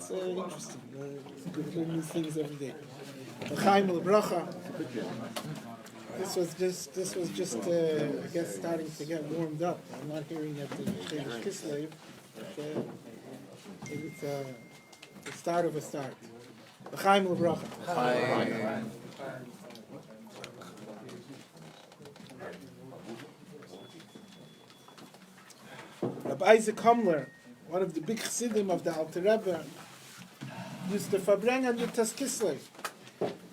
It's interesting. It's good to learn new things every day. L'chaim l'bracha. This was just I guess starting to get warmed up. I'm not hearing at the Chodesh Kislev, but maybe it's the start of a start. L'chaim l'bracha. Rabbi Isaac Hamler, one of the big chassidim of the Alter Rebbe, used to Farbrengen Yutas Kislev.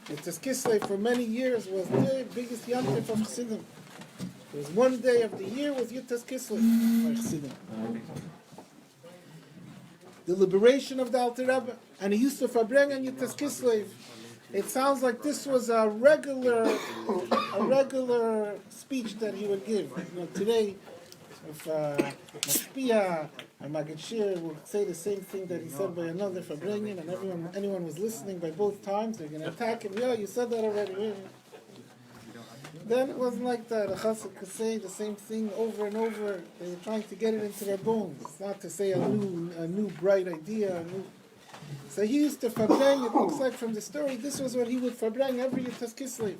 Yutas Kislev for many years was the biggest yantif of chassidim. There was one day of the year with Yutas Kislev by chassidim. The liberation of the Alter Rebbe, and he used to Farbrengen Yutas Kislev. It sounds like this was a regular speech that he would give. You know, today, if Mashpia and Magid Shir would say the same thing that he said by another Farbrengen, and anyone was listening by both times, they're going to attack him. Yeah, you said that already. Then it wasn't like that. A chassid could say the same thing over and over. They were trying to get it into their bones, not to say a new bright idea. So he used to Farbreng. It looks like from the story, this was what he would Farbreng every Yutas Kislev.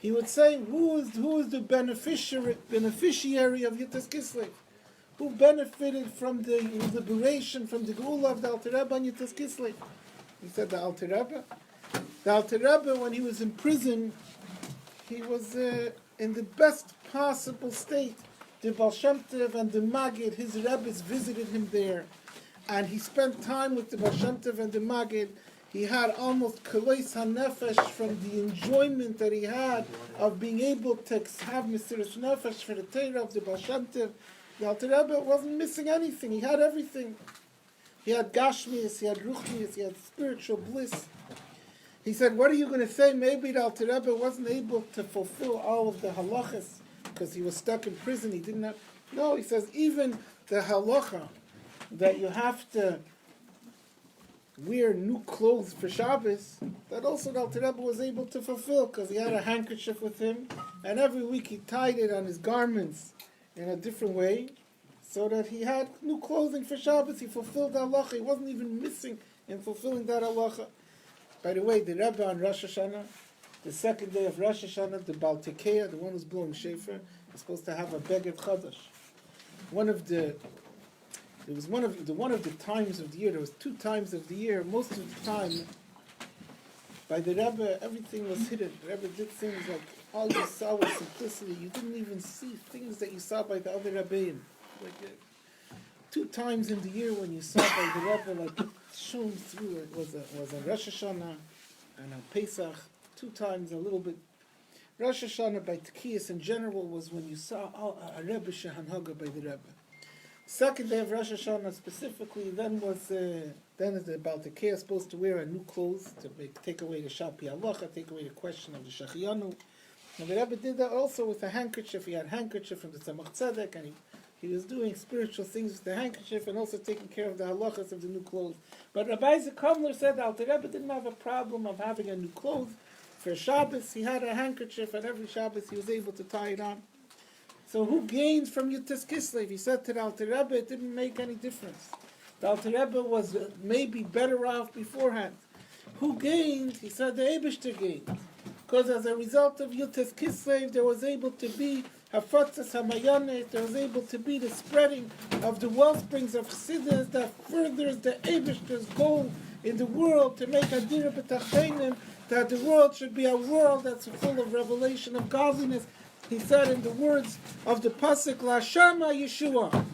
He would say, who is the beneficiary of Yutas Kislev? Who benefited from the liberation, from the Geula of the Alter Rebbe on Yutas Kislev? He said the Alter Rebbe. The Alter Rebbe, when he was in prison, he was in the best possible state. The Baal Shem Tov and the Magid, his Rebbes visited him there. And he spent time with the Baal Shem Tov and the Magid. He had almost kolois hanefesh from the enjoyment that he had of being able to have Mesiras Nefesh for the Torah of the Baal Shem Tov. The Alter Rebbe wasn't missing anything. He had everything. He had Gashmias, he had Ruchnias, he had spiritual bliss. He said, what are you going to say? Maybe the Alter Rebbe wasn't able to fulfill all of the halachas because he was stuck in prison. He didn't have... No, he says, even the halacha that you have to wear new clothes for Shabbos, that also the Alter Rebbe was able to fulfill because he had a handkerchief with him, and every week he tied it on his garments in a different way, so that he had new clothing for Shabbos. He fulfilled the halacha. He wasn't even missing in fulfilling that halacha. By the way, the Rebbe on Rosh Hashanah, the second day of Rosh Hashanah, the Baal Tekeya, the one who's blowing shofar, is supposed to have a beged Chodesh. One of the times of the year. There was 2 times of the year. Most of the time, by the Rebbe, everything was hidden. The Rebbe did things like all you saw was simplicity. You didn't even see things that you saw by the other Rebbeim. Like 2 times in the year when you saw by the Rebbe, like shown through, it was a Rosh Hashanah and on Pesach. 2 times a little bit. Rosh Hashanah by Tekiyas in general was when you saw a Rebbe Shehanhaga by the Rebbe. Second day of Rosh Hashanah specifically, then is the Baal Tekeya supposed to wear a new clothes to take away the Shapi Halacha, take away the question of the Shachiyanu. And the Rebbe did that also with a handkerchief. He had a handkerchief from the Tzemach Tzedek, and he was doing spiritual things with the handkerchief and also taking care of the halachas of the new clothes. But Rabbi Isaac Hamler said the Alter Rebbe didn't have a problem of having a new clothes. For Shabbos, he had a handkerchief, and every Shabbos he was able to tie it on. So who gained from Yutas Kislev? He said to the Alter Rebbe, it didn't make any difference. The Alter Rebbe was maybe better off beforehand. Who gained? He said the Eibishter gained. Because as a result of Yutas Kislev, there was able to be Hafatzas HaMayanes, there was able to be the spreading of the wellsprings of Chassidus that furthers the Eibishter's goal in the world to make Adira B'Tachtenim, that the world should be a world that's full of revelation of godliness. He said in the words of the Pasuk, La Shama Yeshua.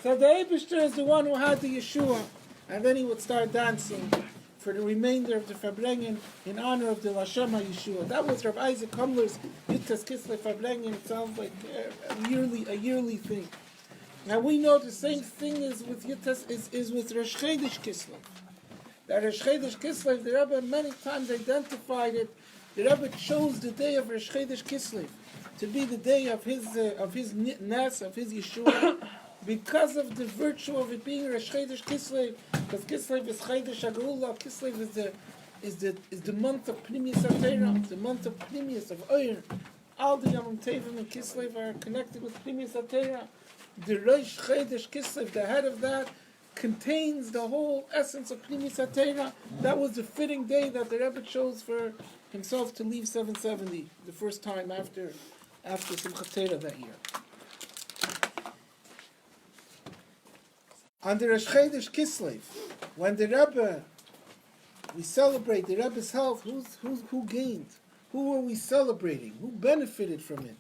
So the Eibishter is the one who had the Yeshua. And then he would start dancing for the remainder of the Farbrengen in honor of the La Shama Yeshua. That was Rabbi Isaac Hamler's Yutas Kislev Farbrengen. It sounds like a yearly thing. Now we know the same thing is with Yutas, is with Rosh Chodesh Kislev. That Rosh Chodesh Kislev, the Rebbe many times identified it. The Rebbe chose the day of Rosh Chodesh Kislev to be the day of his Nes, of his Yeshua, because of the virtue of it being Rosh Chodesh Kislev. Because Kislev is Chodesh HaGeula. Kislev is the month of Pnimius HaTorah, the month of Pnimius of Oyer. All the Yom Tevim and Kislev are connected with Pnimius HaTorah. The Rosh Chodesh Kislev, the head of that, contains the whole essence of Pnimis HaTeira. That was the fitting day that the Rebbe chose for himself to leave 770, the first time after Simchat Torah that year. On the Rosh Chodesh Kislev, when the Rebbe, we celebrate the Rebbe's health, who gained? Who are we celebrating? Who benefited from it?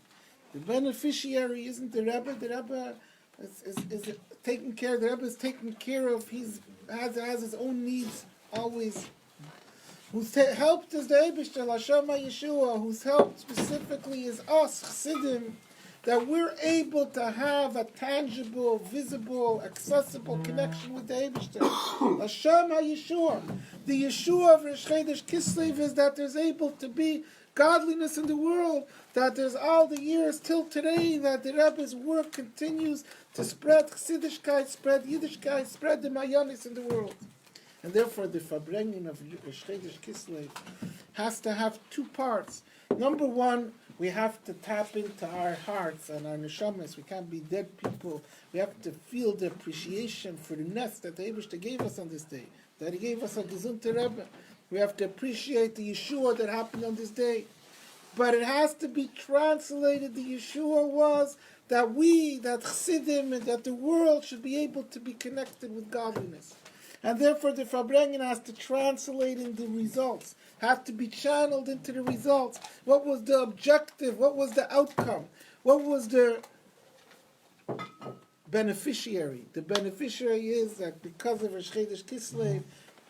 The beneficiary isn't the Rebbe. The Rebbe is taken care. The Rebbe is taken care of. Has his own needs always. Who's helped is the Eibishter, Hashem Yeshua. Who's helped specifically is us, Chassidim, that we're able to have a tangible, visible, accessible connection with the Eibishter. Hashem Yeshua. The Yeshua of Rosh Chodesh Kislev is that there's able to be godliness in the world, that there's all the years till today, that the Rebbe's work continues to spread Chassidishkeit, spread Yiddishkeit, spread the Mayanis in the world. And therefore the Farbrengen of Rosh Chodesh Kislev has to have two parts. Number one, we have to tap into our hearts and our neshamas. We can't be dead people. We have to feel the appreciation for the nest that the Eibishter gave us on this day, that he gave us a Gesundte Rebbe. We have to appreciate the Yeshua that happened on this day. But it has to be translated. The Yeshua was that Chassidim, and that the world should be able to be connected with godliness. And therefore the Farbrengen has to translate in the results, have to be channeled into the results. What was the objective? What was the outcome? What was the beneficiary? The beneficiary is that because of Rosh Chodesh Kislev,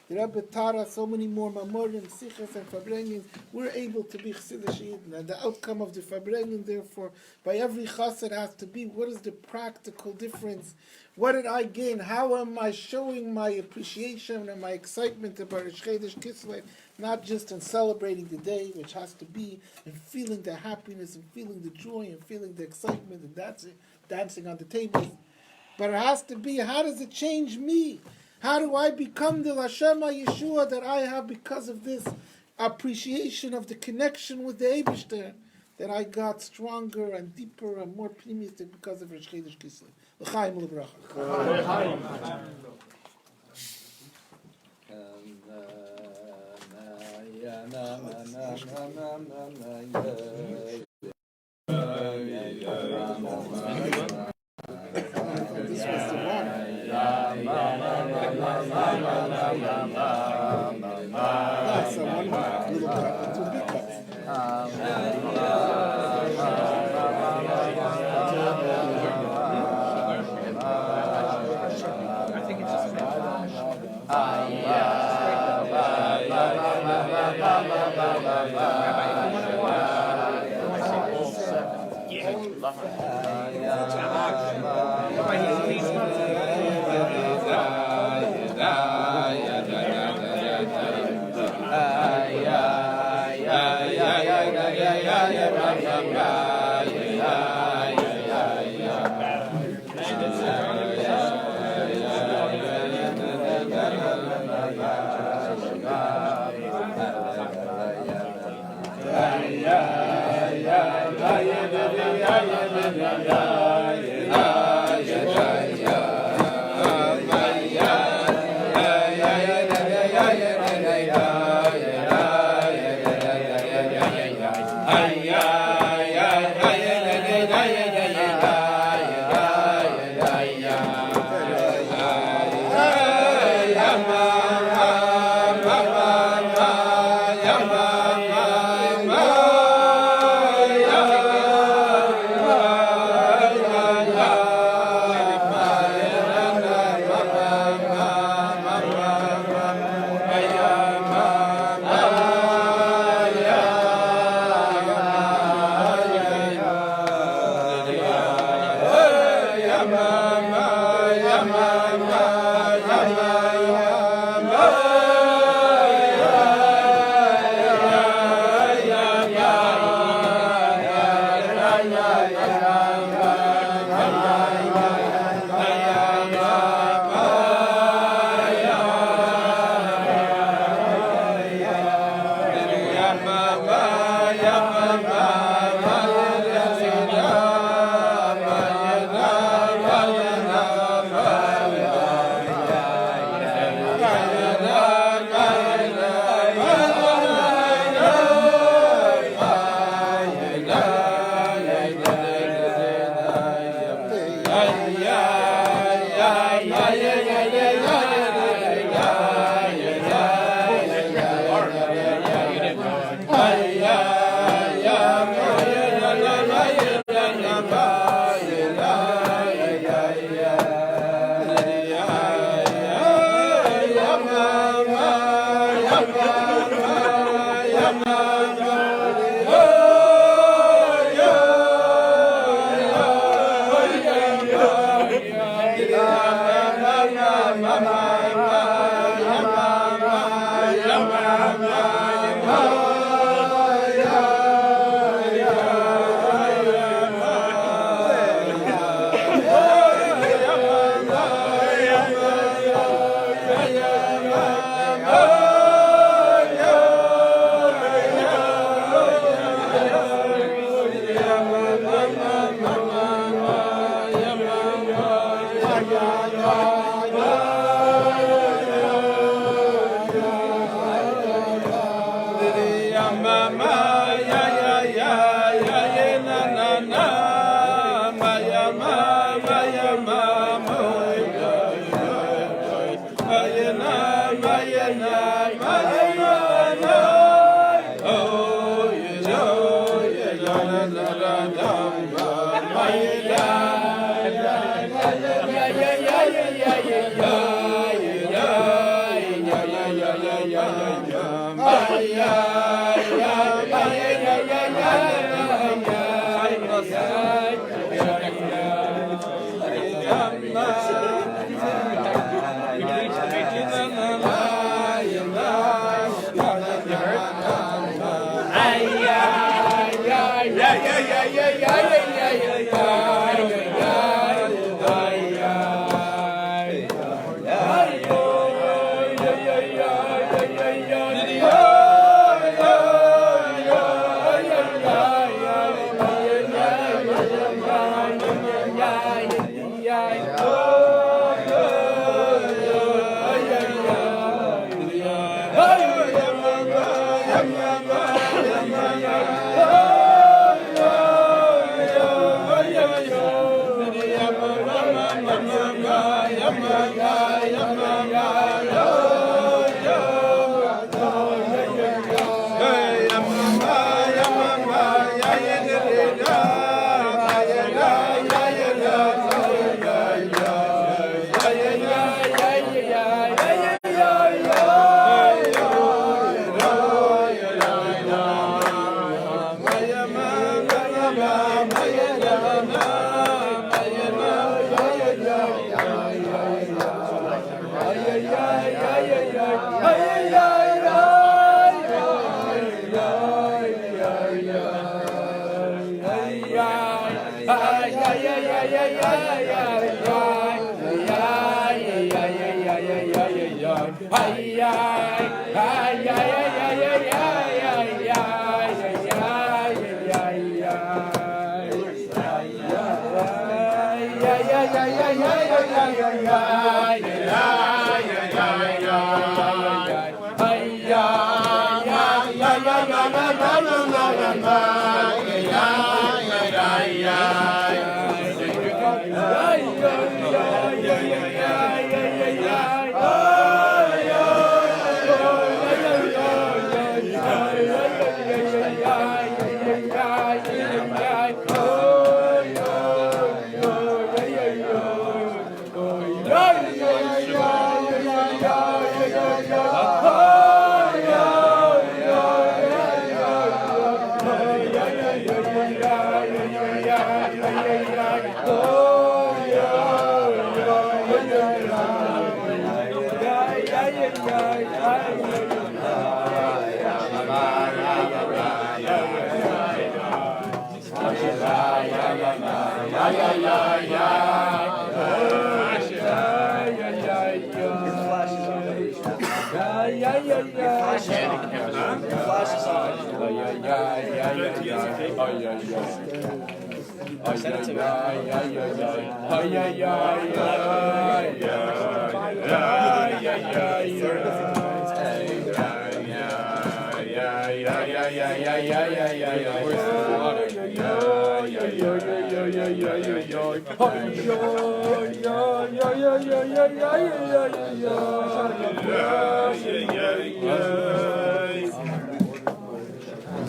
the Rebbe taught us so many more Mamorim, Sichas, and Farbrengen. We're able to be Chassidish Yidden. And the outcome of the Farbrengen, therefore, by every chassid has to be, what is the practical difference? What did I gain? How am I showing my appreciation and my excitement about Rosh Chodesh Kislev? Not just in celebrating the day, which has to be in feeling the happiness and feeling the joy and feeling the excitement and dancing on the table. But it has to be, how does it change me? How do I become the Hashem Yeshua that I have because of this appreciation of the connection with the Eibishter, that I got stronger and deeper and more pnimistic because of Rosh Chodesh Kislev. L'chaim l'bracha. This was the one. That's a one little cup, two big cups. I think it's just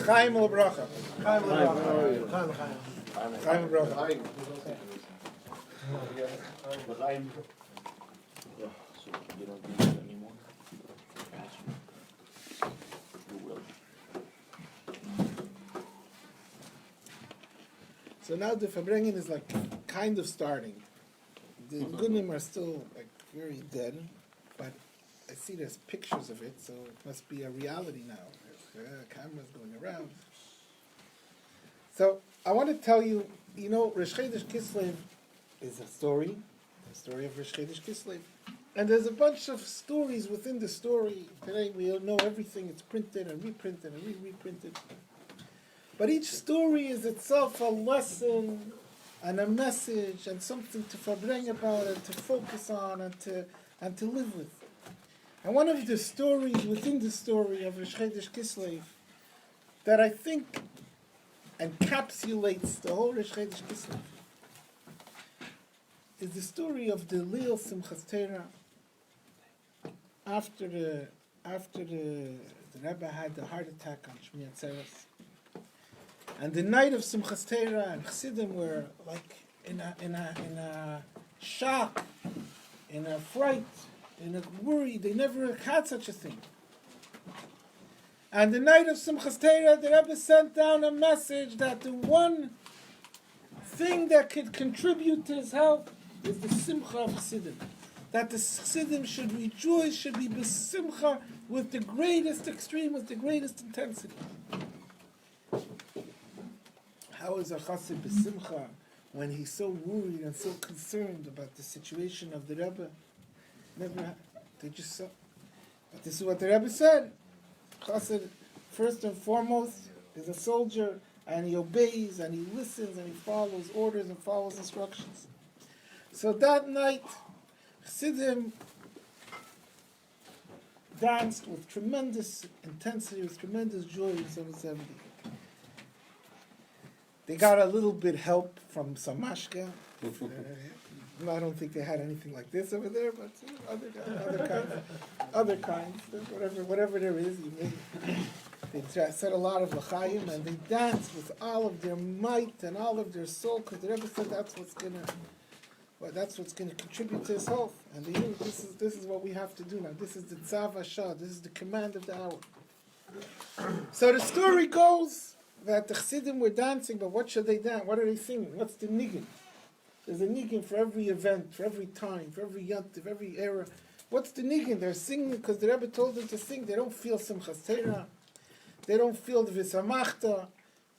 Chaim Bracha. Chaim Bracha. So now the Farbrengen is like kind of starting. The Gunim are still like very dead, but see there's pictures of it, so it must be a reality now. There's cameras going around. So I want to tell you, Rosh Chodesh Kislev is a story of Rosh Chodesh Kislev. And there's a bunch of stories within the story. Today we all know everything. It's printed and reprinted and reprinted. But each story is itself a lesson and a message and something to Farbrengen about and to focus on and to live with. And one of the stories within the story of Rosh Chodesh Kislev that I think encapsulates the whole Rosh Chodesh Kislev is the story of the Leil Simchas Torah after the Rebbe had the heart attack on Shmini Atzeres. And the night of Simchas Torah and Chassidim were like in a shock, in a fright, in a worry. They never had such a thing. And the night of Simchas Torah, the Rebbe sent down a message that the one thing that could contribute to his health is the simcha of Chassidim. That the Chassidim should rejoice, should be besimcha with the greatest extreme, with the greatest intensity. How is a chassid besimcha when he's so worried and so concerned about the situation of the Rebbe? Never, they just saw. But this is what the Rebbe said. Chassid, first and foremost, is a soldier, and he obeys, and he listens, and he follows orders and follows instructions. So that night, Chassidim danced with tremendous intensity, with tremendous joy in 770. They got a little bit help from some mashka. I don't think they had anything like this over there, but other kinds, whatever there is. They said a lot of l'chaim, and they danced with all of their might and all of their soul, because the Rebbe said that's what's going to contribute to his health. And they knew this is what we have to do now. This is the tzav hashah. This is the command of the hour. So the story goes that the Chassidim were dancing, but what should they dance? What are they singing? What's the niggin? There's a niggin for every event, for every time, for every yontiv, every era. What's the niggin? They're singing because the Rebbe told them to sing. They don't feel Simchas Torah. They don't feel the V'samachta.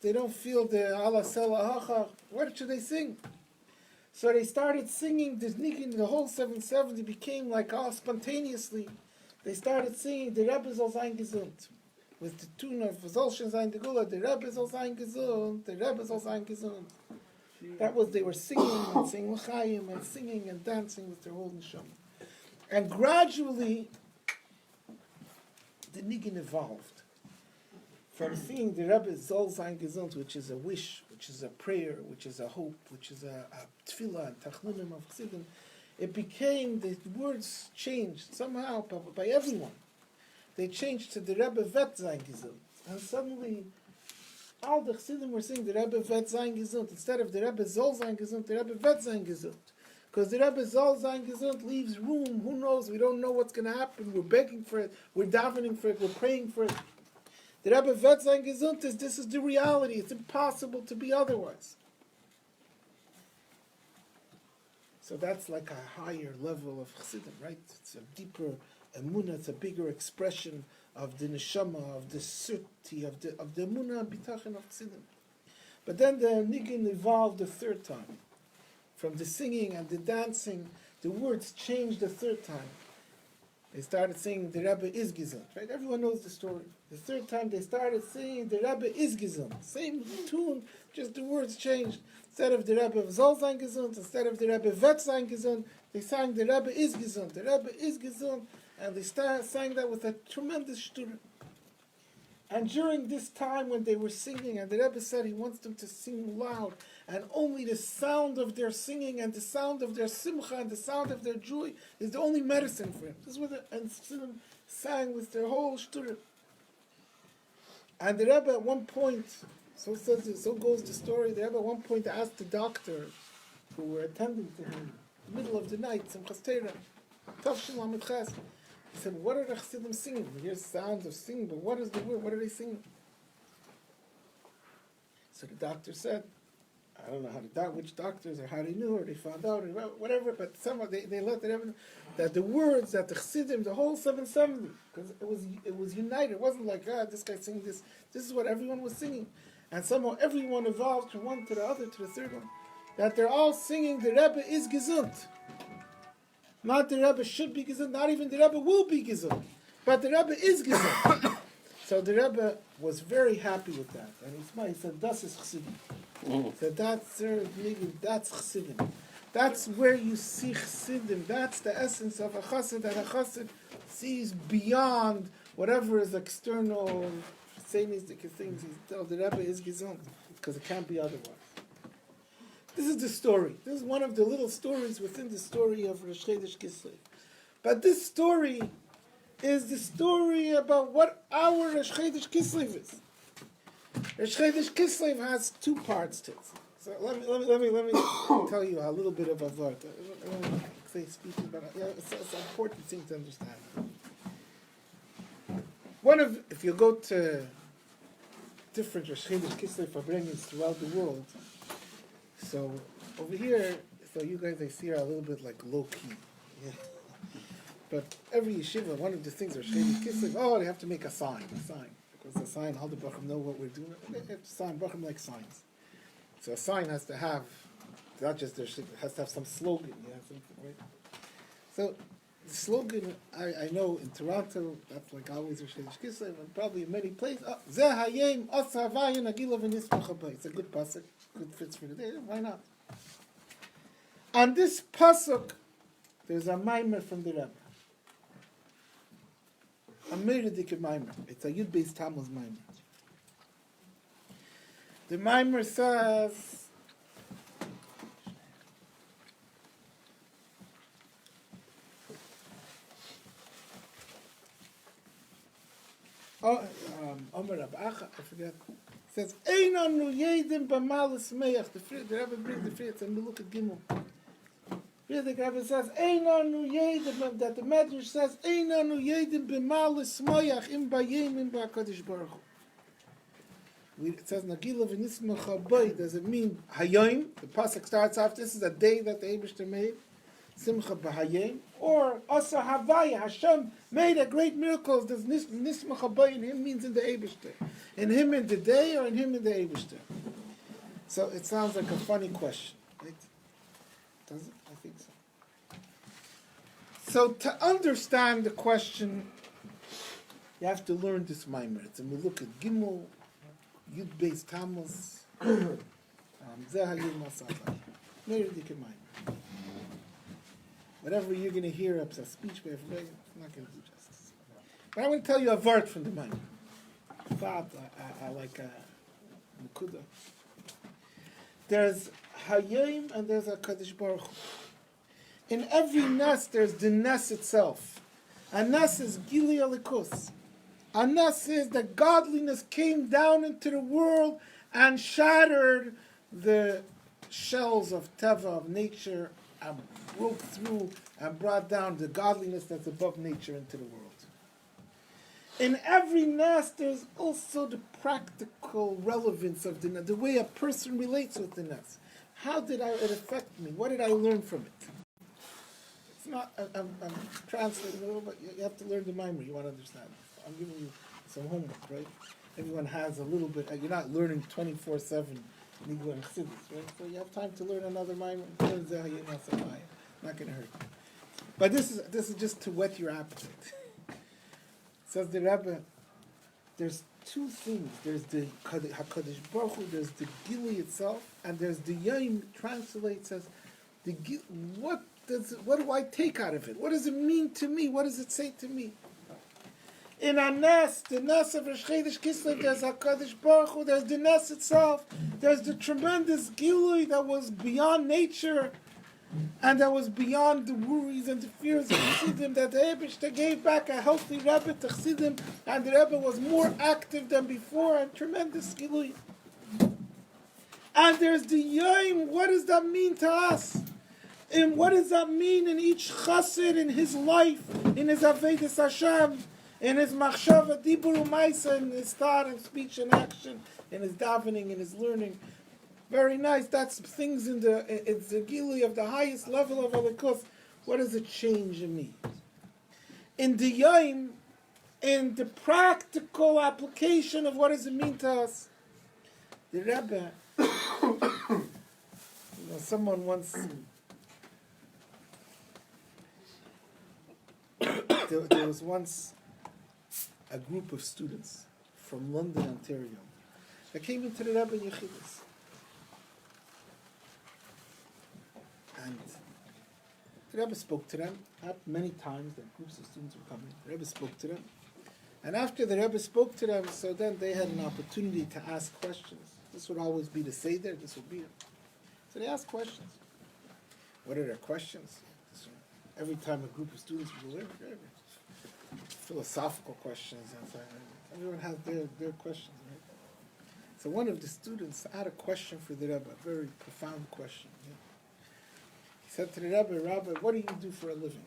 They don't feel the Ala Sela Hachach. What should they sing? So they started singing this niggin. The whole 770 became like all spontaneously. They started singing the Rebbe soll sein gesund. With the tune of Soll schon sein der Gula, the Rebbe soll sein gesund, the Rebbe soll sein gesund. That was, they were singing and saying l'chaim and singing and dancing with their whole neshama. And gradually, the niggin evolved. From singing the Rebbe soll sein gesund, which is a wish, which is a prayer, which is a hope, which is a tefillah and tachnunim of Chassidim, it became, the words changed somehow by everyone. They changed to the Rebbe vet sein gesund. And suddenly, all the Chassidim were saying the Rebbe vet sein gesund. Instead of the Rebbe soll sein gesund, the Rebbe vet sein gesund. Because the Rebbe soll sein gesund leaves room. Who knows? We don't know what's going to happen. We're begging for it. We're davening for it. We're praying for it. The Rebbe vet sein gesund is, this is the reality. It's impossible to be otherwise. So that's like a higher level of Chassidim, right? It's a deeper emunah, it's a bigger expression of the neshama, of the certainty, of the emunah and bitachon of Chassidim. But then the niggin evolved the third time. From the singing and the dancing, the words changed the third time. They started singing the Rebbe is gesund, right? Everyone knows the story. The third time they started singing the Rebbe is gesund. Same tune, just the words changed. Instead of the Rebbe soll sein gesund, instead of the Rebbe vet sein gesund, they sang the Rebbe is gesund. The Rebbe is gesund. And they sang that with a tremendous shtura. And during this time when they were singing, and the Rebbe said he wants them to sing loud, and only the sound of their singing and the sound of their simcha and the sound of their joy is the only medicine for him. This is what the Chassidim sang with their whole shtura. And the Rebbe at one point, so goes the story, the Rebbe at one point asked the doctors who were attending to him, in the middle of the night, Simchas Torah, Tavshin Lamed Ches. He said, what are the Chassidim singing? We hear sounds of singing, but what is the word? What are they singing? So the doctor said, I don't know which doctors or how they knew or they found out or whatever, but somehow they let the Rebbe know. that the words that the Chassidim, the whole 770, because it was united. It wasn't like, this guy singing this. This is what everyone was singing. And somehow everyone evolved from one to the other to the third one. That they're all singing, the Rebbe is gesund. Not the Rebbe should be gesund, not even the Rebbe will be gesund. But the Rebbe is gesund. So the Rebbe was very happy with that. And he said, das is Chassidim. So that's Chassidim. That's where you see Chassidim. That's the essence of a Chassid, that a Chassid sees beyond whatever is external, Seinistic things. The Rebbe is gesund, because it can't be otherwise. This is the story. This is one of the little stories within the story of Rosh Chodesh Kislev. But this story is the story about what our Rosh Chodesh Kislev is. Rosh Chodesh Kislev has two parts to it. So let me tell you a little bit of a word. I don't say speaking, but it's an important thing to understand. If you go to different Rosh Chodesh Kislev Farbrengen throughout the world, so over here, so you guys I see are a little bit like low key. Yeah. But every yeshiva, one of the things Rosh Chodesh Kislev, they have to make a sign. Because a sign, all the Bachurim know what we're doing. They have to sign, Bachurim like signs. So a sign has to have, not just it has to have some slogan, something, right? So the slogan, I know in Toronto, that's like always Rosh Chodesh Kislev, and probably in many places, Zeh hayem asa havayin agilav v'nismach haba. It's a good pasuk, good fits for the day, why not? On this pasuk, there's a maimer from the Rebbe. A meridik maimer. It's a Yud-based Tammuz maimer. The maimer says, Omer Abacha, I forget. It says, Einanu yedim b'malas meach. The Rebbe brings the Friedrich, and we look at Gimel. The Rebbe says, Einanu yedim, that the Medrash says, Einanu yedim b'malas meach im bayim im ba'akadosh baruch Hu. It says, Nagila v'nismach habai. Does it mean Hayom? The pasuk starts off, this is a day that the Eibishter made. Simcha b'Hayom, or Asa Havaya, Hashem made a great miracle. Does Nismach Habai in him means in the Eibishter? In him in the day, or in him in the Eibishter? So it sounds like a funny question, right? Does it? I think so. So to understand the question, you have to learn this Maimer. It's a look at Gimel, Yud Beis Tammuz, Zeh Hayom Masavai. Meridik Maimer. Whatever you're going to hear up a speech by everybody, it's not going to do justice. But I want to tell you a word from the Maimer. I like Nukuda. There's Hayom and there's a Kadosh Baruch Hu. In every Nes, there's the Nes itself. A Nes is Gili Alikus. A Nes is that godliness came down into the world and shattered the shells of Teva, of nature, and broke through and brought down the godliness that's above nature into the world. In every Nas, there's also the practical relevance of the Nas, the way a person relates with the Nas. How did it affect me? What did I learn from it? It's not, I'm translating a little, but you have to learn the Maimer, you want to understand. I'm giving you some homework, right? Everyone has a little bit, you're not learning 24/7 Nigla and Chassidus, right? So you have time to learn another Maimer. Not going to hurt. But this is just to whet your appetite. Says the Rebbe, there's two things. There's the HaKadosh Baruch Hu, there's the Gili itself, and there's the Yom translates as what do I take out of it? What does it mean to me? What does it say to me? In a Nes, the Nes of Rosh Chodesh Kislev, there's HaKadosh Baruch Hu, there's the Nes itself, there's the tremendous Gili that was beyond nature, and that was beyond the worries and the fears of Chassidim, that the Eibishter gave back a healthy Rebbe to Chassidim, and the Rebbe was more active than before, and tremendous Gilui. And there's the Yom. What does that mean to us? And what does that mean in each Chassid, in his life, in his Avodas Hashem, in his Machshava, Dibur U'Maisa, in his thought and speech and action, in his davening, in his learning? Very nice. That's things it's the Gili of the highest level of Alikus. What does it change in me? In the Yom, in the practical application of what does it mean to us, the Rebbe, someone once, there was once a group of students from London, Ontario, that came into the Rebbe in Yechidus. And the Rebbe spoke to them many times. That groups of students were coming. The Rebbe spoke to them. And after the Rebbe spoke to them, so then they had an opportunity to ask questions. This would always be the Seder, this would be it. So they asked questions. What are their questions? So every time a group of students would go there, philosophical questions. And so everyone has their questions, right? So one of the students had a question for the Rebbe, a very profound question. Yeah. He said to the Rebbe, Rabbi, what do you do for a living?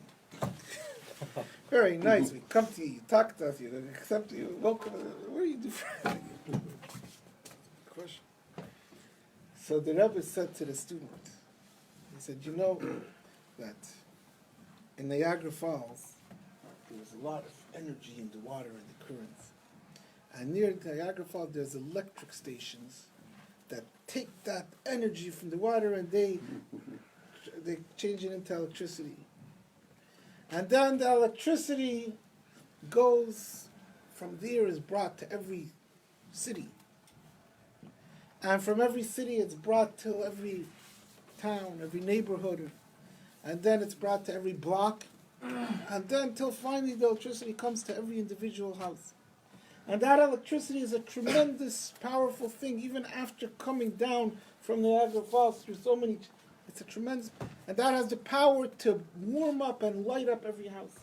Very nice. We come to you, talk to us, you accept you, welcome. What do you do for a living? Question. So the Rebbe said to the student, he said, you know that in Niagara Falls, there's a lot of energy in the water and the currents. And near Niagara Falls, there's electric stations that take that energy from the water and they change it into electricity. And then the electricity goes from there, is brought to every city. And from every city, it's brought to every town, every neighborhood. And then it's brought to every block. And then till finally the electricity comes to every individual house. And that electricity is a tremendous, powerful thing, even after coming down from the Niagara Falls through so many. It's a tremendous, and that has the power to warm up and light up every house.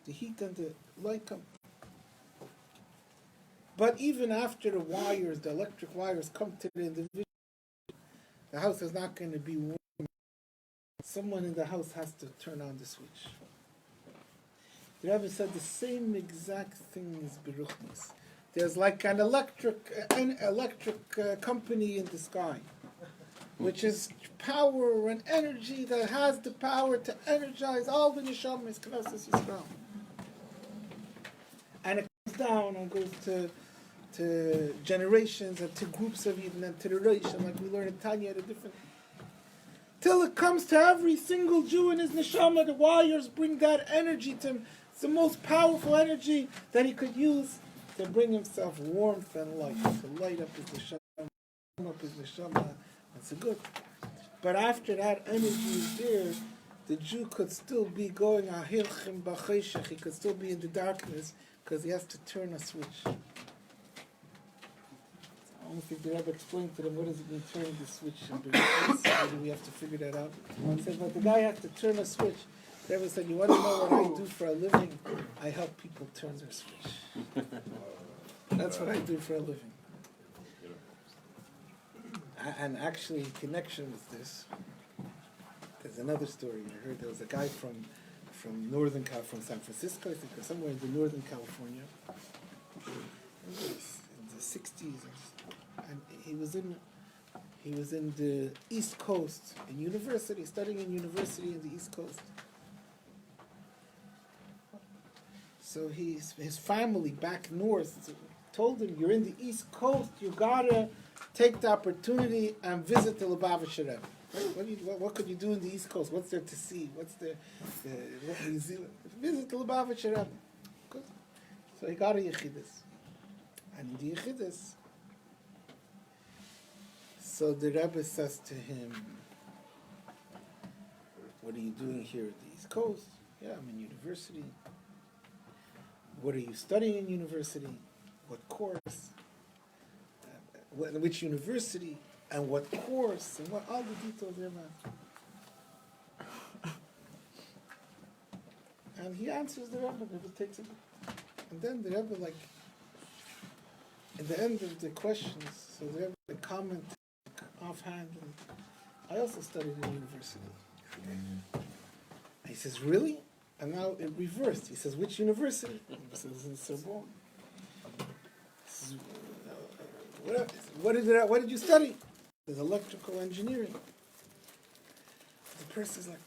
The heat and the light come. But even after the wires, the electric wires come to the individual, the house is not going to be warm. Someone in the house has to turn on the switch. The Rebbe said the same exact thing as Beruchnis. There's like an electric company in the sky, which is power and energy that has the power to energize all the neshamas, Knesset Yisrael. And it comes down and goes to generations and to groups of Yidden and to the Rosh, like we learn in Tanya, the different. Till it comes to every single Jew in his neshama, the wires bring that energy to him. It's the most powerful energy that he could use to bring himself warmth and light, to light up his neshama, warm up his neshama. That's a good. But after that energy is there, the Jew could still be going ahilchim b'cheshech. He could still be in the darkness because he has to turn a switch. I don't think the Rebbe explained to them what does it mean turning the switch. Maybe we have to figure that out. He said, but the guy has to turn a switch. The Rebbe said, you want to know what I do for a living? I help people turn their switch. That's what I do for a living. And actually, in connection with this, there's another story. I heard there was a guy from Northern California, from San Francisco, I think, or somewhere in the Northern California, in the 60s, and he was in the East Coast, in university, studying in university in the East Coast. So his family back north told him, you're in the East Coast, you gotta take the opportunity and visit the Lubavitcher Rebbe. Right? What could you do in the East Coast? What's there to see? What's the New Zealand? Visit the Lubavitcher Rebbe. Good. So he got a Yechidus. And in the Yechidus, so the Rebbe says to him, what are you doing here at the East Coast? Yeah, I'm in university. What are you studying in university? What course? Which university? And what course? And what all the details there, man. And he answers the Rebbe. The Rebbe takes it. And then the Rebbe, like, at the end of the questions, so the Rebbe comment offhand, I also studied in university. And he says, really? And now it reversed. He says, which university? He says, in Sorbonne. He says, what did you study? There's electrical engineering. The person's like,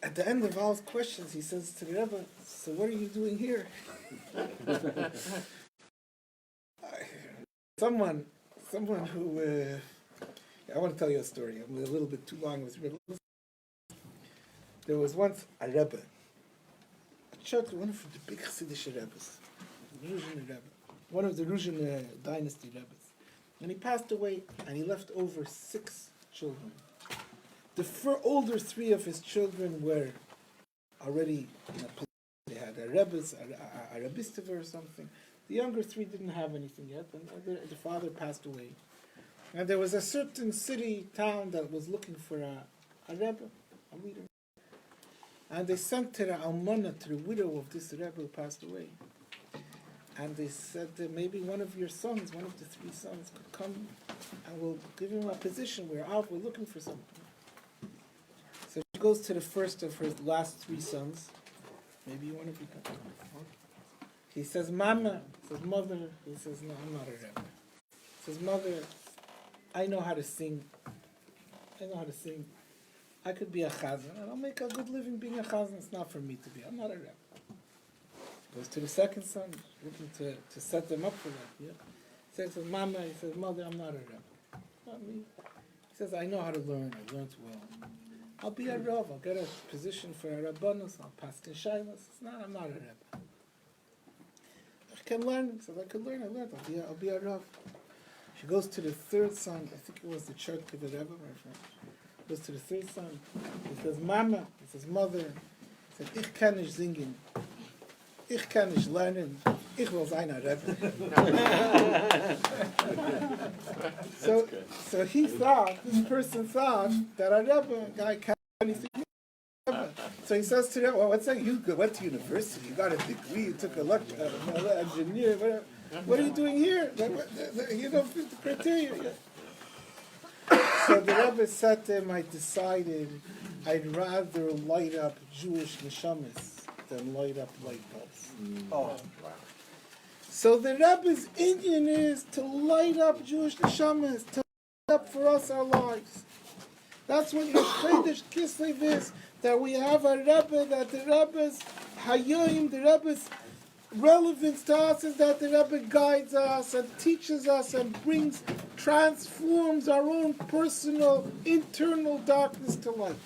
at the end of all his questions, he says to the Rebbe, "So what are you doing here?" Someone who I want to tell you a story. I'm a little bit too long with Rebbe. There was once a Rebbe, a church, one of the big Chassidish Rebbes, one of the Ruzhin dynasty Rebbes, and he passed away, and he left over 6 children. The older 3 of his children were already in a place. They had a Rebbe's, a Rebbistiver or something. The younger 3 didn't have anything yet, and the father passed away. And there was a certain city, town that was looking for a Rebbe, a leader. And they sent to the Almana, to the widow of this Rebbe who passed away. And they said that maybe one of your sons, one of the 3 sons, could come and we'll give him a position. We're looking for something. So she goes to the first of her last 3 sons. Maybe one of you can come. He says, Mama. He says, Mother. He says, no, I'm not a Rebbe. He says, Mother, I know how to sing. I could be a chazan, and I'll make a good living being a chazan. It's not for me to be. I'm not a Rebbe. Goes to the second son, looking to set them up for that. Yeah? He says, Mama. He says, Mother, I'm not a Rebbe. Not me. He says, I know how to learn. I learned well. I'll be a Rav. I'll get a position for a Rabbanus. I'll pass the Shailas. I'm not a Rebbe. I can learn. He says, I can learn. I learned. I'll be a Rav. She goes to the third son. I think it was the church of the Rebbe, my friend. Goes to the third son. He says, Mama. He says, Mother. He says, Ich kann nicht singen. Ich kann nicht lernen. Ich will sein a Rebbe. So he thought, this person thought, that a Rebbe guy can't do anything. So he says to them, well, what's that? You went to university, you got a degree, you took a lecture, engineer, whatever. What are you doing here? You don't fit the criteria. So the Rebbe said to him, I decided I'd rather light up Jewish neshamas than light up light bulbs. Oh, wow. So the Rebbe's Indian is to light up Jewish neshamas, to light up for us our lives. That's what your Chodesh Kislev is, that we have a Rebbe, that the Rebbe's Hayim, the Rebbe's relevance to us is that the Rebbe guides us and teaches us and transforms our own personal, internal darkness to light.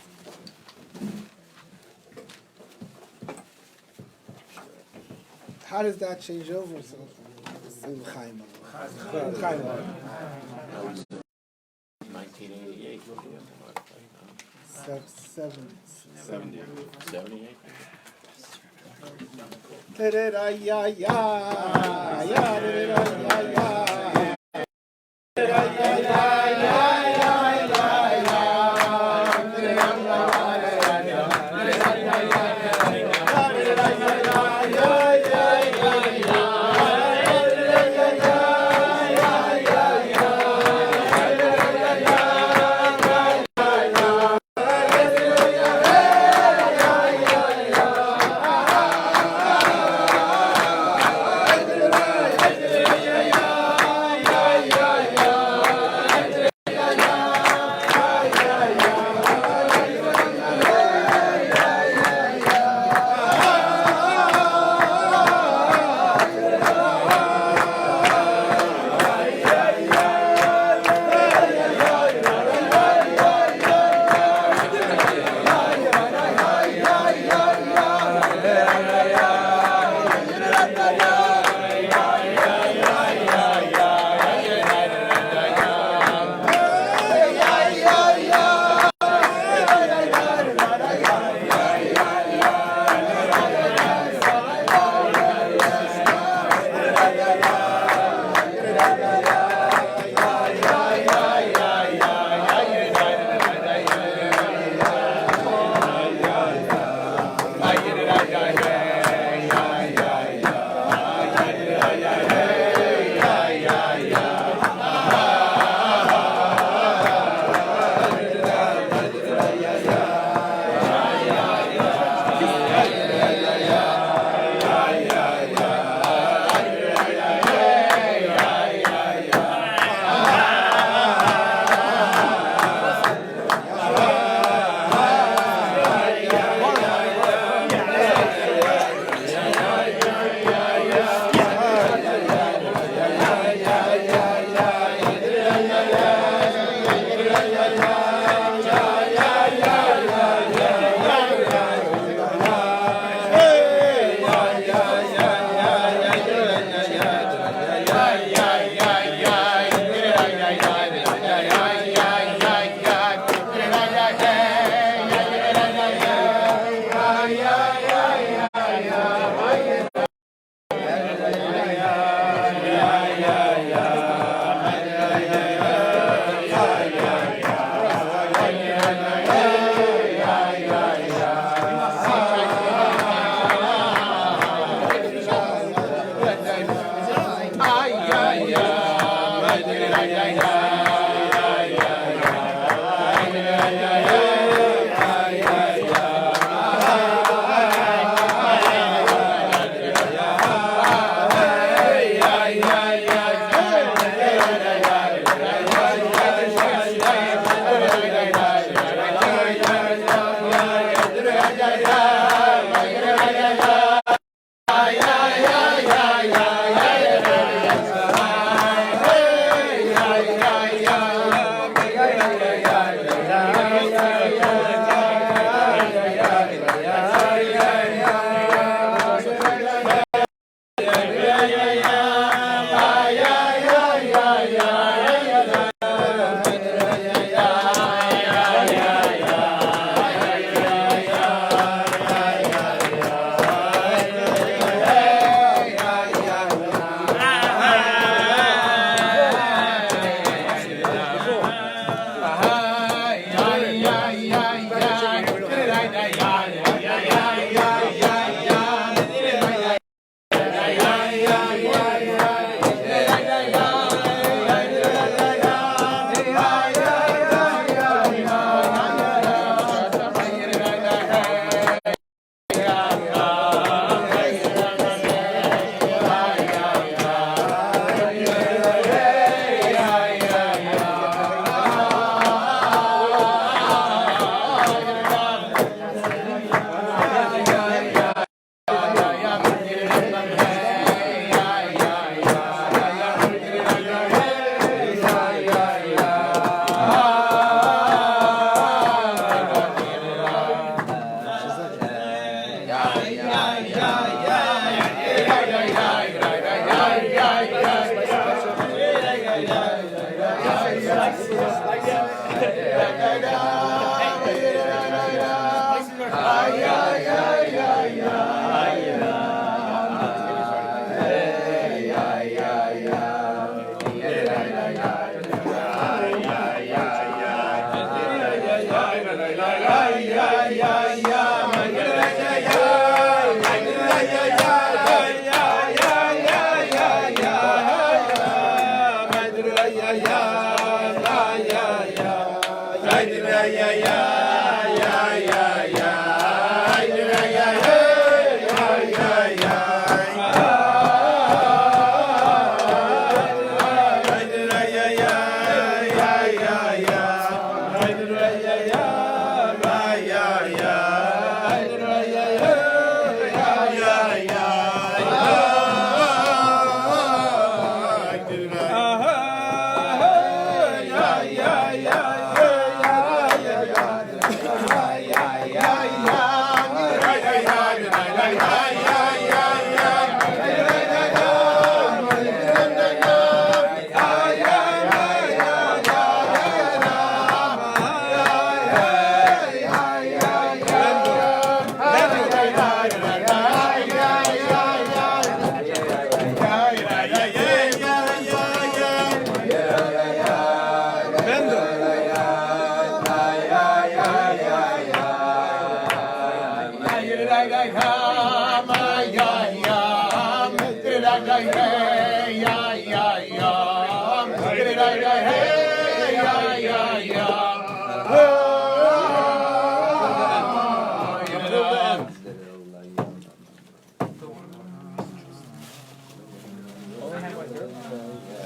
How does that change over? So, 1988. 78.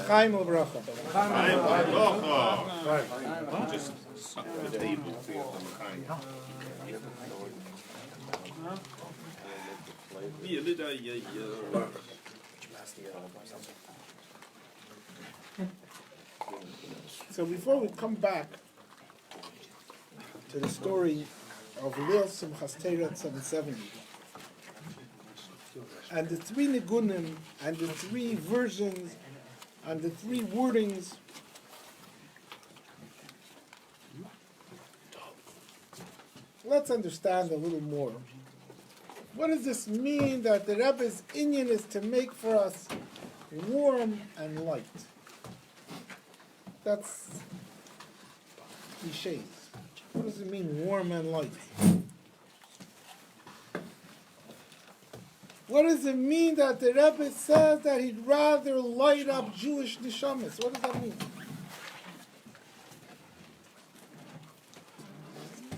Chaim Ubracha. Just suck the table to get them So before we come back to the story of Lil Simchas Torah 770 and the three nigunim and the three versions and the three wordings, let's understand a little more. What does this mean that the Rebbe's inyan is to make for us warm and light? That's cliches. What does it mean, warm and light? What does it mean that the Rebbe says that he'd rather light up Jewish neshamas? What does that mean?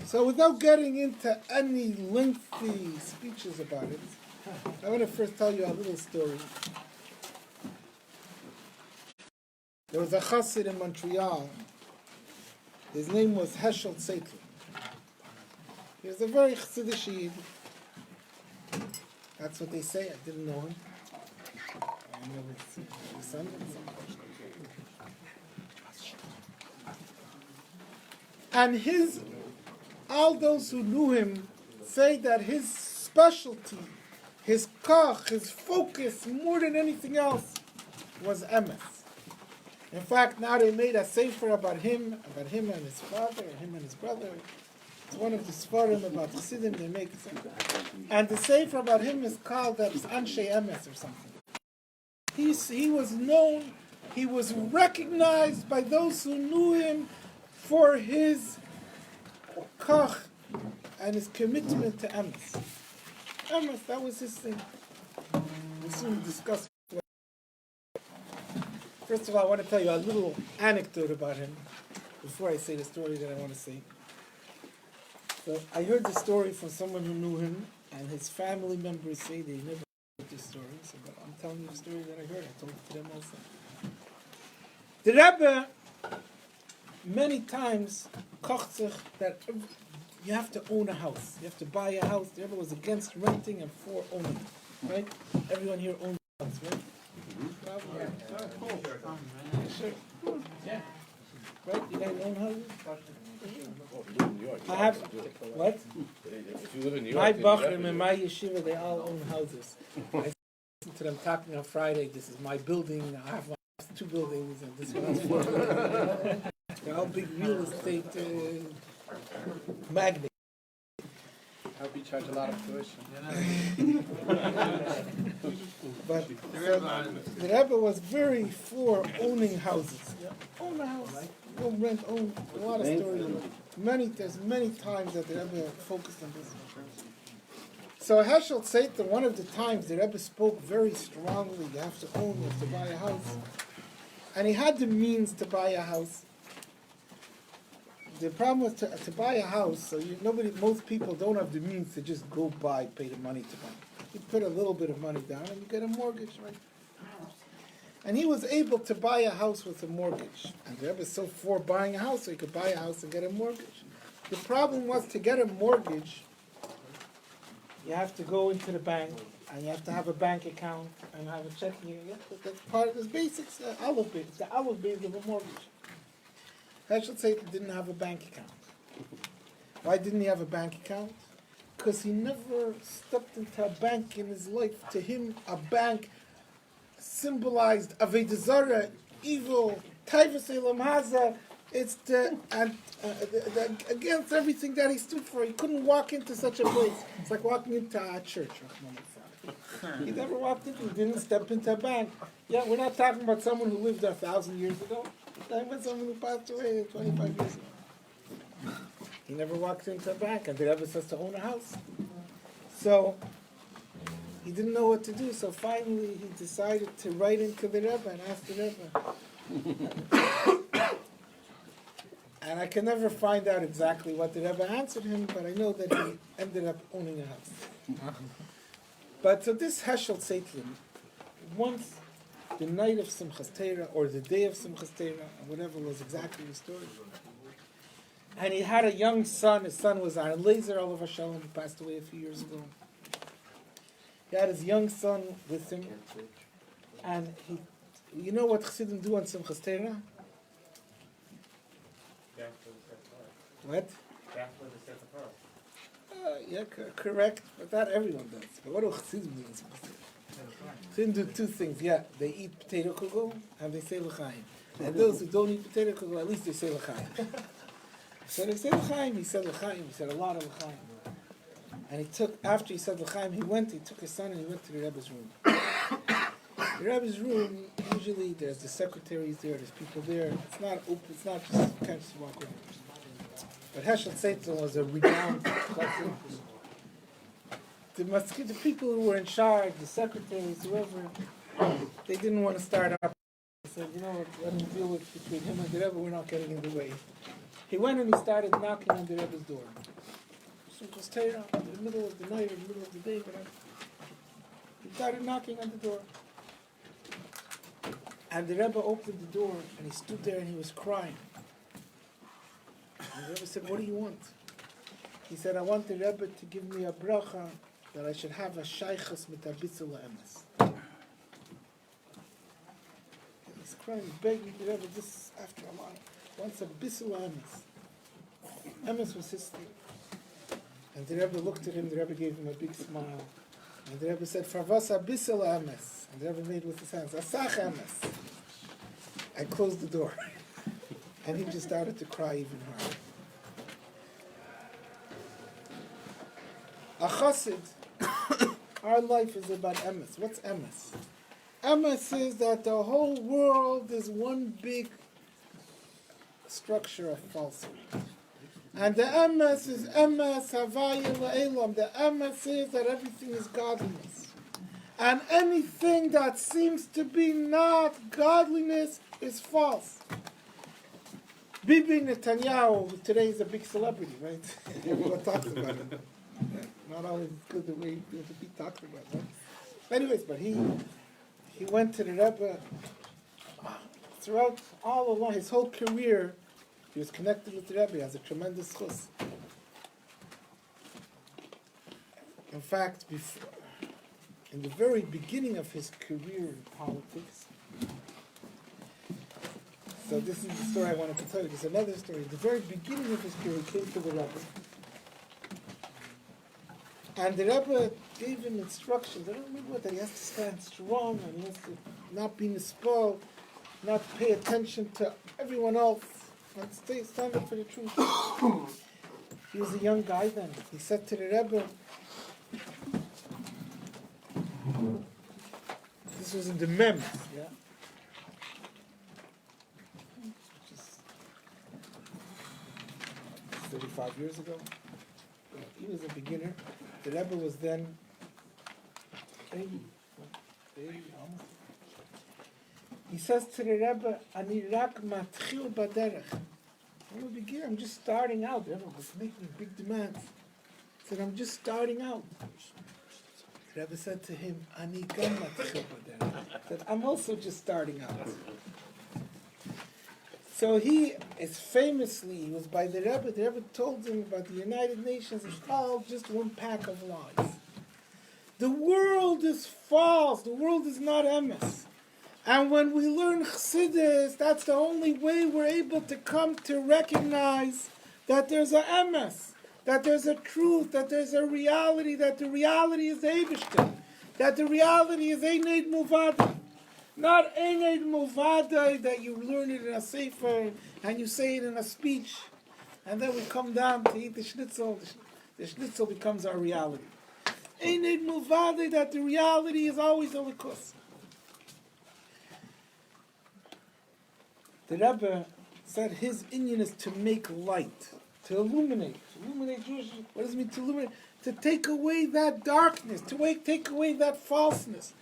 So without getting into any lengthy speeches about it, I want to first tell you a little story. There was a chassid in Montreal. His name was Heschel Tzeitlin. He was a very chassidish Yid. That's what they say. I didn't know him. I know his son. And all those who knew him say that his specialty, his kach, his focus, more than anything else, was emes. In fact, now they made a sefer about him and his father, him and his brother. It's one of the svarim about Chassidim they make. And the sefer about him is called Anshe Emes or something. He was known, he was recognized by those who knew him for his kach and his commitment to Emes. Emes, that was his thing. We'll soon discuss. First of all, I want to tell you a little anecdote about him before I say the story that I want to say. So I heard the story from someone who knew him, and his family members say they never heard this story. So but I'm telling you the story that I heard. I told it to them also. The Rebbe, many times, kocht sich that you have to own a house. You have to buy a house. The Rebbe was against renting and for owning. Right? Everyone here owns a house, right? Sure. Yeah. Right? You guys own houses? I have, what? If you live in New My York, Bachurim and my yeshiva, they all own houses. I listen to them talking on Friday, this is my building, I have two buildings, and this one has four buildings. They're all big real estate magnates. I hope you charge a lot of tuition. But the Rebbe was very for owning houses. Yeah. Own a house, don't rent, own. A lot of stories. There's many times that the Rebbe focused on this. So Heschel Tzeitlin, one of the times the Rebbe spoke very strongly, you have to own, you have to buy a house. And he had the means to buy a house. The problem was to buy a house, so most people don't have the means to just go pay the money to buy. You put a little bit of money down and you get a mortgage, right? And he was able to buy a house with a mortgage. And the Rebbe was so for buying a house, so he could buy a house and get a mortgage. The problem was to get a mortgage, you have to go into the bank, and you have to have a bank account, and have a checking account. That's part of the basics, the olive base of a mortgage. Heschel Tzeitlin didn't have a bank account. Why didn't he have a bank account? Because he never stepped into a bank in his life. To him, a bank symbolized Avodah Zarah, evil, Tiferes Elam Haza. It's the against everything that he stood for. He couldn't walk into such a place. It's like walking into a church. He never walked into it. He didn't step into a bank. Yeah, we're not talking about someone who lived 1,000 years ago. We're talking about someone who passed away 25 years ago. He never walked into a bank, and the Rebbe says to own a house. So he didn't know what to do, so finally he decided to write into the Rebbe and ask the Rebbe. And I can never find out exactly what the Rebbe answered him, but I know that he ended up owning a house. But so this Heschel Zeitlin, once the night of Simchas Torah, or the day of Simchas Torah, whatever was exactly the story, and he had a young son. His son was Aaron Laser, Olav Hashalom, who passed away a few years ago. He had his young son with him, and you know what Chassidim do on Simchas Torah? What? Yeah, correct, but not everyone does. But what do Chassidim do on Simchas Torah? Chassidim do two things. Yeah, they eat potato kugel and they say l'chaim. And those who don't eat potato kugel, at least they say l'chaim. So they say l'chaim. He said l'chaim. He said a lot of l'chaim. And after he said l'chaim, he took his son and he went to the Rebbe's room. The Rebbe's room, usually there's the secretaries there, there's people there. It's not open, it's not just, you can't just walk over. But Heschel Zeitzl was a renowned person. The people who were in charge, the secretaries, whoever, they didn't want to start up. They said, you know what, let him deal with between him and the Rebbe, we're not getting in the way. He went and he started knocking on the Rebbe's door. Simchas Torah, in the middle of the night, in the middle of the day, whatever. He started knocking on the door. And the Rebbe opened the door, and he stood there and he was crying. And the Rebbe said, what do you want? He said, I want the Rebbe to give me a bracha that I should have a shaychus mit a bitzel emes. He's crying, he's begging the Rebbe, this after a while. Wants a bitzel emes. Emes was his thing. And the Rebbe looked at him, the Rebbe gave him a big smile. And the Rebbe said, Farvas a bitzel emes. And the Rebbe made with his hands, Asach emes. I closed the door. And he just started to cry even harder. A chassid, our life is about emes. What's emes? Emes is that the whole world is one big structure of falsehood. And the emes is emes havaya le'elam. The emes is that everything is godliness. And anything that seems to be not godliness is false. Bibi Netanyahu, who today is a big celebrity, right? Everyone talks about him. Not always good the way to be talked about, right? Anyways, but he went to the Rebbe throughout all along his whole career. He was connected with the Rebbe. He has a tremendous chus. In fact, in the very beginning of his career in politics, so this is the story I wanted to tell you. There's another story. At the very beginning of his career, he came to the Rebbe. And the Rebbe gave him instructions. I don't remember what, that he has to stand strong and he has to not be misspelled, not pay attention to everyone else, and stand up for the truth. He was a young guy then. He said to the Rebbe, this was in the Mem, yeah? 35 years ago. He was a beginner. The Rebbe was then 80 almost. He says to the Rebbe, Ani rak matchil baderech. I'm a beginner, I'm just starting out. The Rebbe was making big demands. He said, I'm just starting out. The Rebbe said to him, Ani gam matchil baderech. He said, I'm also just starting out. So he was by the Rebbe. The Rebbe told him about the United Nations. It's all just one pack of lies. The world is false. The world is not emes. And when we learn Chassidus, that's the only way we're able to come to recognize that there's a emes, that there's a truth, that there's a reality, that the reality is Eibishter, that the reality is Eined Muvada. Not Eined Muvada that you learn it in a sefer and you say it in a speech, and then we come down to eat the schnitzel. The schnitzel becomes our reality. Eined Muvada that the reality is always a likus. The Rebbe said his inyan is to make light, To illuminate Jewish. What does it mean to illuminate? To take away that darkness, take away that falseness,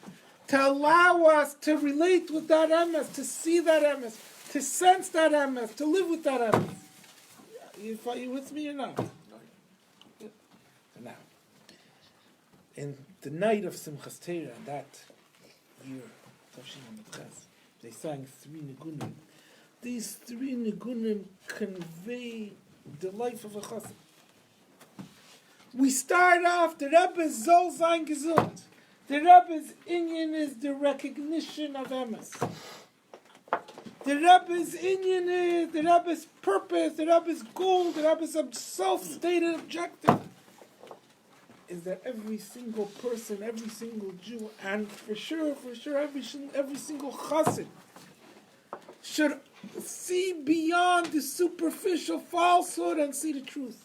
to allow us to relate with that emes, to see that emes, to sense that emes, to live with that emes. You with me or not? So now, in the night of Simchas Torah, that year, they sang 3 nigunim. These 3 nigunim convey the life of a chassid. We start off, the Rebbe's Zol Sein Gesund. The Rebbe's inyan is the recognition of emes. The Rebbe's inyan is the Rebbe's purpose, the Rebbe's goal, the Rebbe's self-stated objective is that every single person, every single Jew, and for sure, every single chassid should see beyond the superficial falsehood and see the truth,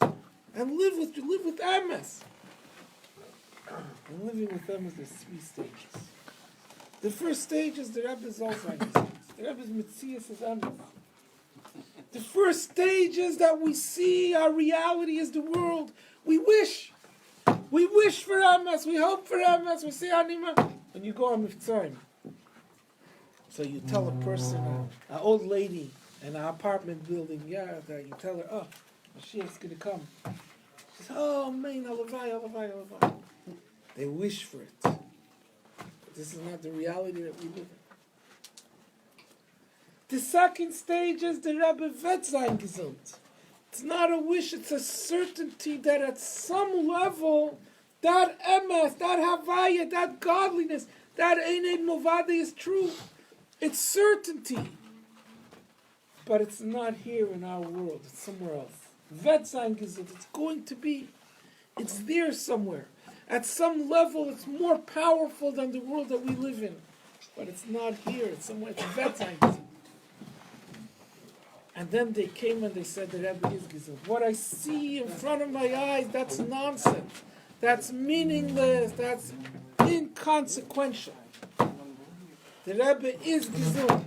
and live with emes. And living with emes, there's 3 stages. The first stage is the Rebbe's Alzheimer's. The Rebbe's Metzias is emes. The first stage is that we see our reality is the world. We wish for emes. We hope for emes. We say anima. When you go on Mivtzorim, so you tell a person, an old lady in an apartment building, that you tell her, oh, Mashiach's going to come. She says, oh, man, alavai. They wish for it. But this is not the reality that we live in. The second stage is the Rebbe wird sein gesund. It's not a wish, it's a certainty that at some level, that emes, that havaya, that godliness, that eined movade is true. It's certainty. But it's not here in our world, it's somewhere else. Wird sein gesund, it's going to be. It's there somewhere. At some level, it's more powerful than the world that we live in. But it's not here, it's somewhere, it's wird sein gesund. And then they came and they said, the Rebbe is gesund. What I see in front of my eyes, that's nonsense. That's meaningless. That's inconsequential. The Rebbe is gesund.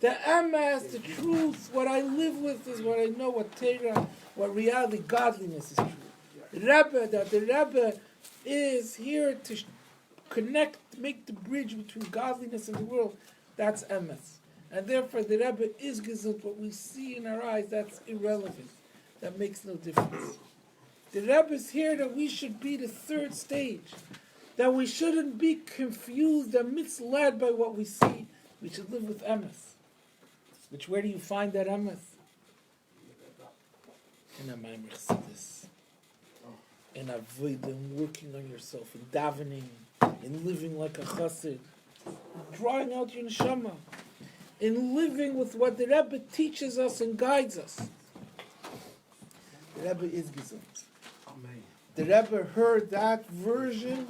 The emes, the truth, what I live with is what I know, what Torah, what reality, godliness is true. The Rebbe is here to connect, make the bridge between godliness and the world. That's emes. And therefore the Rebbe is gesund. What we see in our eyes, that's irrelevant. That makes no difference. The Rebbe is here that we should be the third stage. That we shouldn't be confused and misled by what we see. We should live with emes. Which, where do you find that emes? In a Maimer Chassidus. In avoiding, working on yourself, in davening, in living like a chassid, drawing out your neshama, in living with what the Rebbe teaches us and guides us. The Rebbe is gesund. Amen. The Rebbe heard that version.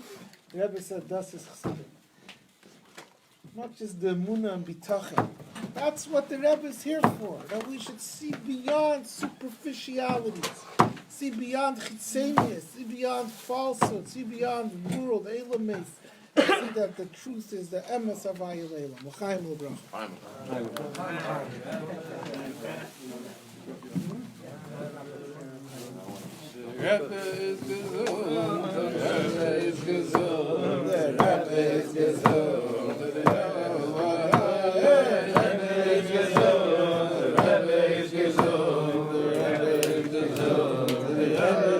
The Rebbe said, "Das is chassidut." Not just the emunah and bitachon. That's what the Rebbe is here for. That we should see beyond superficialities, see beyond chitzenius, see beyond falsehood, see beyond world elamis. See that the truth is the emes of Ayilayla. L'chaim l'bracha. The Rebbe is gesund. The Rebbe is gesund. The Rebbe is gesund. The Rebbe is gesund. The Rebbe is gesund. The Rebbe is gesund. The Rebbe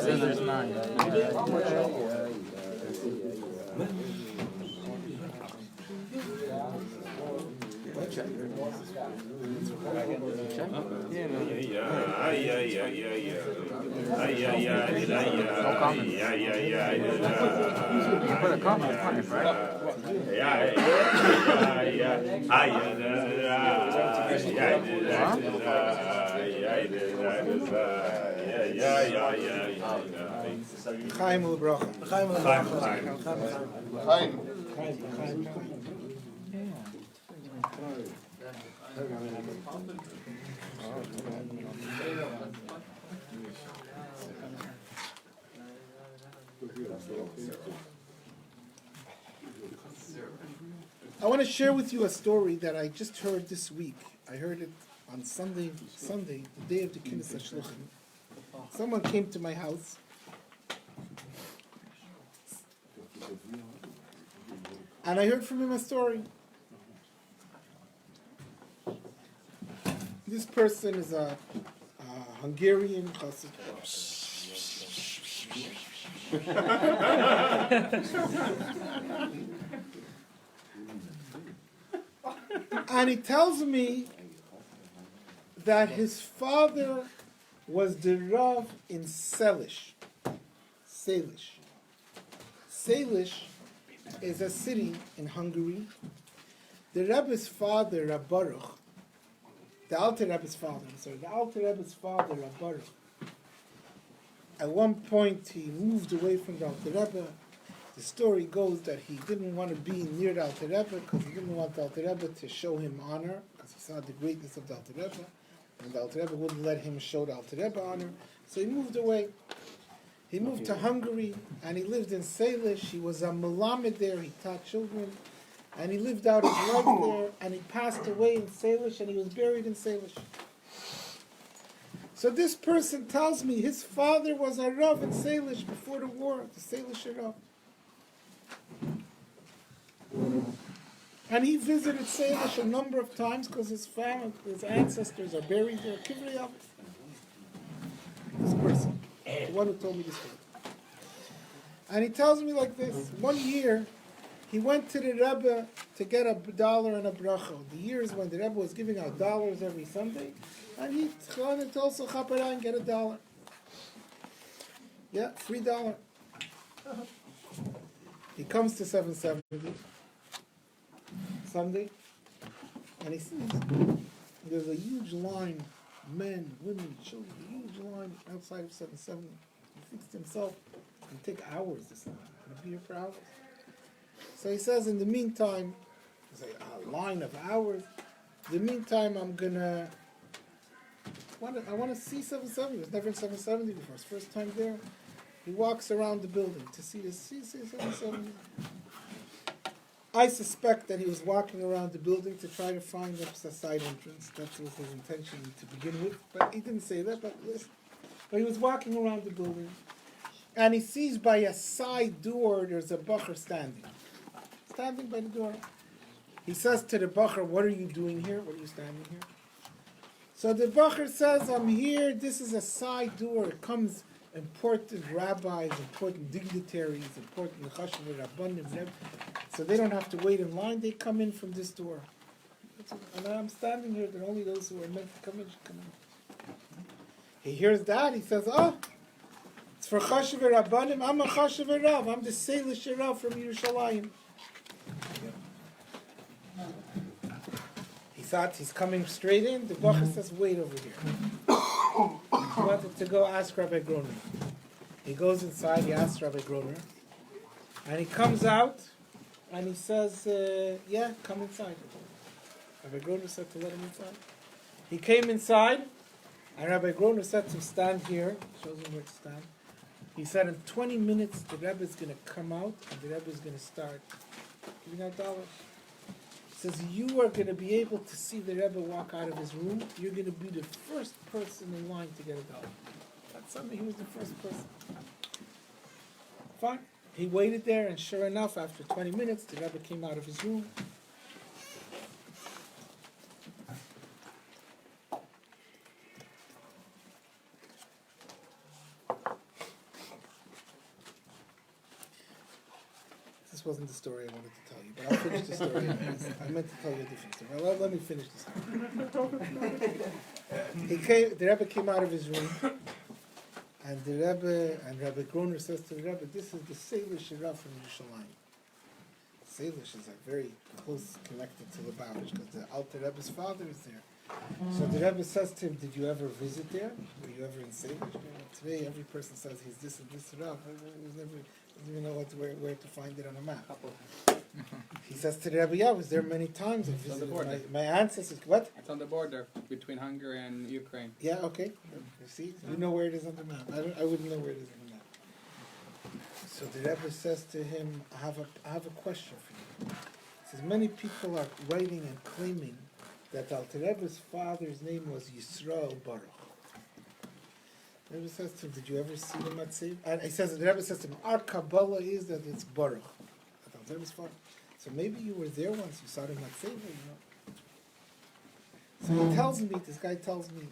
Says there's 9. Put a comment on it, right? Chaim u'bracha. Chaim I want to share with you a story that I just heard this week. I heard it on Sunday, the day of the Kinnis HaShluchim. Someone came to my house. And I heard from him a story. This person is a Hungarian chassid. And he tells me that his father was the Rav in Salish. Salish is a city in Hungary. The Rebbe's father, Rabbi Baruch, the Alter Rebbe's father, Rabbi Baruch, at one point he moved away from the Alter Rebbe. The story goes that he didn't want to be near the Alter Rebbe because he didn't want the Alter Rebbe to show him honor, because he saw the greatness of the Alter Rebbe, and the Alter Rebbe wouldn't let him show the Alter Rebbe honor, so he moved away. He moved to Hungary, and he lived in Salish. He was a melamed there, he taught children, and he lived out his life there, and he passed away in Salish, and he was buried in Salish. So this person tells me his father was a Rav in Salish before the war, the Salish Rav. And he visited Salish a number of times because his family, his ancestors are buried there. Kivrei Avos. This person, the one who told me this story. And he tells me like this. One year, he went to the Rebbe to get $1 and a bracha. The years when the Rebbe was giving out dollars every Sunday, and he wanted to also chapara and get $1. Yeah, $3. He comes to 770 Sunday, and he sees there's a huge line, men, women, children, a huge line outside of 770. He thinks to himself, it'll take hours this line. It'll be here for hours. So he says, in the meantime, it's like a line of hours. In the meantime, I want to see 770. He was never in 770 before. His first time there. He walks around the building to see 770. I suspect that he was walking around the building to try to find a side entrance. That was his intention to begin with. But he didn't say that, but listen. But he was walking around the building, and he sees by a side door there's a bacher standing by the door. He says to the bacher, "What are you doing here? What are you standing here?" So the bacher says, "I'm here. This is a side door. It comes important rabbis, important dignitaries, important chashuv rabbanim, so they don't have to wait in line. They come in from this door. And I'm standing here. That only those who are meant to come in should come in." He hears that. He says, "Oh, it's for chashuv rabbanim. I'm a chashuv rav. I'm the Salish Rav from Yerushalayim." He thought he's coming straight in. The bacher says, "Wait over here." He wanted to go ask Rabbi Groner. He goes inside, he asks Rabbi Groner, and he comes out, and he says, "Yeah, come inside." Rabbi Groner said to let him inside. He came inside, and Rabbi Groner said to him, "Stand here," shows him where to stand. He said, "In 20 minutes, the Rebbe is going to come out, and the Rebbe is going to start giving out dollars." He says, "You are going to be able to see the Rebbe walk out of his room. You're going to be the first person in line to get $1." That Sunday, he was the first person. Fine. He waited there, and sure enough, after 20 minutes, the Rebbe came out of his room. This wasn't the story I wanted to tell you, but I'll finish the story. I meant to tell you a different story. Well, let me finish the story. The Rebbe came out of his room, and the Rebbe and Rabbi Wagner says to the Rebbe, "This is the Salish Rav from Yerushalayim." Salish is like very close connected to the Lubavitch because the Alter Rebbe's father is there. So the Rebbe says to him, "Did you ever visit there? Were you ever in Salish?" Today, every person says he's this and this Rav. Doesn't even know where to find it on a map. He says to the Rebbe, "Yeah, I was there many times. I visited my ancestors." What? It's on the border between Hungary and Ukraine. Yeah, okay. You see, you know where it is on the map. I wouldn't know where it is on the map. So the Rebbe says to him, I have a question for you. He says, many people are writing and claiming that Alter Rebbe's father's name was Yisrael Baruch. The Rebbe says to him, did you ever see the Matzev? And he says, the Rebbe says to him, our Kabbalah is that it's Baruch. That Alter Rebbe's father. So maybe you were there once, you saw the Matzev, you know. So he tells me, this guy tells me,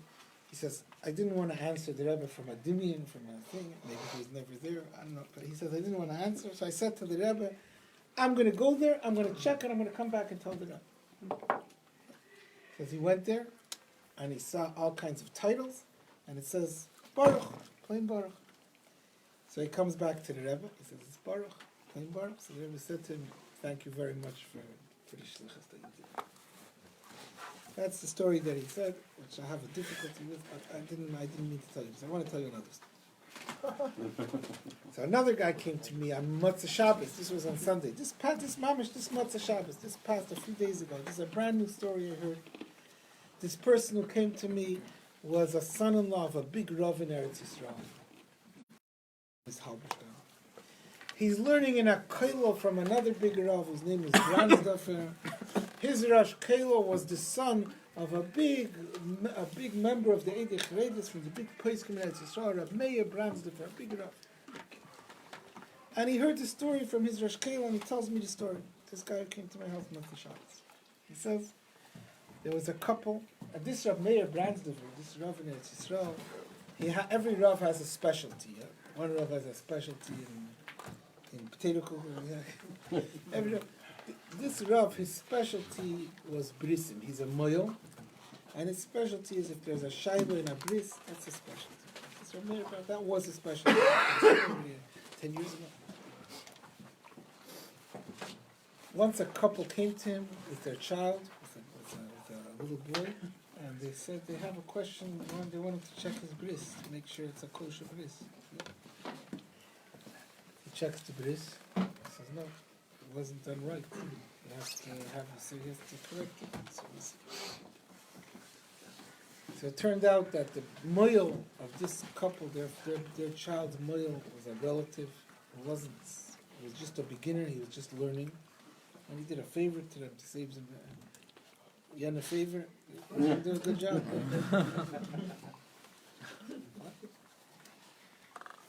he says, I didn't want to answer the Rebbe from a Dimian, from a thing, maybe he was never there, I don't know, but he says, I didn't want to answer, so I said to the Rebbe, I'm going to go there, I'm going to check, and I'm going to come back and tell the Rebbe. Because he went there, and he saw all kinds of titles, and it says, Baruch, plain Baruch. So he comes back to the Rebbe, he says, it's Baruch, plain Baruch. So the Rebbe said to him, thank you very much for the shlichus that you did. That's the story that he said, which I have a difficulty with, but I didn't mean to tell you, so I want to tell you another story. So another guy came to me on Motzei Shabbos, this was on Sunday, this Motzei Shabbos, this passed a few days ago, this is a brand new story I heard. This person who came to me was a son-in-law of a big Rav in Eretz Yisrael. He's learning in a Koilo from another big Rav whose name is Ransdorfer. His Rosh Koilo was the son of a big member of the Eidei Chareidis from the big place in Eretz Yisrael, Rav Meir Ransdorfer, a big Rav. And he heard the story from his Rosh Koilo, and he tells me the story. This guy who came to my house on Motzei Shabbos. He says, there was a couple, and this Rav Meir Ransdorfer, this Rav in Eretz Yisrael, every Rav has a specialty. Yeah? One Rav has a specialty in potato cooking. Every Rav. This Rav, his specialty was brisim. He's a moyo, and his specialty is if there's a shayla in a bris, that's a specialty. This Rav Meir, that was a specialty 10 years ago. Once a couple came to him with their child, with a little boy, and they said they have a question. They wanted to check his bris to make sure it's a kosher bris. He checks the bris. He says no. It wasn't done right. He has to correct it. So it turned out that the moil of this couple, their child's moil was a relative. It was just a beginner. He was just learning, and he did a favor to them to save them. You had a favor? You do a good job.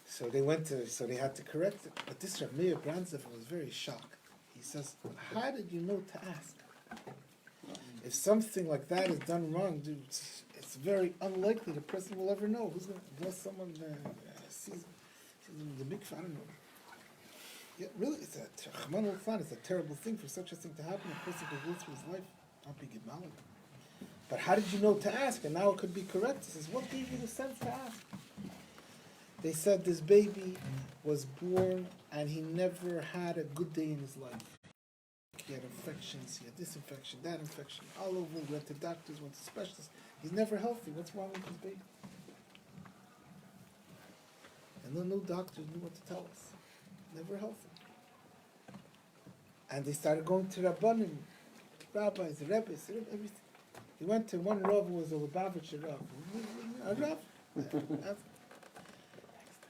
So they had to correct it. But this Rav Meir Ransdorfer was very shocked. He says, how did you know to ask? If something like that is done wrong, dude, it's very unlikely the person will ever know. Unless someone sees the big fan, I don't know. Yeah, really, it's a terrible thing for such a thing to happen. A person could go through his life, not be Gemalin. But how did you know to ask? And now it could be correct. He says, what gave you the sense to ask? They said this baby was born and he never had a good day in his life. He had infections, he had this infection, that infection, all over. He went to doctors, went to specialists. He's never healthy. What's wrong with his baby? And no doctors knew what to tell us. Never healthy. And they started going to Rabbanim, rabbis, rebbes, everything. He went to one Rav who was a Lubavitcher Rav. A Rav.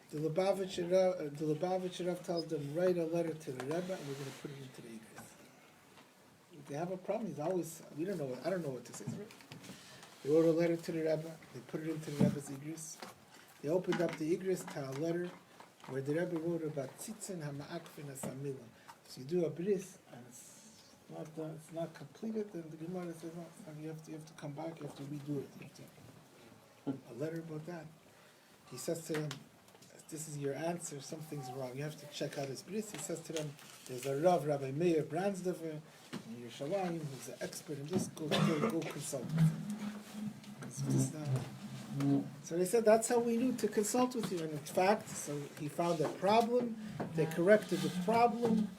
The Lubavitcher Rav tells them, write a letter to the Rebbe and we're going to put it into the Igris. If they have a problem, I don't know what to say. They wrote a letter to the Rebbe, they put it into the Rebbe's Igris. They opened up the Igris to a letter where the Rebbe wrote about tzitzin hama'akfin asamila. So you do a bris and it's not completed, then the Gemara says no, you have to come back, you have to redo it. You have to, a letter about that. He says to them, this is your answer, something's wrong. You have to check out his bris. He says to them, there's a Rav, Rabbi Meir Brandsdover in Yerushalayim, who's an expert in this. Go consult with him. So they said that's how we knew to consult with you. And in fact, so he found a problem. They corrected the problem,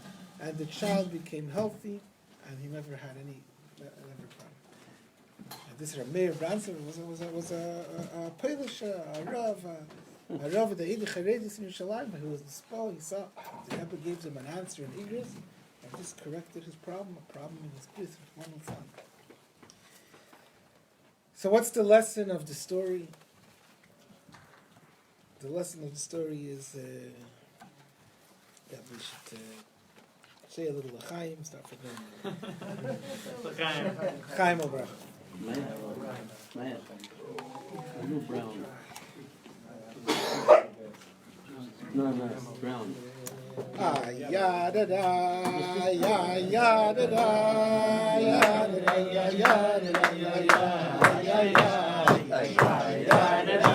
and the child became healthy, and he never had any problem. And this Rabbi Meir Brandsdover was a Polish Rav. A Rav of the Eidich Haredis in Yerushalayim, who was the spell, he saw the Rebbe gave him an answer in Igris, and this corrected his problem, a problem in his bris with one son. So what's the lesson of the story? The lesson of the story is that we should say a little l'chaim, start forgetting. L'chaim Obrach. No, brown. Ah, ya da da, ya da da, ya da da, ya da da, ya da da, ya da da.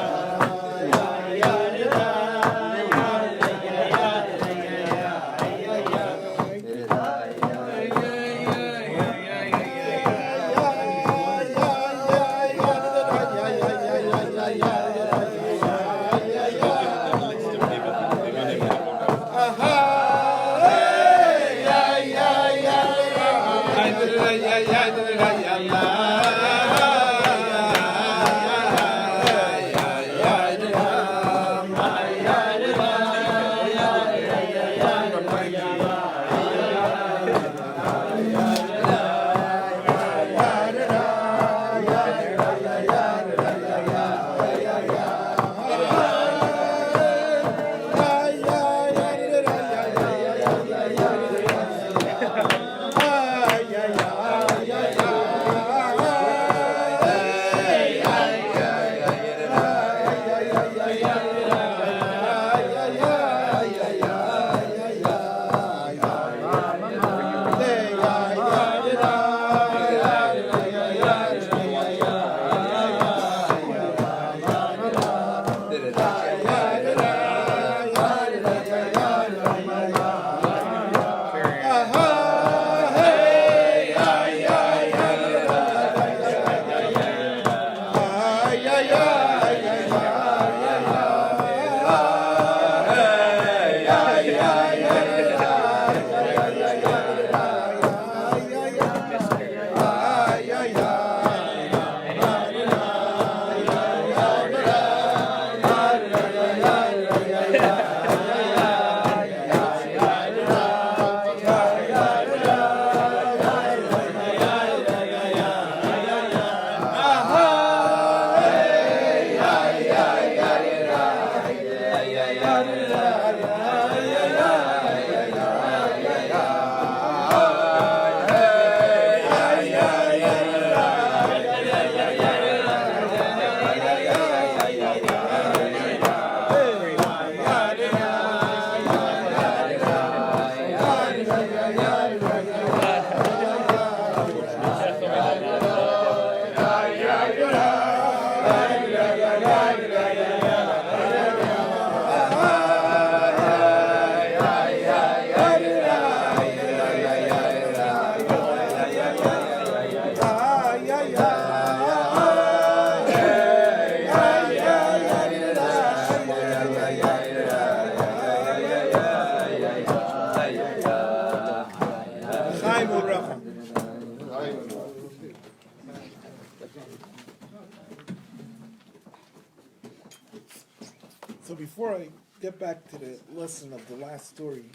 So before I get back to the lesson of the last story,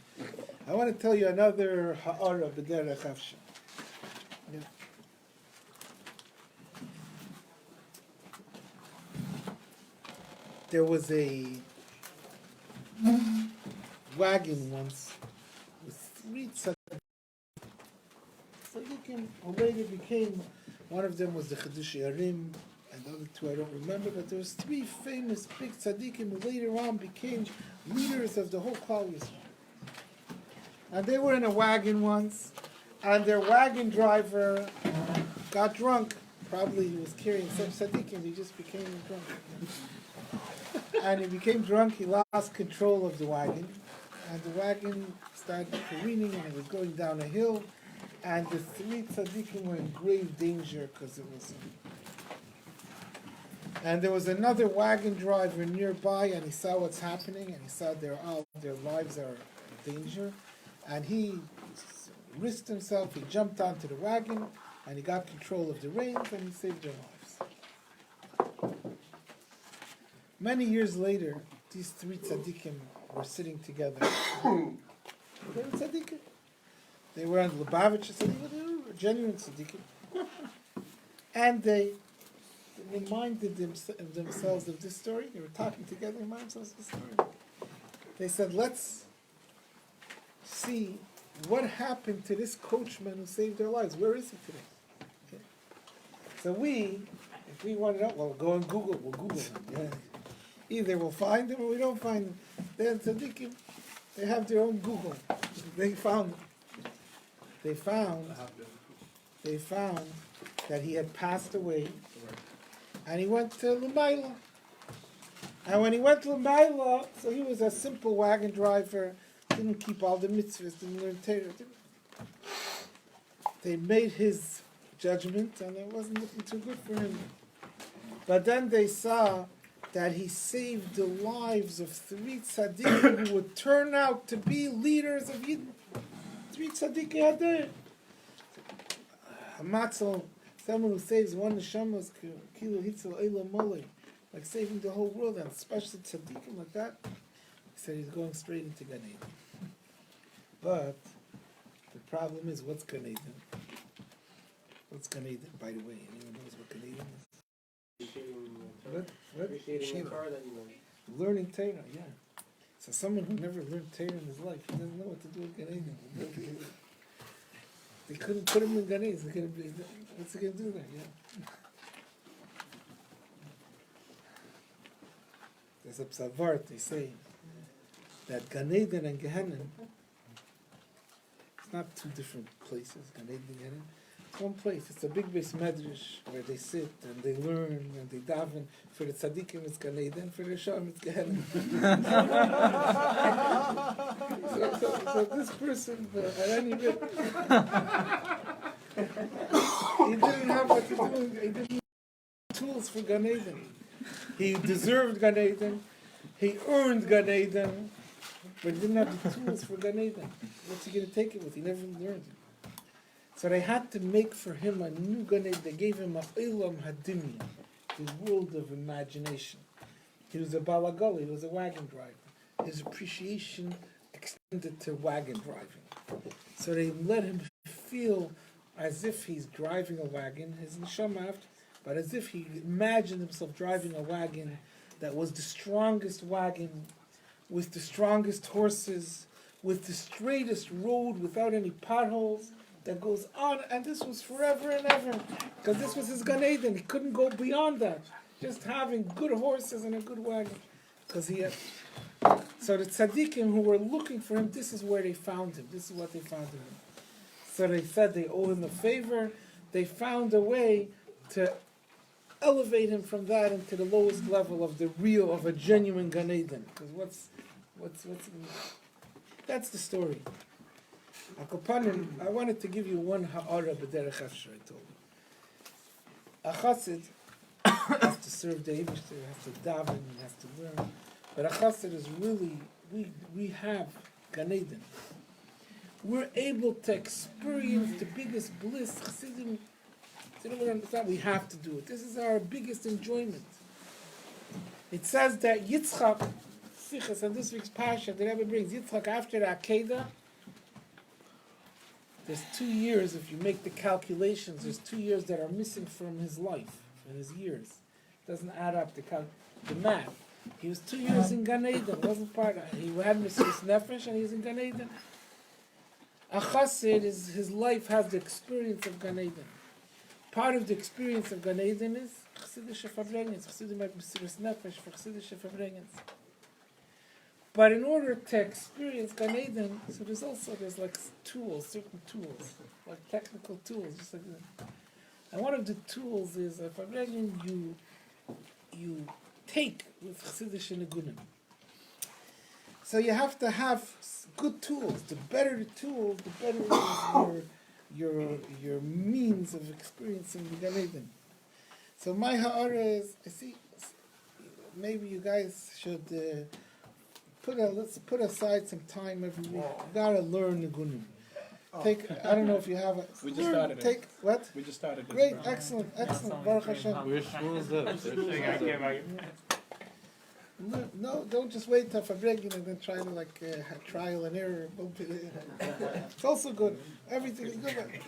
I want to tell you another ha'ara b'derech Havsha. There was a wagon once with 3 tzaddikim who later became, one of them was the Chodesh and The other two I don't remember, but there was three famous big tzaddikim who later on became leaders of the whole Klal Yisrael. And they were in a wagon once, and their wagon driver got drunk. Probably he was carrying such tzaddikim, he just became drunk. And he became drunk, he lost control of the wagon, and the wagon started careening, and it was going down a hill, and the three tzaddikim were in grave danger because it was... And there was another wagon driver nearby, and he saw what's happening, and he saw their lives are in danger, and he risked himself, he jumped onto the wagon, and he got control of the reins, and he saved their lives. Many years later, these three tzaddikim were sitting together. They were tzaddikim. They were on Lubavitch tzaddikim, they were genuine tzaddikim. And they reminded themselves of this story. They were talking together, reminded themselves of this story. They said, let's see what happened to this coachman who saved their lives. Where is he today? Okay. So if we want to know, well, go on Google, we'll Google him. Yeah. Either we'll find him or we don't find him. Then tzaddikim, they have their own Google. They found that he had passed away, and he went to L'mayla. And when he went to L'mayla, so he was a simple wagon driver, didn't keep all the mitzvahs, didn't learn Torah. They made his judgment, and it wasn't looking too good for him. But then they saw that he saved the lives of three tzaddikim who would turn out to be leaders of Yidden. Three tzaddikim had there. Hamatzel, someone who saves one neshama is kilo hitzel eila molei, like saving the whole world, and especially tzaddikim like that. He said he's going straight into Gan Eden. But the problem is, what's Gan Eden? What's Gan Eden, by the way? Anyone knows what Gan Eden is? What? Learning Torah, yeah. So someone who never learned Torah in his life, he doesn't know what to do with Gan Eden. They couldn't put him in Gan Eden. What's he going to do there? Yeah. There's a psavart, they say, that Gan Eden and Gehenna, it's not two different places, Gan Eden and Gehenna. It's one place. It's a big base medrash where they sit and they learn and they daven. For the tzaddikim it's Gan Eden, for the Rishon it's Gehenna. so this person, at any rate, he didn't have what to do. He didn't have tools for Gan Eden. He deserved Gan Eden. He earned Gan Eden, but he didn't have the tools for Gan Eden. What's he going to take it with? He never learned it. So they had to make for him a new Gan Eden. They gave him a Olam Hadimya, the world of imagination. He was a balagoli, he was a wagon driver. His appreciation extended to wagon driving. So they let him feel as if he's driving a wagon, his neshama, but as if he imagined himself driving a wagon that was the strongest wagon, with the strongest horses, with the straightest road without any potholes, that goes on, and this was forever and ever, because this was his Gan Eden. He couldn't go beyond that, just having good horses and a good wagon, because he had. So the tzaddikim who were looking for him, this is where they found him. This is what they found him. So they said they owe him a favor. They found a way to elevate him from that into the lowest level of the real, of a genuine Gan Eden. Because what's that's the story. I wanted to give you one ha'ara b'derech efshar, I told you. A chassid has to serve the Eibishter, has to daven, he has to learn. But a chassid is really, we have Gan Eden. We're able to experience the biggest bliss. Chassidim, they don't understand, we have to do it. This is our biggest enjoyment. It says that Yitzchak, Sichas, and this week's Pasha, the Rebbe brings Yitzchak after the Akedah. There's 2 years, if you make the calculations, there's 2 years that are missing from his life, from his years. It doesn't add up the math. He was 2 years in Gan Eden, wasn't part of it. He had Mesiras Nefesh and he was in Gan Eden. A chassid, his life has the experience of Gan Eden. part of the experience of Gan Eden is Chassidische Farbrengen, Chassidim have Mesiras Nefesh for Chassidische Farbrengen. But in order to experience Gan Eden, so there's like tools, certain tools, like technical tools, just like that. And one of the tools is Farbrengen you take with Chassidische Negunim. So you have to have good tools. The better the tools, the better is your means of experiencing the Gan Eden. So my ha'ara is, I see, maybe you guys should let's put aside some time every week. You gotta learn the Gunim. Take, I don't know if you have it. We just started it. Take, what? We just started this. Great, excellent, Baruch Hashem. Where's Shmuel's up? No, don't just wait till Farbrengen and then try to have trial and error. It's also good. Everything is good.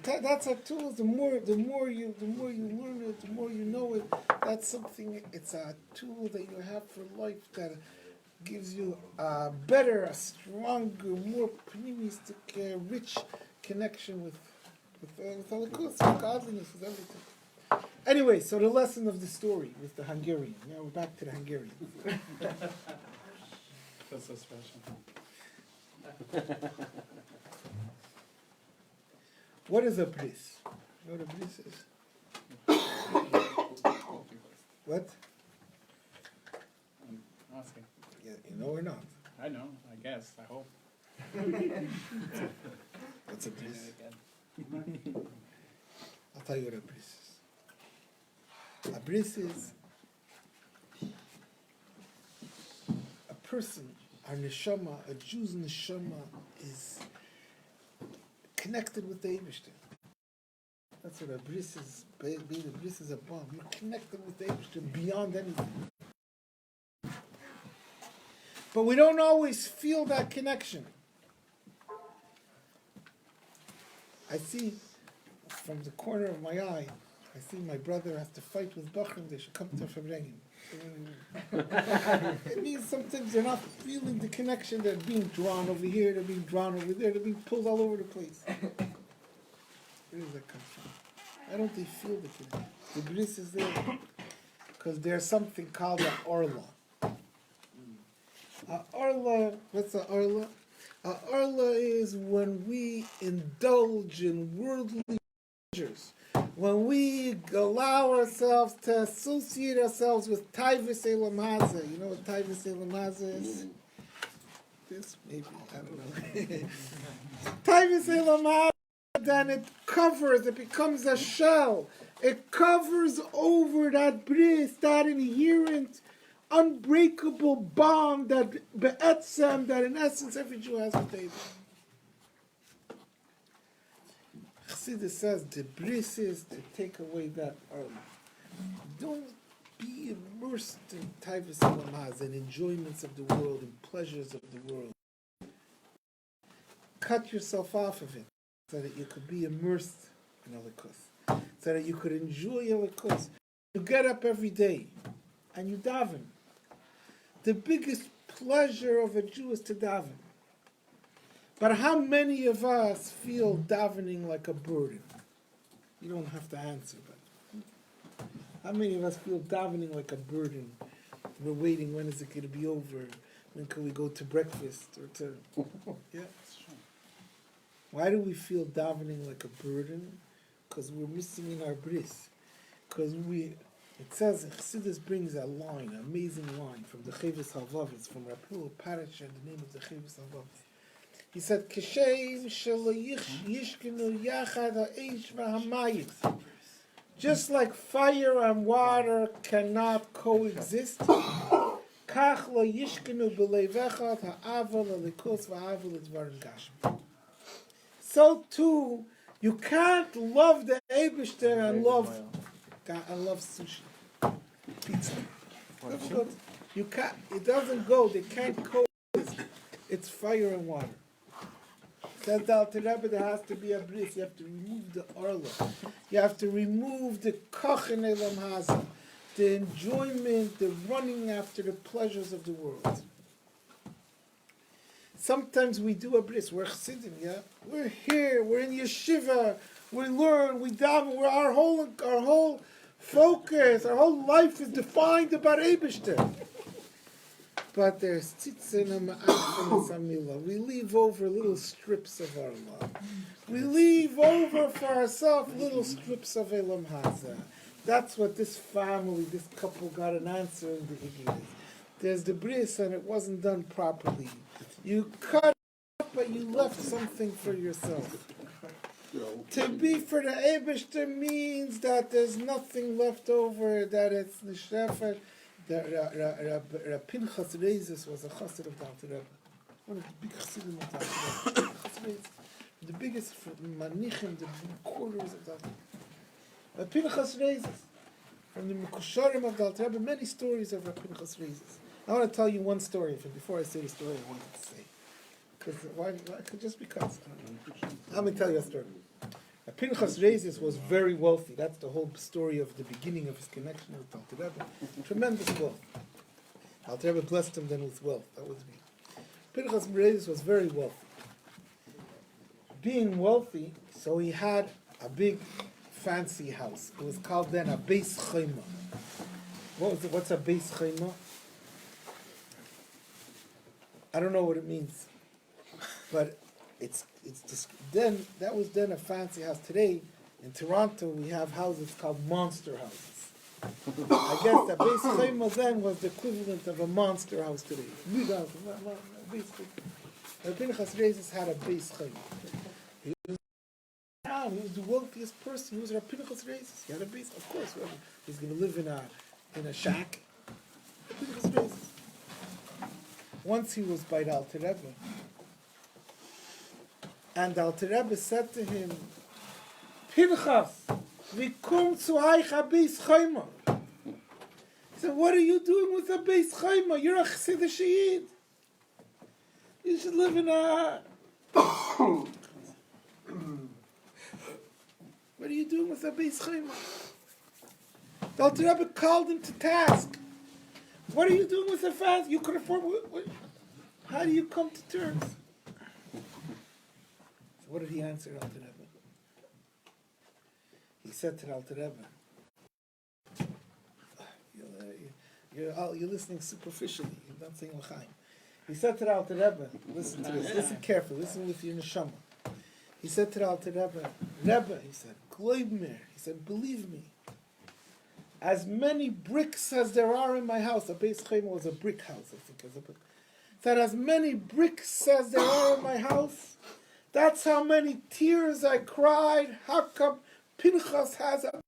But that's our tools. The more you learn it, the more you know it. That's something. It's a tool that you have for life that gives you a better, a stronger, more pneumistic, rich connection with Holocaust, with godliness, with everything. Anyway, so the lesson of the story with the Hungarian. Now we're back to the Hungarian. That's so special. What is a bris? You know what a bris is? What? I'm asking. Yeah, you know or not? I know, I guess, I hope. What's a bris? I'll tell you what a bris is. A bris is a person, our neshama, a Jew's neshama is connected with the Eibishter. That's what a bris is. Being a bris is a bomb. You're connected with the Eibishter beyond anything. But we don't always feel that connection. I see from the corner of my eye, I see my brother has to fight with Bachurim. They should come to Farbrengen. It means sometimes they're not feeling the connection. They're being drawn over here. They're being drawn over there. They're being pulled all over the place. Where does that come from? Why don't they feel the connection? The bris is there because there's something called an orla. A orla. What's an orla? A orla is when we indulge in worldly pleasures. When we allow ourselves to associate ourselves with Tiferes Elam Hazeh. You know what Tiferes Elam Hazeh is? This, maybe, I don't know. Tiferes Elam Hazeh, then it becomes a shell. It covers over that bris, that inherent, unbreakable bond that be'etzem, that in essence every Jew has with David. Chassidus says the bris is to take away that armor. Don't be immersed in Tiferes Elam Hazeh and enjoyments of the world and pleasures of the world. Cut yourself off of it so that you could be immersed in Holocaust, so that you could enjoy Holocaust. You get up every day and you daven. The biggest pleasure of a Jew is to daven. But how many of us feel davening like a burden? You don't have to answer, but how many of us feel davening like a burden? We're waiting, when is it going to be over? When can we go to breakfast? Yeah. Why do we feel davening like a burden? Because we're missing in our bris. Because it says, Chassidus brings a line, an amazing line from the Chavis Halvavis, from Rapul Parasha, the name of the Chavis Halvavis. He said, "Kishem shelo yishkenu yachad ha'eish v'hamayim." Just like fire and water cannot coexist, kach lo yishkenu b'leivechad ha'aval ha'likus v'aval l'dvarim gashmi. So too, you can't love the Eibishter and love sushi, pizza. You can't. It doesn't go. They can't coexist. It's fire and water. Says the Alter Rebbe, there has to be a bris. You have to remove the orla. You have to remove the koch in Elam Hazeh, the enjoyment, the running after the pleasures of the world. Sometimes we do a bris. We're chassidim, yeah. We're here. We're in yeshiva. We learn. We daven. We're our whole focus. Our whole life is defined about Eibishter. But there's tzitzin and samila. We leave over little strips of our love. We leave over for ourselves little strips of Elam Haza. That's what this family, this couple got an answer in the Higgies. There's the bris and it wasn't done properly. You cut it, but you left something for yourself. To be for the Eibishter means that there's nothing left over, that it's the Shefer. Pinchas Reizes was a chassid of the Alter Rebbe. One of the big chassidim of the Alter Rebbe. The biggest manichim, the quarters of the Alter Rebbe. Pinchas Reizes. From the Mekusharim of the Alter Rebbe, many stories of Pinchas Reizes. I want to tell you one story before I say the story I wanted to say. Why? Just because. I'm going to tell you a story. Pinchas Reizes was very wealthy. That's the whole story of the beginning of his connection with Alter Rebbe. Tremendous wealth. Alter Rebbe blessed him then with wealth. That was me. Pinchas Reizes was very wealthy. Being wealthy, so he had a big, fancy house. It was called then a Beis Chayma. What's a Beis Chayma? I don't know what it means, but it's then that was then a fancy house. Today in Toronto we have houses called monster houses. I guess that Beis Chayma then was the equivalent of a monster house today. Big house, Pinchas Reizes had a Beis Chayma. He was the wealthiest person. He was a Pinchas Reizes. He had a base. Of course, he's going to live in a shack. Pinchas Reizes. Once he was by the Alter Rebbe, and the Alter Rebbe said to him, Pinchas, we come to Haich a Beis Chayma. He said, what are you doing with a Beis Chayma? You're a Chassidish Yid. You should live in a... What are you doing with a Beis Chayma? The Alter Rebbe called him to task. What are you doing with a fast? You could afford... How do you come to terms? So what did he answer Alter Rebbe? He said to the Alter Rebbe, you're listening superficially. You're not saying l'chaim. He said to the Alter Rebbe, listen to this, listen carefully, listen with your neshama. He said to the Alter Rebbe, he said, Gloib mir, he said, believe me, as many bricks as there are in my house, a Beis Chayma was a brick house, I think, he said, as many bricks as there are in my house, that's how many tears I cried. How come Pinchas has a...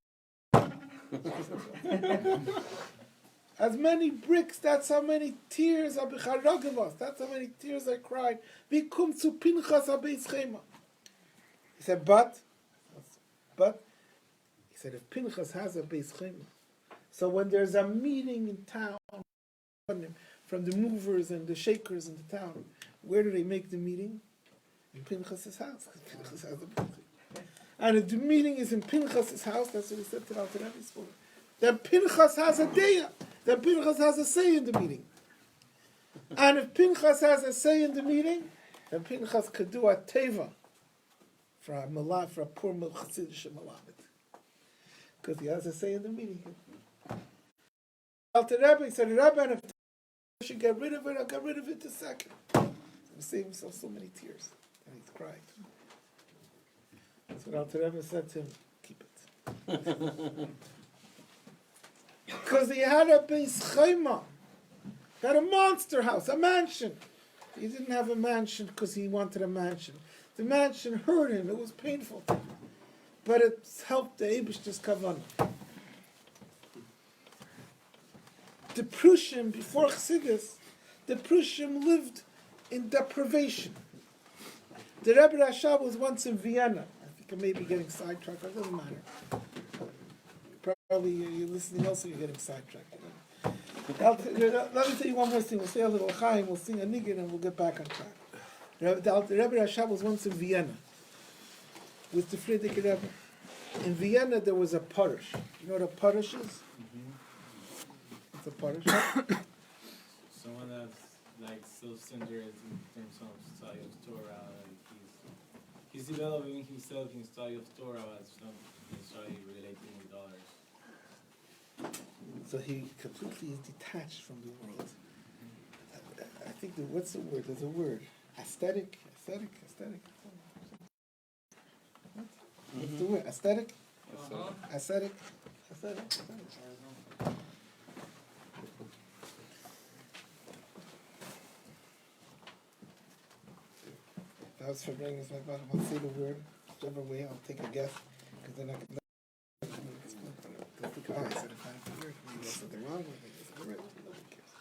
As many bricks, that's how many tears I becharagavas. That's how many tears I cried. We come to Pinchas a Beis Chayma. He said, but, he said, if Pinchas has a Beis Chayma, so when there's a meeting in town, from the movers and the shakers in the town, where do they make the meeting? In Pinchas's house. Pinchas has a Beis Chayma. And if the meeting is in Pinchas's house, that's what he said to the Alter Rebbe. Then Pinchas has a day. Then Pinchas has a say in the meeting. And if Pinchas has a say in the meeting, then Pinchas could do a teva for a poor Chassidish Malamed. Because he has a say in the meeting. Alter Rebbe said, Rebbe, and if I should get rid of it, I'll get rid of it the second. So he saved himself so many tears. And he's cried. That's what Alter Rebbe said to him, keep it. Because he had a Beis Chayma. He had a monster house, a mansion. He didn't have a mansion because he wanted a mansion. The mansion hurt him. It was painful to him. But it helped the Eibishter's Kavanah. The Prussian, before Chassidus, the Prussian lived in deprivation. The Rebbe Rashab was once in Vienna. I think I may be getting sidetracked. It doesn't matter. Probably you're listening also, you're getting sidetracked. Let me tell you one more thing. We'll say a little Chaim, we'll sing a niggin, and we'll get back on track. The Rebbe Rashab was once in Vienna with the Friedrich Rebbe. In Vienna, there was a parish. You know what a parish is? What's a parish? Someone that's like self-centered in terms of study of Torah. Like he's developing himself in study of Torah as some study relating with others. So he completely is detached from the world. I think what's the word? There's a word. Aesthetic. What? What's the word? Aesthetic. Aesthetic. That was Farbrengen is my bottom. I'll say the word. Whichever way, I'll take a guess. Because then I can. I said if I'm here, maybe I said the wrong way, maybe I said the right way. Nobody cares.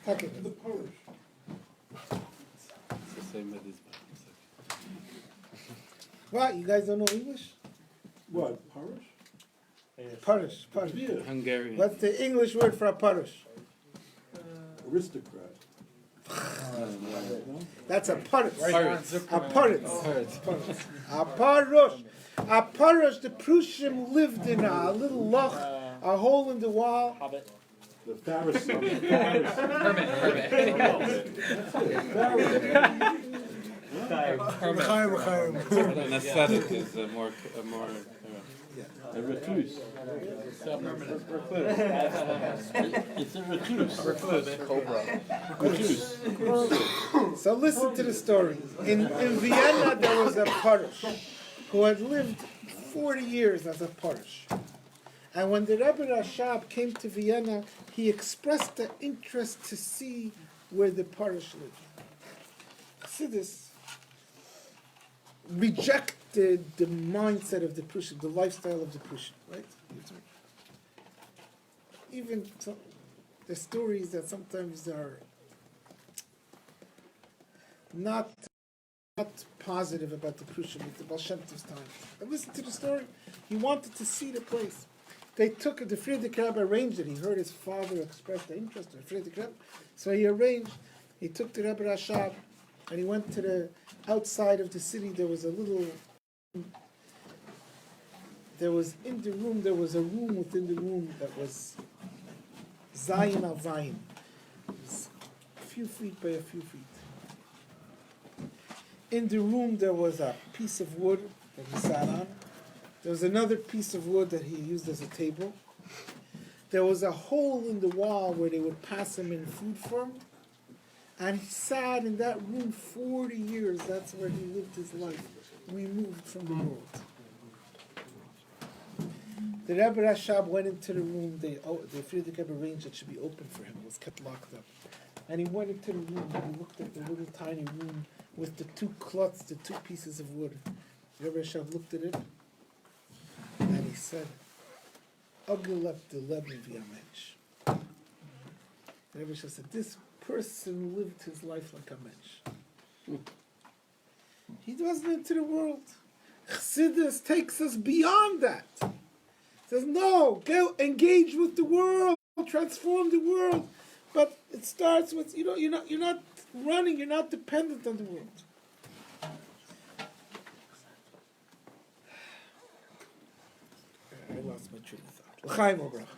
Okay. The Polish. It's the same as this. What? You guys don't know English? What, Polish? Parish. Yeah. Hungarian. What's the English word for a parish? Aristocrat. That's a parish. Pirates. A parish. A parish. A parish. The Prussian lived in a little loch, a hole in the wall. Hobbit. The Pharisee. An aesthetic is a more A recluse. It's a recluse. Recluse. So listen to the story. In Vienna, there was a parish who had lived 40 years as a parish. And when the Rebbe Rashab came to Vienna, he expressed an interest to see where the parish lived. Chassidus rejected the mindset of the Prussian, the lifestyle of the Prussian, right? Even the stories that sometimes are not positive about the Prussian, with the Baal Shem Tov's time. But listen to the story. He wanted to see the place. They took it, the Friedrich Rebbe arranged it. He heard his father express the interest in Friedrich Rebbe. So he took the Rebbe Rashab, and he went to the outside of the city. There was a room within the room that was Zion al Zion. It was a few feet by a few feet. In the room there was a piece of wood that he sat on. There was another piece of wood that he used as a table. There was a hole in the wall where they would pass him in food from. And he sat in that room 40 years. That's where he lived his life, removed from the world. The Rebbe Rashab went into the room. The Friedrich Rebbe arranged it should be open for him. It was kept locked up. And he went into the room and he looked at the little tiny room with the two cloths, the two pieces of wood. The Rebbe Rashab looked at it and he said, "Ogilep de Lebni v'yamensh." The Rebbe Rashab said, "This person lived his life like a mensch. He wasn't into the world. Chassidus takes us beyond that. Says, no, go engage with the world, transform the world. But it starts with, you're not running, you're not dependent on the world." I lost my train of thought. L'chaim Obrach.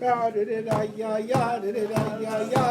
Ya da da da ya ya da da da ya ya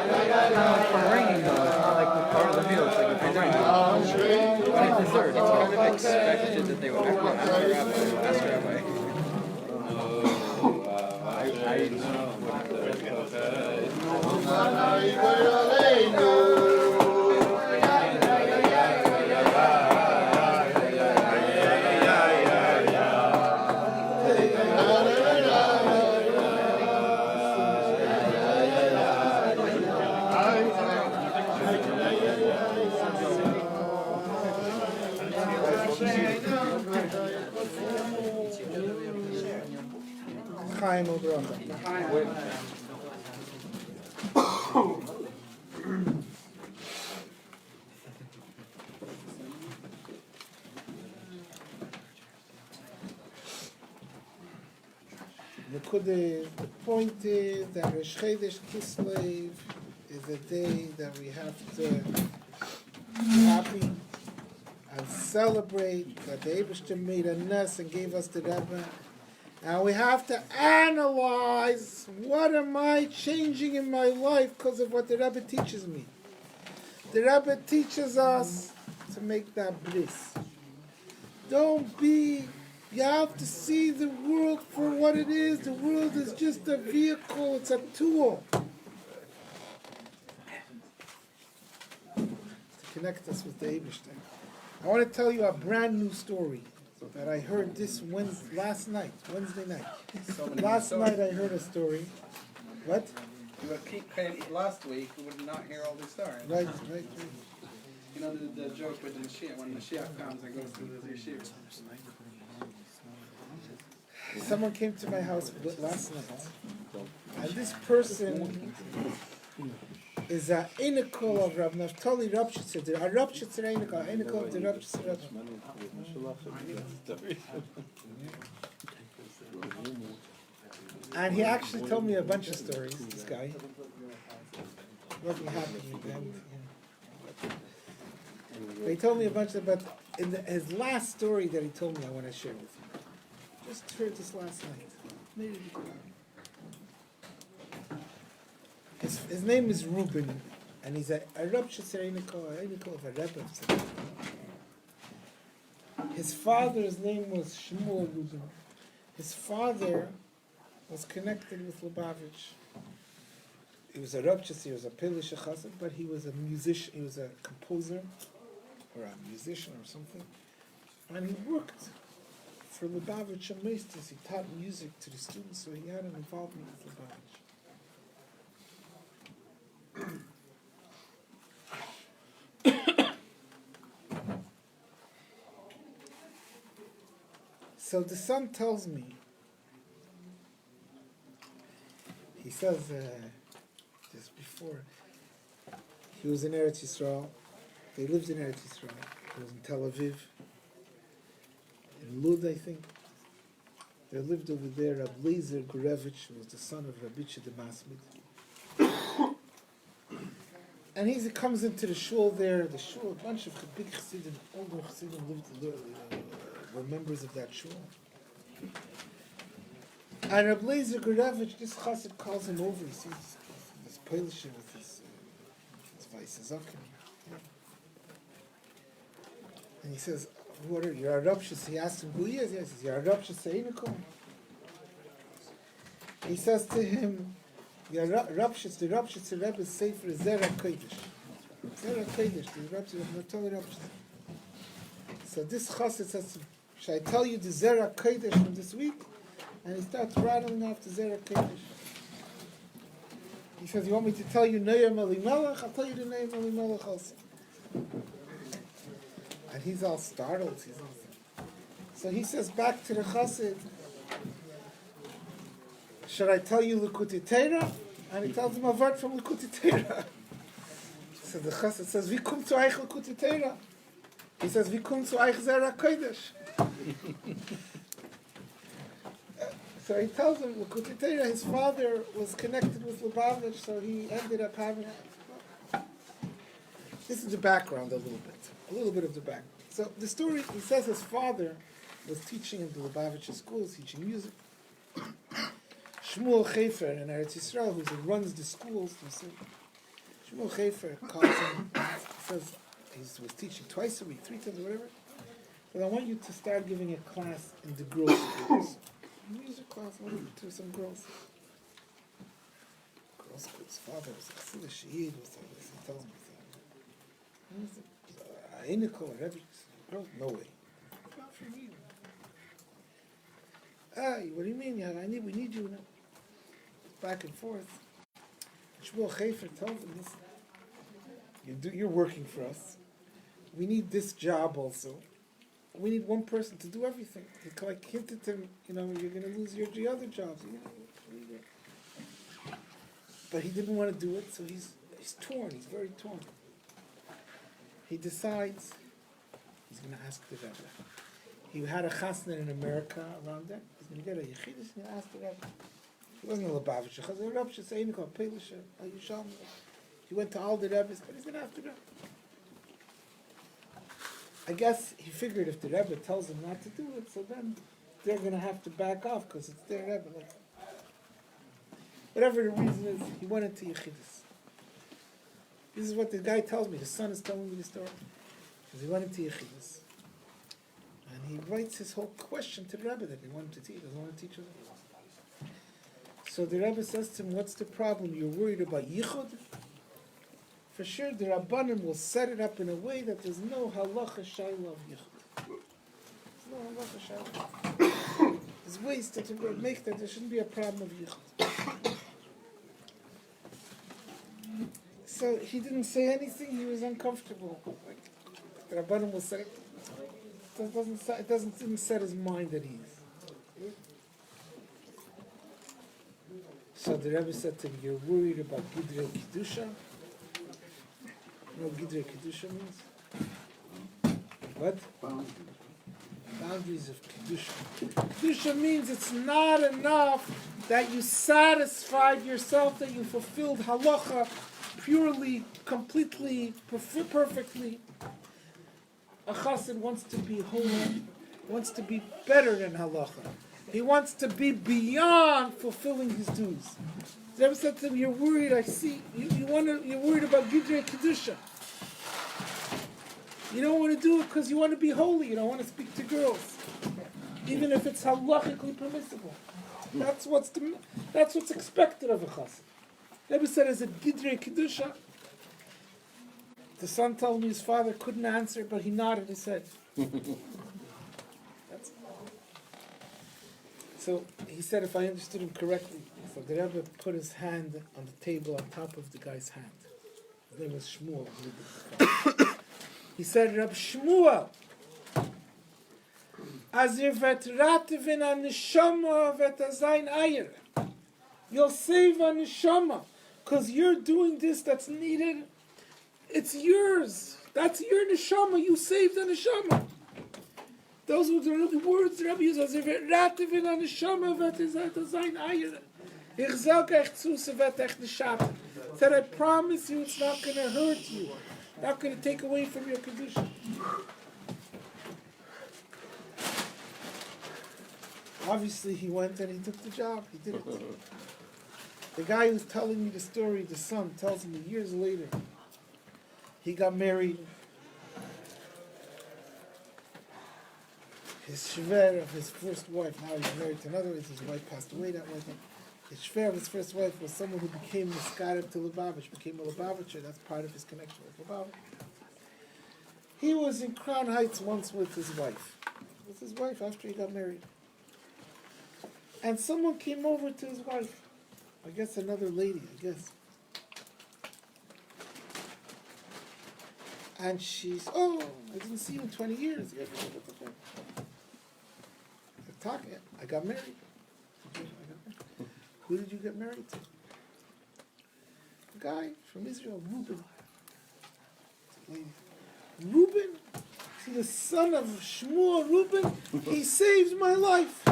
Farbrengen though, it's not like the part of the meal, it's like a Farbrengen. Like dessert, it's kind of expected that they would ask Rabbi. Chaim Obranda. The point is that Rosh Chodesh Kislev is a day that we have to be happy and celebrate that the Eibishter made a nest and gave us the Rebbe. And we have to analyze, what am I changing in my life because of what the Rebbe teaches me. The Rebbe teaches us to make that bliss. You have to see the world for what it is. The world is just a vehicle, it's a tool to connect us with the Eibishter. I want to tell you a brand new story that I heard Wednesday night. Last night I heard a story. What? You would last week, we would not hear all these stories. Right. You know the joke with the Mashiach, when Mashiach comes and goes to the yeshiva. Someone came to my house last night, and this person is a Einikol of Rav Naftali Rabshitzer. A Rabshitzer Einikol of the Rabshitzer. And he actually told me a bunch of stories, this guy. Wasn't happy with them. He told me a bunch of, but his last story that he told me I want to share with you. Just heard this last night. Maybe. His name is Reuben, and he's a Reb Shitzer Einikol of a Rebbe. His father's name was Shmuel Reuben. His father was connected with Lubavitch. He was a Reb Shitzer, he was a Pelish Chassid, but he was a musician, he was a composer, or a musician or something. And he worked for Lubavitch and Meisters. He taught music to the students, so he had an involvement with Lubavitch. So the son tells me, he says, just before, he was in Eretz Yisrael. They lived in Eretz Yisrael. He was in Tel Aviv, in Lud, I think. They lived over there. Rabbi Lezer Gurevich was the son of Rabbi the Masmid. And he comes into the shul there. The shul, a bunch of big chassidim, older chassidim were members of that shul. And Rabbi Lezer Gurevich, this chassid calls him over. He sees this Polish with his Weissazakim. And he says, "What are you? You're a Rabshis?" He asks him who he is. He says, "You're a Rabshis Einikol." He says to him, "You're Rabshis. The Rabshis Rebbe's sefer is Zera Kodesh. Zera Kodesh. The Rabshis of Natali Rabshis." So this chassid says, "Should I tell you the Zera Kodesh from this week?" And he starts rattling off the Zera Kodesh. He says, "You want me to tell you Ne'em Elimelech? I'll tell you the Ne'em Elimelech also." And he's all startled. So he says back to the chassid, "Should I tell you Likutei Torah?" And he tells him a word from Likutei Torah. So the chassid says, "Wie kommt zu euch Likutei Torah?" He says, "Wie kommt zu euch Zera Kodesh?" So he tells him Likutei Torah, his father was connected with Lubavitch, so he ended up having. This is the background a little bit of the background. So the story, he says his father was teaching in the Lubavitch schools, teaching music. Shmuel Chafer in Eretz Yisrael, who runs the schools, Shmuel Chafer calls him, says he was teaching twice a week, 3 times, or whatever. But I want you to start giving a class in the girls' schools. Music class, I want you to some girls. Girls' schools. Father was a Shahid, he tells me. Einikol, girls, no way. Not for me. Hey, what do you mean? We need you now. Back and forth. Shmuel Chafer tells him, "Listen, you're working for us. We need this job also. We need one person to do everything." He like hinted to him, you're going to lose your other jobs. But he didn't want to do it, so he's torn. He's very torn. He decides he's going to ask the Rebbe. He had a chasna in America around that. He's going to get a yechidus, he's going to ask the Rebbe. He wasn't a Lubavitch. He went to all the Rebbes, but he's going to ask the Rebbe. I guess he figured if the Rebbe tells him not to do it, so then they're going to have to back off because it's their Rebbe. Like, whatever the reason is, he went into Yechidus. This is what the guy tells me. The son is telling me the story. Because he went into Yechidus. And he writes his whole question to the Rebbe that he wanted to teach. He doesn't want to teach him. So the Rebbe says to him, what's the problem? You're worried about Yichud? For sure, the Rabbanim will set it up in a way that there's no halacha shayla of Yichud. There's no halacha shayla. There's ways to make that there shouldn't be a problem of Yichud. So he didn't say anything. He was uncomfortable. Like, the Rabbanim will set it. Didn't set his mind at ease. So the Rebbe said to him, you're worried about Gidrei Kedusha? You know what Gidrei Kedusha means? What? Boundaries of Kedusha. Kedusha means it's not enough that you satisfied yourself, that you fulfilled halacha purely, completely, perfectly. A chassid wants to be holy, wants to be better than halacha. He wants to be beyond fulfilling his dues. The Rebbe said to him, you're worried, I see, you're worried about Gidrei Kedusha. You don't want to do it because you want to be holy, you don't want to speak to girls. Even if it's halachically permissible. That's what's expected of a chassid. The Rebbe said, is it Gidrei Kedusha? The son told me his father couldn't answer, but he nodded his head. So he said, if I understood him correctly, so the Rebbe put his hand on the table on top of the guy's hand. His name was Shmuel. He said, Rab Shmuel, as ihr vet rativin an neshama vet azayin ayer. You'll save a neshama, because you're doing this that's needed. It's yours. That's your neshama. You saved the neshama. Those were the words the Rebbe used. As if it rativin an neshama vet azayin ayer. Ich sag euch zu, se vet echt neshat. Said, I promise you, it's not going to hurt you. Not going to take away from your condition. Obviously, he went and he took the job. He did it. The guy who's telling me the story, the son, tells me years later, he got married. His shver of his first wife, now he's married to another, his wife passed away that way. His shver of his first wife was someone who became Miskarib to Lubavitch, became a Lubavitcher. That's part of his connection with Lubavitch. He was in Crown Heights once with his wife. With his wife after he got married. And someone came over to his wife. I guess another lady, I guess. And she's, oh, I didn't see you in 20 years. I got married. Who did you get married to? A guy from Israel, Reuben. Reuben, see the son of Shmuel, Reuben, he saved my life.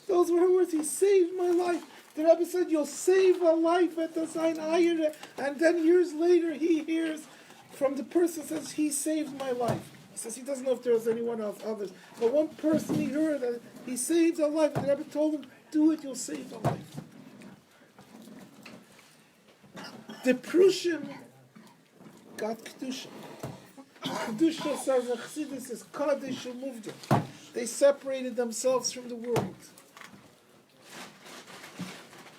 Those were her words, he saved my life. The Rebbe said, you'll save a life at the sign Ayir. And then years later, he hears from the person who says, he saved my life. He says he doesn't know if there was anyone else, others. But one person he heard that he saved a life. The Rebbe told him, do it, you'll save a life. The Prushim got Kedusha. Kedusha says that Chassidus is Chodesh Muvda. They separated themselves from the world.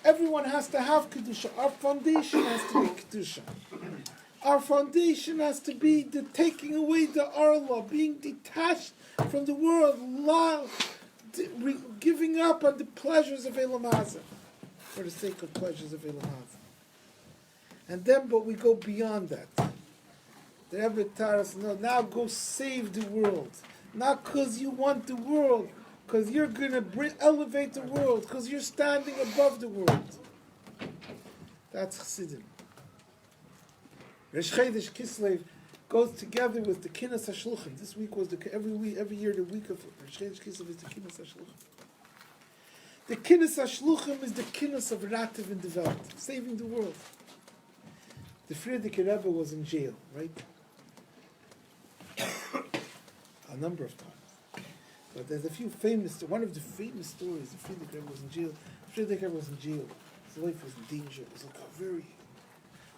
Everyone has to have Kedusha. Our foundation has to be Kedusha. Our foundation has to be the taking away the Arla, being detached from the world, giving up on the pleasures of Elam Hazeh for the sake of pleasures of Elam Hazeh. And then, but we go beyond that. The Rebbe taught us, no, now go save the world. Not because you want the world, because you're going to elevate the world, because you're standing above the world. That's Chassidim. Rosh Chodesh Kislev goes together with the Kinnas HaShluchim. This week was every year the week of Rosh Chodesh Kislev is the Kinnas HaShluchim. The Kinnas HaShluchim is the Kinnas of Rativ and development, saving the world. The Frierdiker Rebbe was in jail, right? a number of times. But there's a few famous, one of the famous stories, the Friedrich Rebbe was in jail. Friedrich Rebbe was in jail. His life was in danger. It was like a very,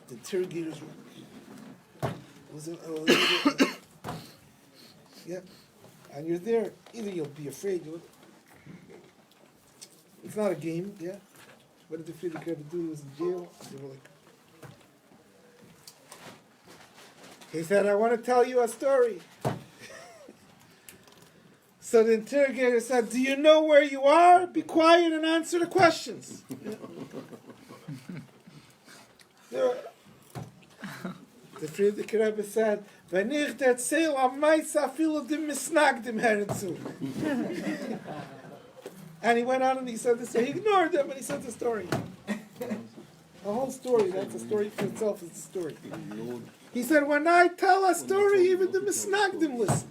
the interrogators were, yeah. And you're there, either you'll be afraid, it's not a game, yeah. What did the Friedrich Rebbe do? He was in jail. They were like, he said, I want to tell you a story. So the interrogator said, do you know where you are? Be quiet and answer the questions. The Friedrich Rebbe said, wenn ich erzähle am meisten viele dem Misnagdim herzu. And he went on and he said this. He ignored them and he said the story. The whole story, that's a story for itself, is a story. He said, when I tell a story, even the Misnagdim listen.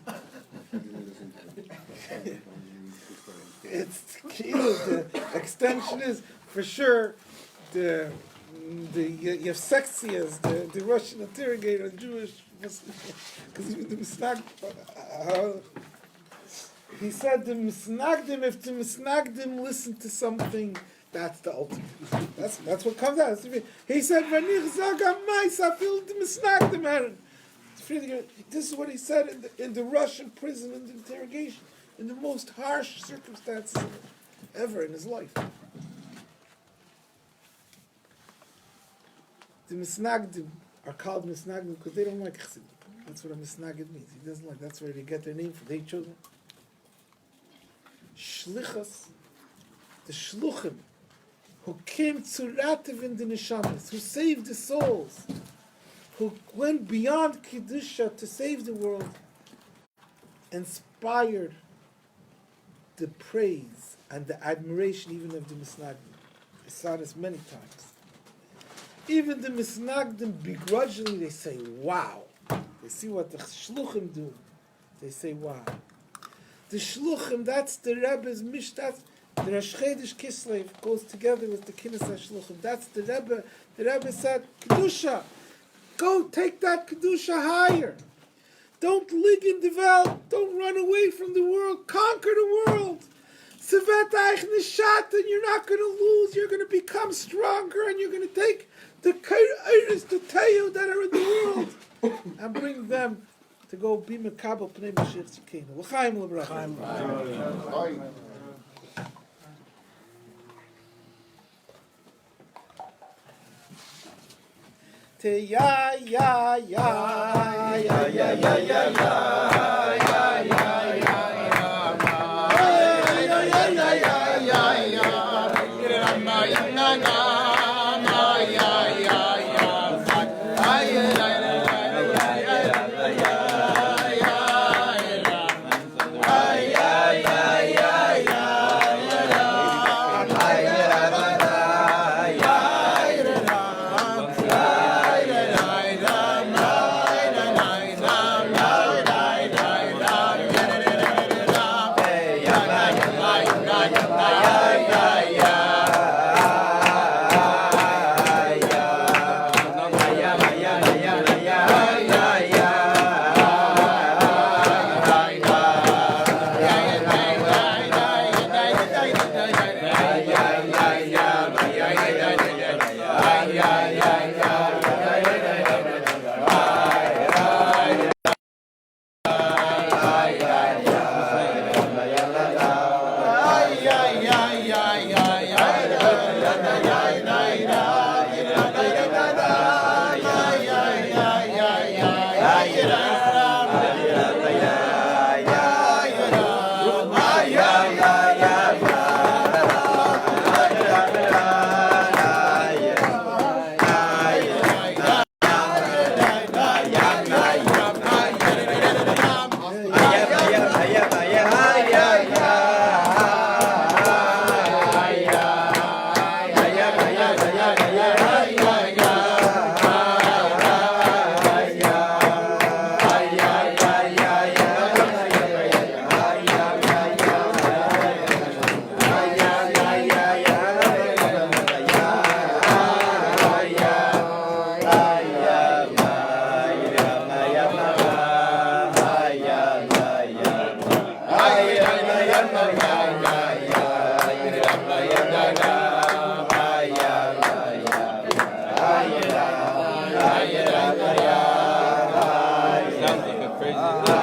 It's the extension is for sure the Yevsexias, the Russian interrogator, the Jewish, because even the Misnagdim. He said the Misnagdim, if the Misnagdim listen to something, that's the ultimate. That's what comes out. He said, "When ich sage mais, I feel the Misnagdim Aaron." This is what he said in the Russian prison in the interrogation, in the most harsh circumstances ever in his life. The Misnagdim are called Misnagdim because they don't like Chassid. That's what a Misnagdim means. He doesn't like. That's where they get their name from. They chose it. Shlichas, the Shluchim, who came to Rativ in the Neshamas, who saved the souls, who went beyond Kedusha to save the world, inspired the praise and the admiration even of the Misnagdim. I saw this many times. Even the Misnagdim begrudgingly, they say, wow. They see what the Shluchim do. They say, wow. The Shluchim, that's the Rebbe's mish, that's the Rosh Chodesh Kislev goes together with the Kinnis HaShluchim. That's the Rebbe. The Rebbe said, Kedusha, go take that Kedusha higher. Don't lig in the Welt. Don't run away from the world. Conquer the world. Sevet eich nishat, and you're not going to lose. You're going to become stronger, and you're going to take the Kairis, the Teyu that are in the world, and bring them to go be Mekabel Pnei Mashiach Tzidkeinu. L'chaim l'bracha. Te ya ya ya ya ya ya ya ya. Sounds like a crazy.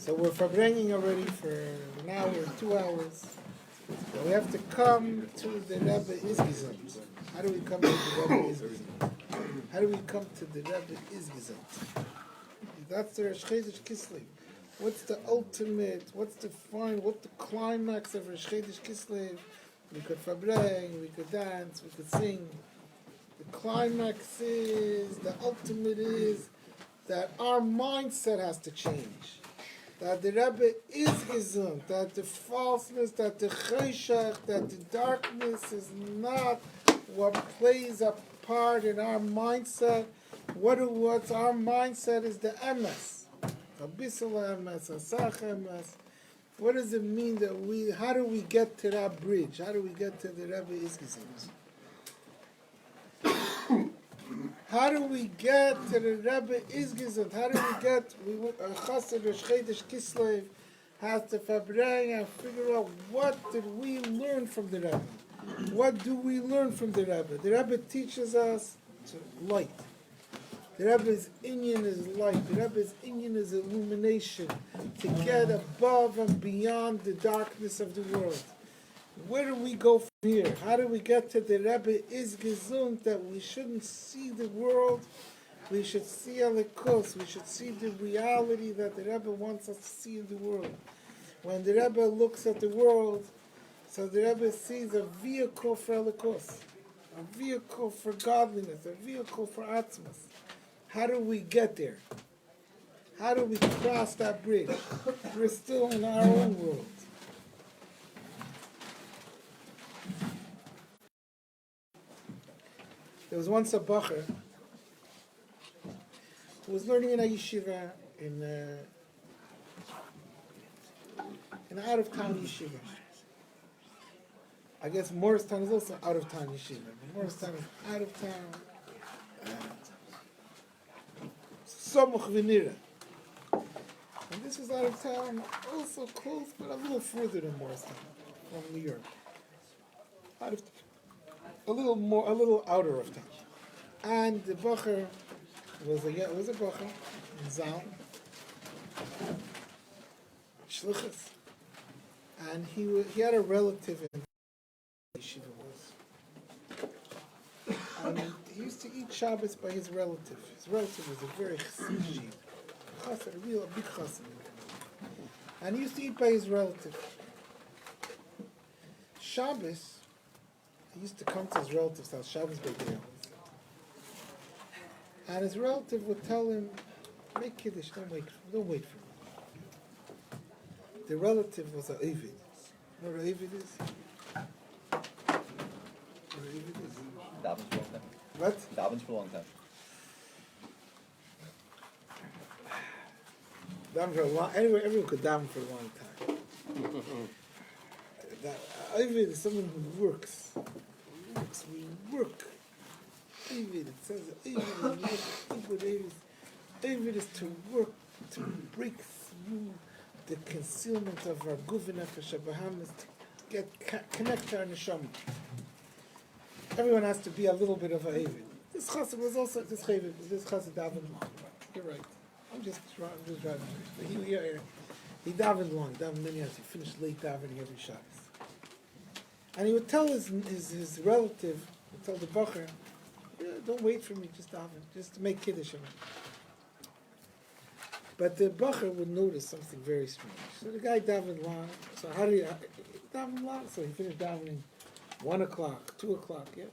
So we're Farbrengen already for an hour, 2 hours. But we have to come to the Rebbe Izgezont. How do we come to the Rebbe Izgezont? How do we come to the Rebbe Izgezont? That's the Rosh Chodesh Kislev. What's the ultimate, what's the climax of Rosh Chodesh Kislev? We could Farbrengen, we could dance, we could sing. The climax is, the ultimate is that our mindset has to change. That the Rebbe is gesund, that the falseness, that the cheshach, that the darkness is not what plays a part in our mindset. What's our mindset is the emes. Abissal emes, asach emes. What does it mean that how do we get to that bridge? How do we get to the Rebbe is gesund? How do we get to the Rebbe is gesund? How do we get, Chassid Rosh Chodesh Kislev has to Farbrengen and figure out what did we learn from the Rebbe? What do we learn from the Rebbe? The Rebbe teaches us to light. The Rebbe's inyan is light. The Rebbe's inyan is illumination, to get above and beyond the darkness of the world. Where do we go from here? How do we get to the Rebbe is gesund, that we shouldn't see the world, we should see Elikos, we should see the reality that the Rebbe wants us to see in the world. When the Rebbe looks at the world, so the Rebbe sees a vehicle for Elikos, a vehicle for godliness, a vehicle for Atzmas. How do we get there? How do we cross that bridge? We're still in our own world. There was once a bacher who was learning in a yeshiva, in an out-of-town yeshiva. I guess Morristown is also out-of-town yeshiva. But Morristown is out-of-town. Somuch Venira. And this was out-of-town, also close, but a little further than Morristown, from New York. A little outer of town. And the bacher was a bacher in Zal, Shlichus. And he had a relative in Yeshiva was. And he used to eat Shabbos by his relative. His relative was a very chassid, a big chassid. And he used to eat by his relative. Shabbos, he used to come to his relative's house, Shabbos by day. And his relative would tell him, make Kiddush, don't wait for me. The relative was an Ovid. You know what an Ovid is? Davens for a long time. What? Davens for a long time. Daven for a long, everyone could daven for a long time. Ovid is someone who works. We work. Ovid, it says Ovid is to work, to break through the concealment of our Guvin Nefesh Bahamas, to connect to our neshama. Everyone has to be a little bit of a Ovid. This chassid was also this chassid davened long. You're right. I'm just driving. He davened long. Davened many hours. He finished late davening every Shabbos. And he would tell his relative, would tell the bacher, don't wait for me, just daven, just to make Kiddush. But the bacher would notice something very strange. So the guy davened long. So how do you daven long? So he finished davening 1 o'clock, 2 o'clock, yeah.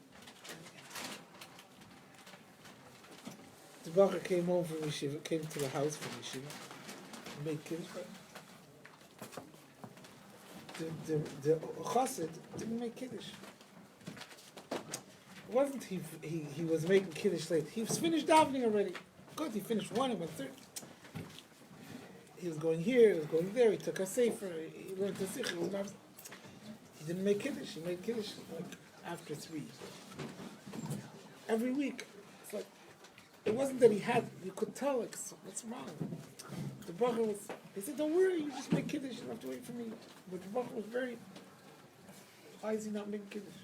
The bacher came home from yeshiva, came to the house from yeshiva, made Kiddush. The chassid didn't make Kiddush. It wasn't he was making Kiddush late. He was finished davening already. Good, he finished 1 and 1:30. He was going here, he was going there, he took a sefer, he learned the sikh, he didn't make Kiddush, he made Kiddush like after 3. Every week. It's like, it wasn't that you could tell, like, what's wrong? The bacher was, he said, don't worry, you just make Kiddush, you don't have to wait for me. But the bacher was very, why is he not making Kiddush?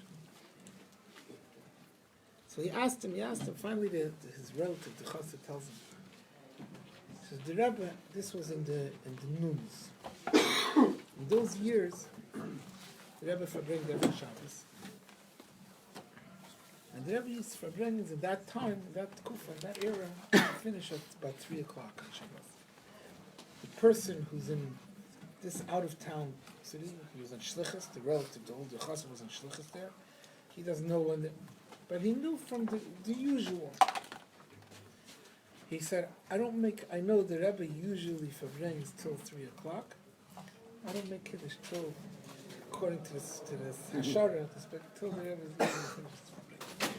So he asked him, finally his relative, the chassid, tells him, he says, the Rebbe, this was in the noons. In those years, the Rebbe Farbrengen every Shabbos. And the Rebbe used Farbrengen at that time, in that kufa, in that era, finish at about 3 o'clock on Shabbos. The person who's in this out-of-town city, he was on Shlichus, the relative, the older chassid was on Shlichus there. He doesn't know when but he knew from the usual. He said, I know the Rebbe usually Farbrengen till 3 o'clock. I don't make Kiddush till, according to this Hashara, till the Rebbe usually finishes Farbrengen.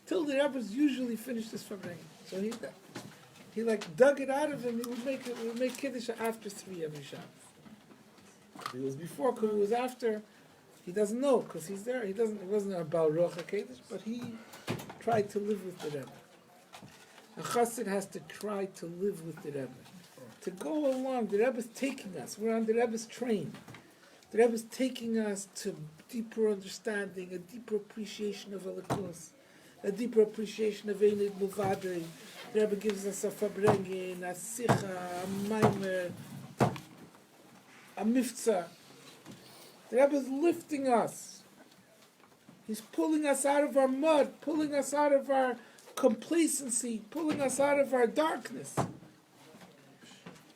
Till the Rebbe's usually finished this Farbrengen. So he like dug it out of him. He would make Kiddush after 3 every Shabbos. If it was before, because it was after, he doesn't know, because he's there. It wasn't a Baal Rocha Kiddush, but he tried to live with the Rebbe. A chassid has to try to live with the Rebbe. To go along, the Rebbe's taking us. We're on the Rebbe's train. The Rebbe's taking us to deeper understanding, a deeper appreciation of Holocaust, a deeper appreciation of Einid Muvadri. The Rebbe gives us a Farbrengen, a Sicha, a Maimer, a Miftzah. The Rebbe is lifting us. He's pulling us out of our mud, pulling us out of our complacency, pulling us out of our darkness.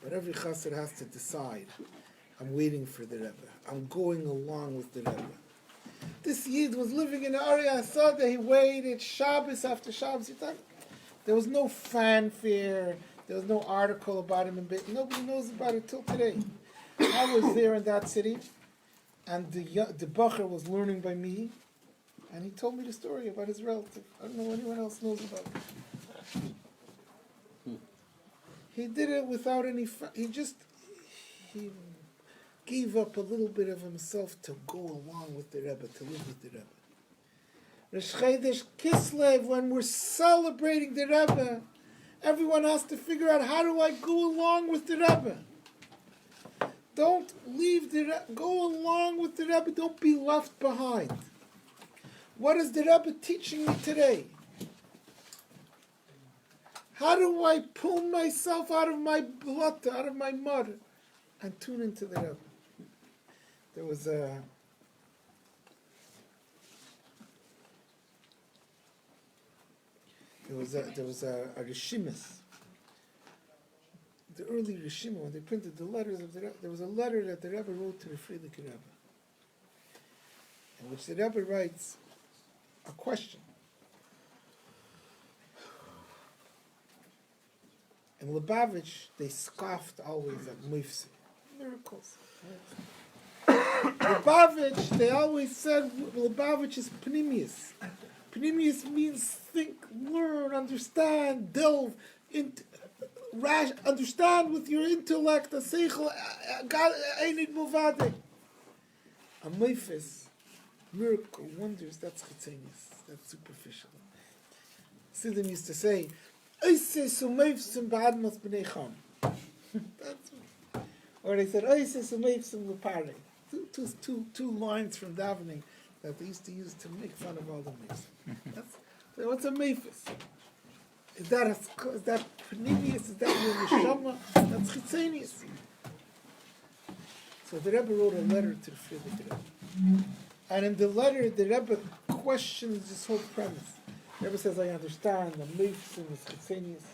But every chassid has to decide, I'm waiting for the Rebbe. I'm going along with the Rebbe. This Yid was living in the area, I saw that he waited Shabbos after Shabbos. There was no fanfare, there was no article about him in Beit. Nobody knows about it till today. I was there in that city, and the Bacher was learning by me, and he told me the story about his relative. I don't know if anyone else knows about it. He did it without any... He gave up a little bit of himself to go along with the Rebbe, to live with the Rebbe. Rosh Chodesh Kislev, when we're celebrating the Rebbe, everyone has to figure out, how do I go along with the Rebbe? Don't leave the Rebbe. Go along with the Rebbe. Don't be left behind. What is the Rebbe teaching me today? How do I pull myself out of my blood, out of my mud, and tune into the Rebbe? There was a Rishimis. The early Rishima, when they printed the letters of the Rebbe, there was a letter that the Rebbe wrote to the Friedrich Rebbe, in which the Rebbe writes a question. In Lubavitch, they scoffed always at Moifsim, miracles. Lubavitch, they always said Lubavitch is Pnimius. Pnimius means think, learn, understand, delve, understand with your intellect, a seichel, einid muvade. A Moifis, miracle, wonders, that's chitzenius, that's superficial. Siddim used to say, or they said, two lines from davening that they used to use to make fun of all the meifsim. So what's a meifis? Is that pnimius? Is that your neshama? That's chitzenius. So the Rebbe wrote a letter to the Friedrich Rebbe, and in the letter the Rebbe questions this whole premise. The Rebbe says, I understand, the meifsim is chitzenius.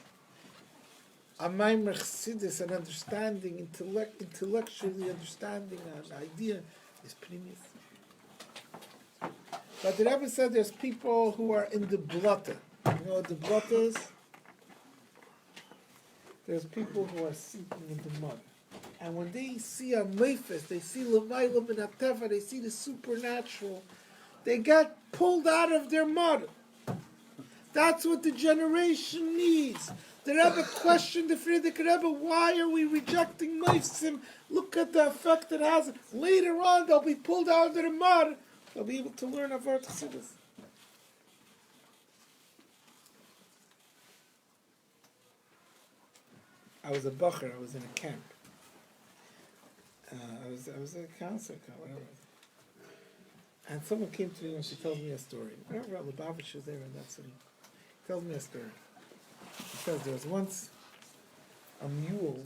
A maimer chassidus, an understanding, intellectually understanding an idea, is pnimius. But the Rebbe said there's people who are in the blotter. You know what the blotter is? There's people who are sinking in the mud. And when they see a meifes, they see l'mayla min hateva, they see the supernatural, they get pulled out of their mud. That's what the generation needs. The Rebbe questioned the Friedrich Rebbe, why are we rejecting meifsim? Look at the effect it has. Later on, they'll be pulled out of their mud. They'll be able to learn Avot Chassidus. I was a bacher. I was in a camp. I was a counselor, whatever. And someone came to me and she tells me a story. Whenever Lubavitch was there in that city, he tells me a story. He says there was once a mule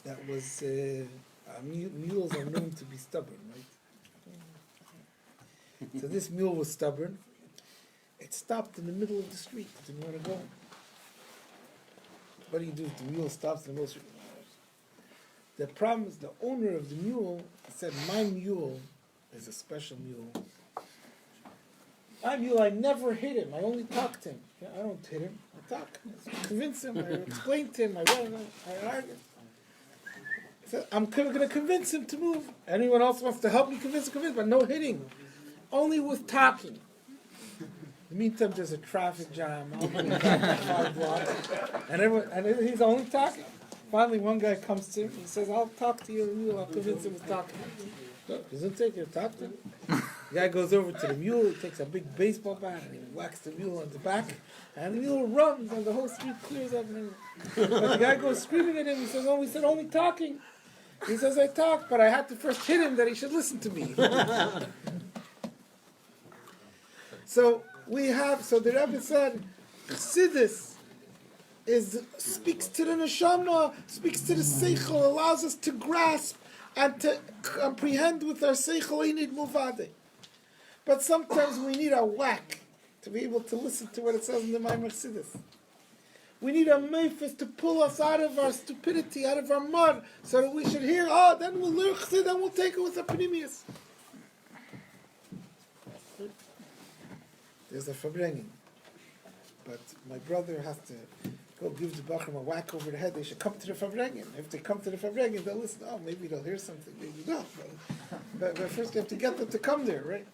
that was mules are known to be stubborn, right? So this mule was stubborn. It stopped in the middle of the street. It didn't want to go. What do you do if the mule stops in the middle of the street? The problem is the owner of the mule said, my mule is a special mule. I never hit him. I only talk to him. I don't hit him. I talk. I convince him. I explain to him. I argue. So I'm going to convince him to move. Anyone else wants to help me convince, but no hitting. Only with talking. In the meantime, there's a traffic jam. All the way back 5 blocks. And he's only talking. Finally, one guy comes to him. He says, I'll talk to your mule. I'll convince him to talk. Doesn't take you to talk to him. The guy goes over to the mule. He takes a big baseball bat and he whacks the mule on the back. And the mule runs and the whole street clears up. But the guy goes screaming at him. He says, oh, we said only talking. He says, I talk, but I had to first hit him that he should listen to me. So the Rebbe said, Chassidus speaks to the neshama, speaks to the seichel, allows us to grasp and to comprehend with our seichel inid muvade. But sometimes we need a whack to be able to listen to what it says in the Maimar Chassidus. We need a mephis to pull us out of our stupidity, out of our mud, so that we should hear, then we'll learn chassid, then we'll take it with a panemius. There's a Farbrengen. But my brother has to go give the Bachurim a whack over the head. They should come to the Farbrengen. If they come to the Farbrengen, they'll listen. Maybe they'll hear something, maybe not. But first you have to get them to come there, right?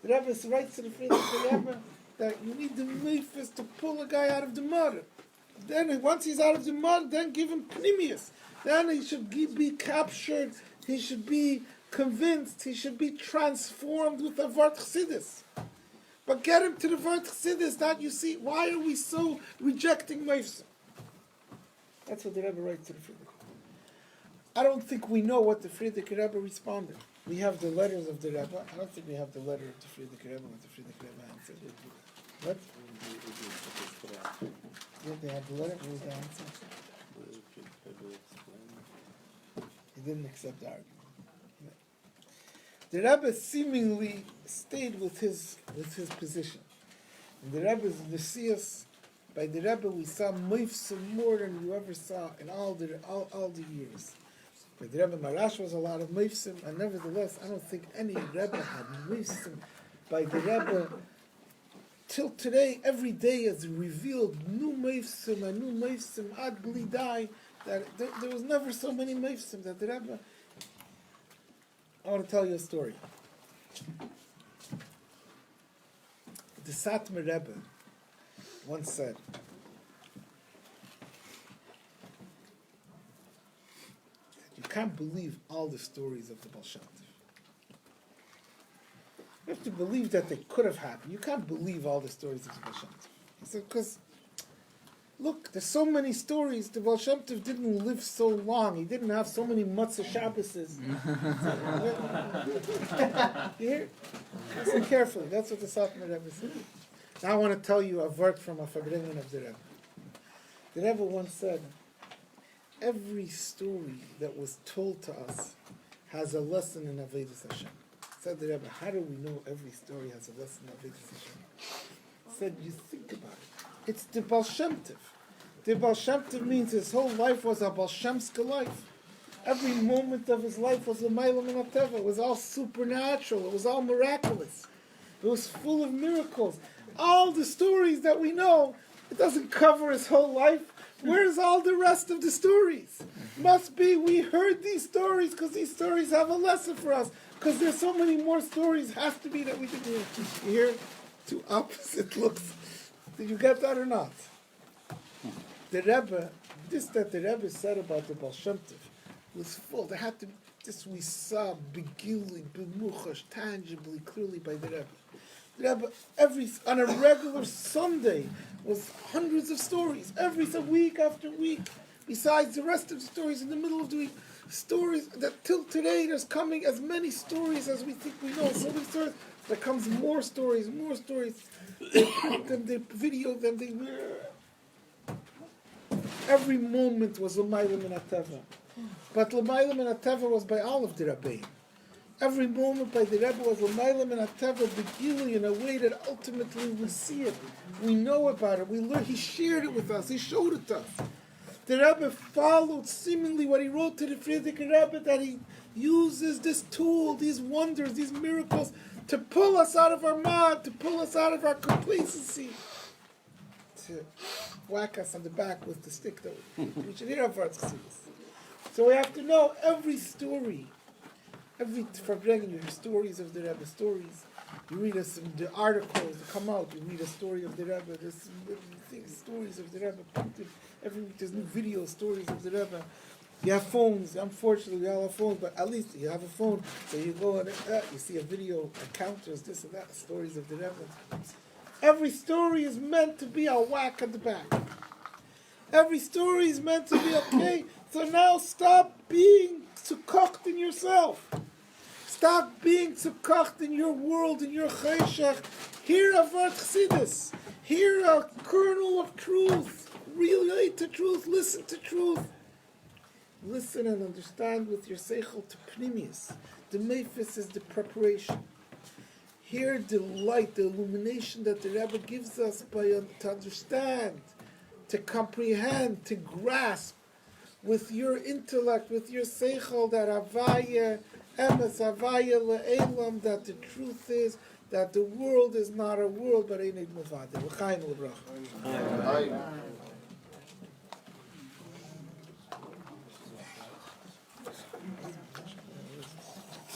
The Rebbe writes to the Rebbe that you need the mephis to pull a guy out of the mud. Then once he's out of the mud, then give him panemius. Then he should be captured. He should be convinced. He should be transformed with a vart chassidus. But get him to the vart chassidus. That you see, why are we so rejecting mephis? That's what the Rebbe writes to the Friedrich. I don't think we know what the Friedrich Rebbe responded. We have the letters of the Rebbe. I don't think we have the letter of the Friedrich Rebbe, what the Friedrich Rebbe answered. What? Yeah, they have the letter. What was the answer? He didn't accept the argument. The Rebbe seemingly stayed with his position. And the Rebbe's Messias, by the Rebbe we saw meifsim more than you ever saw in all the years. By the Rebbe Marash was a lot of meifsim, and nevertheless, I don't think any Rebbe had meifsim. By the Rebbe, till today, every day is revealed new meifsim and new meifsim ad blidai, that there was never so many meifsim that the Rebbe. I want to tell you a story. The Satmar Rebbe once said, you can't believe all the stories of the Baal Shem Tov. You have to believe that they could have happened. You can't believe all the stories of the Baal Shem Tov. He said, because look, there's so many stories. The Baal Shem Tov didn't live so long. He didn't have so many Matzah Shabboses. You hear? Listen carefully. That's what the Satmar Rebbe said. Now I want to tell you a word from a Farbrengen of the Rebbe. The Rebbe once said, every story that was told to us has a lesson in Avodas Hashem. Said the Rebbe, how do we know every story has a lesson in Avodas Hashem? Said, you think about it. It's the Baal Shem Tov. The Baal Shem Tov means his whole life was a Baal Shemska life. Every moment of his life was a Meilam and a Teva. It was all supernatural. It was all miraculous. It was full of miracles. All the stories that we know, it doesn't cover his whole life. Where's all the rest of the stories? Must be we heard these stories because these stories have a lesson for us. Because there's so many more stories, has to be that we didn't hear. You hear? Two opposite looks. Did you get that or not? The Rebbe, that the Rebbe said about the Baal Shem Tov was full. There had to be, this we saw begilui, bemuchash, tangibly, clearly by the Rebbe. The Rebbe, on a regular Sunday, was hundreds of stories, every week after week, besides the rest of the stories in the middle of the week. Stories that till today there's coming as many stories as we think we know. So many stories. There comes more stories. They put them, they video them, every moment was L'maylam and Ateva. But L'maylam and Ateva was by all of the Rabbeim. Every moment by the Rebbe was L'maylam and Ateva begili in a way that ultimately we see it. We know about it. We learn. He shared it with us. He showed it to us. The Rebbe followed seemingly what he wrote to the Friedrich Rebbe, that he uses this tool, these wonders, these miracles, to pull us out of our mind, to pull us out of our complacency, to whack us on the back with the stick that we should hear of our Chassidus. So we have to know every story, every Farbrengen, you hear stories of the Rebbe, stories. You read us the articles that come out. You read a story of the Rebbe. There's things, stories of the Rebbe printed every week. There's new video stories of the Rebbe. You have phones. Unfortunately, we all have phones, but at least you have a phone. So you go and you see a video, encounters, this and that, stories of the Rebbe. Every story is meant to be a whack at the back. Every story is meant to be okay. So now stop being sukkaked in yourself. Stop being sukkaked in your world, in your chayshach. Hear Avar Chassidus. Hear a kernel of truth. Relate to truth. Listen to truth. Listen and understand with your seichel to pnimius. The mephis is the preparation. Hear the light, the illumination that the Rebbe gives us to understand, to comprehend, to grasp with your intellect, with your seichel, that avaya emes, avaya le'elam, that the truth is that the world is not a world, but ein muvadeh. L'chaim l'bracha.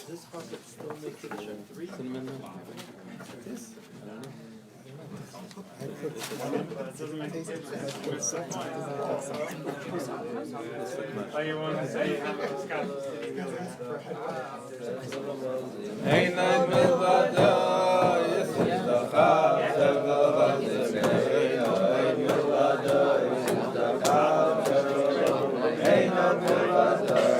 Does this chocolate still make it a 3? Cinnamon? This? I don't know. Oh, you want to say Ain't night milvado, yes, it's the heart of the ain't milvado, yes, it's the heart of the ain't night milvado.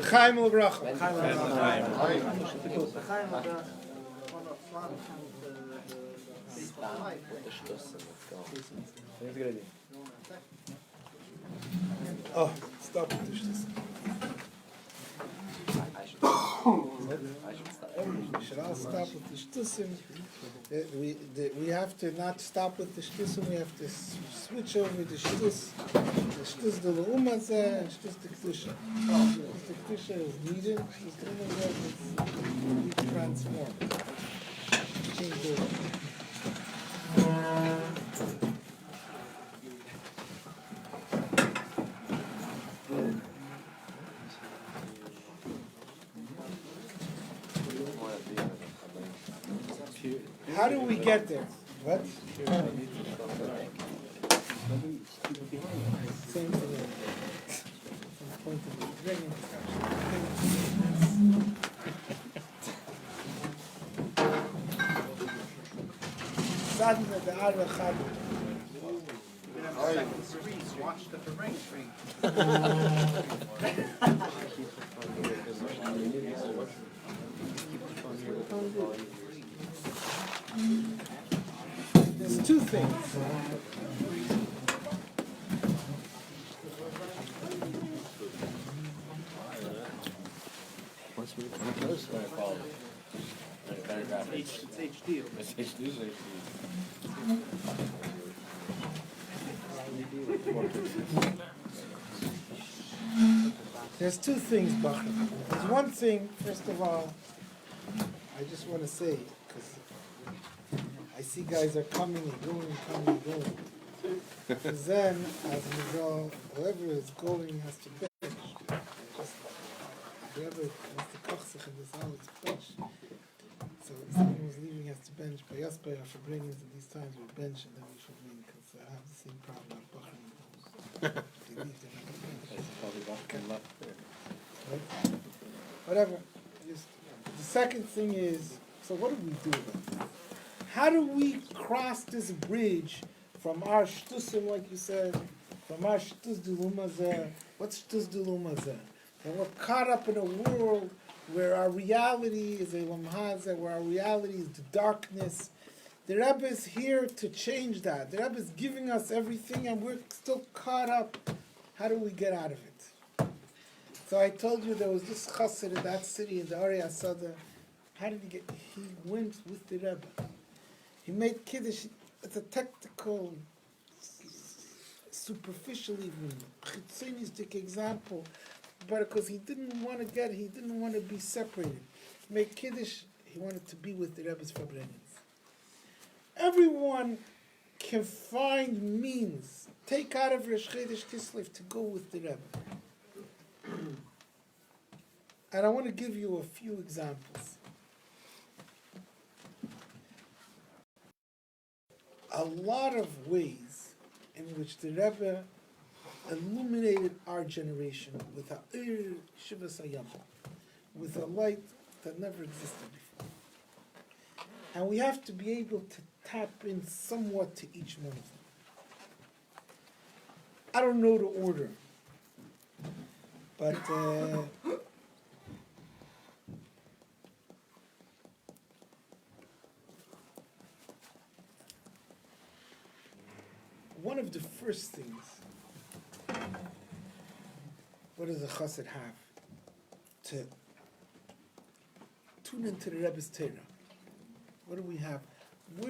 Chaim Lebracha. Oh, stop with this. We should all stop with the shtusim. We have to not stop with the shtusim. We have to switch over the shtus. The shtus de l'umazeh and shtus de kedusha. Shtus de kedusha is needed. Shtus de l'umazeh is transformed. Change over. How do we get there? What? Same thing. Some point of the beginning. Sadna the Arba Chad. Watch the Farbrengen screen. There's two things. It's HD. There's two things, Bachurim. There's one thing, first of all, I just want to say, because I see guys are coming and going, coming and going. Because then, as we go, whoever is going has to bench. Just, whoever wants to koch sich in this house, bench. So someone who's leaving has to bench. By us, by our Farbrengen, at these times we bench and then we Farbrengen, because I have the same problem with Bachurim. They leave, they're not gonna bench. Right? Whatever. Just, the second thing is, so what do we do about this? How do we cross this bridge from our shtusim, like you said, from our shtus dilumazeh? What's shtus dilumazeh? And we're caught up in a world where our reality is a lamhazeh, where our reality is the darkness. The Rebbe is here to change that. The Rebbe is giving us everything, and we're still caught up. How do we get out of it? So I told you there was this chassid in that city, in the Ari Asada. How did he get? He went with the Rebbe. He made Kiddush. It's a technical, superficial even, chitzonistic example, but because he didn't want to be separated. He made Kiddush, he wanted to be with the Rebbe's Farbrengen. Everyone can find means, take out of Rosh Chodesh Kislev to go with the Rebbe. And I want to give you a few examples. A lot of ways in which the Rebbe illuminated our generation with a Shiva Sayam, with a light that never existed before. And we have to be able to tap in somewhat to each one of them. I don't know the order, but one of the first things, what does a chassid have? To tune into the Rebbe's Torah. What do we have? What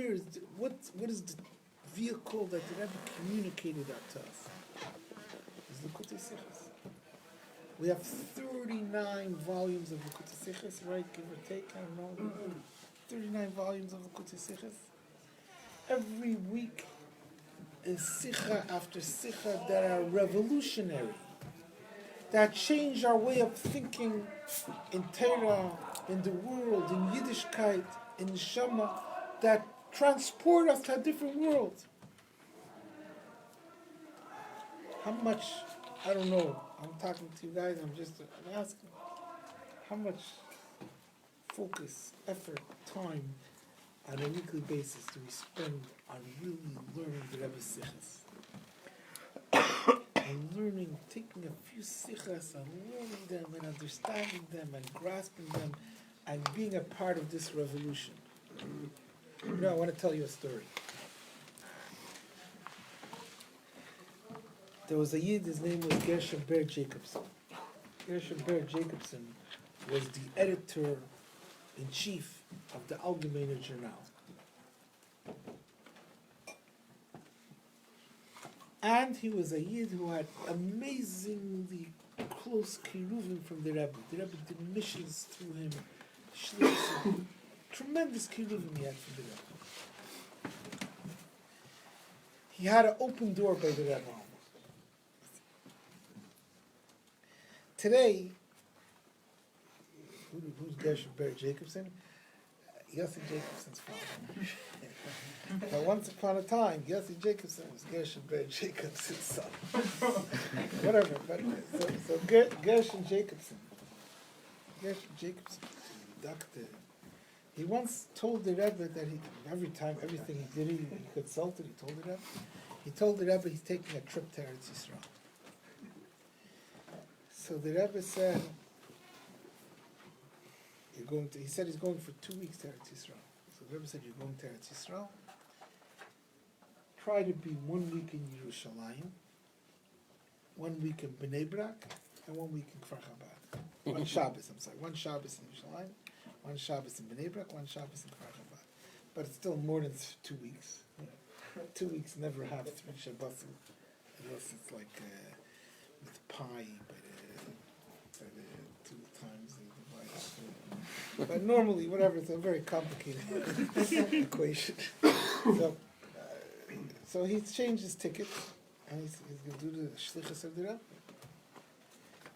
is the vehicle that the Rebbe communicated that to us? It's the Likutei Sichos. We have 39 volumes of Likutei Sichos, right? Give or take, I don't know. 39 volumes of Likutei Sichos. Every week is Sicha after Sicha that are revolutionary, that change our way of thinking in Torah, in the world, in Yiddishkeit, in the Shema, that transport us to a different world. How much, I don't know, I'm talking to you guys, I'm asking, how much focus, effort, time, on a weekly basis do we spend on really learning the Rebbe's Sichos? learning, taking a few sichas and learning them and understanding them and grasping them and being a part of this revolution. You know, I want to tell you a story. There was a Yid, his name was Gershom Ber Jacobson. Gershom Ber Jacobson was the editor-in-chief of the Allgemeine Journal. And he was a Yid who had amazingly close kiruvim from the Rebbe. The Rebbe did missions through him, shlichus, tremendous kiruvim he had from the Rebbe. He had an open door by the Rebbe almost. Today, who's Gershom Ber Jacobson? Yossi Jacobson's father. But once upon a time, Yossi Jacobson was Gershom Ber Jacobson's son. Whatever, but so Gershom Jacobson, doctor, he once told the Rebbe that everything he did, he consulted, he told the Rebbe he's taking a trip to Eretz Yisrael. So the Rebbe said, he said he's going for 2 weeks to Eretz Yisrael. So the Rebbe said, you're going to Eretz Yisrael. Try to be 1 week in Yerushalayim, 1 week in Bnei Brak, and 1 week in Kfar Chabad. One Shabbos in Yerushalayim, 1 Shabbos in Bnei Brak, 1 Shabbos in Kfar Chabad. But it's still more than 2 weeks. 2 weeks never have 3 Shabbos, unless it's like with pi, but 2 times they divide. But normally, whatever, it's a very complicated equation. So he's changed his ticket, and he's going to do the shlichus of the Rebbe.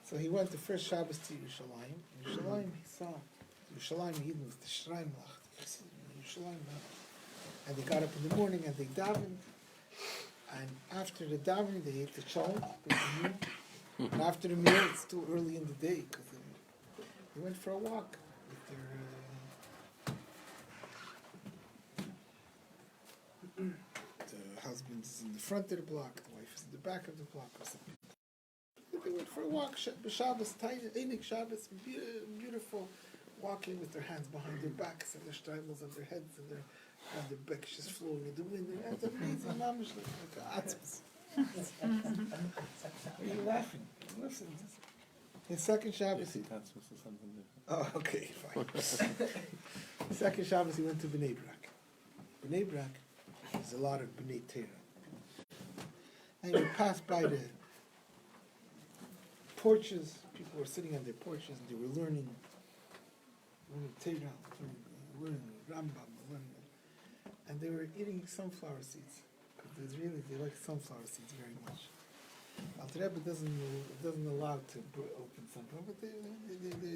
So he went the first Shabbos to Yerushalayim. In Yerushalayim, he saw Yerushalayim Yidden was the Shrine Lach. Yerushalayim, and they got up in the morning and they davened. And after the davening, they ate the challah, the meal. And after the meal, it's still early in the day because they went for a walk with their. The husband is in the front of the block, the wife is in the back of the block or something. They went for a walk, Shabbos, Einik Shabbos, beautiful, walking with their hands behind their backs and their streimels on their heads and their backs just flowing in the wind. And it's amazing, mamish, like atzmas. Why are you laughing? Listen. The second Shabbos. Oh, okay, fine. The second Shabbos he went to Bnei Brak. Bnei Brak. There's a lot of B'nai Torah. And we passed by the porches. People were sitting on their porches and they were learning Torah, learning Rambam, and they were eating sunflower seeds. Because they like sunflower seeds very much. Alter Rebbe doesn't allow to open sunflower, but they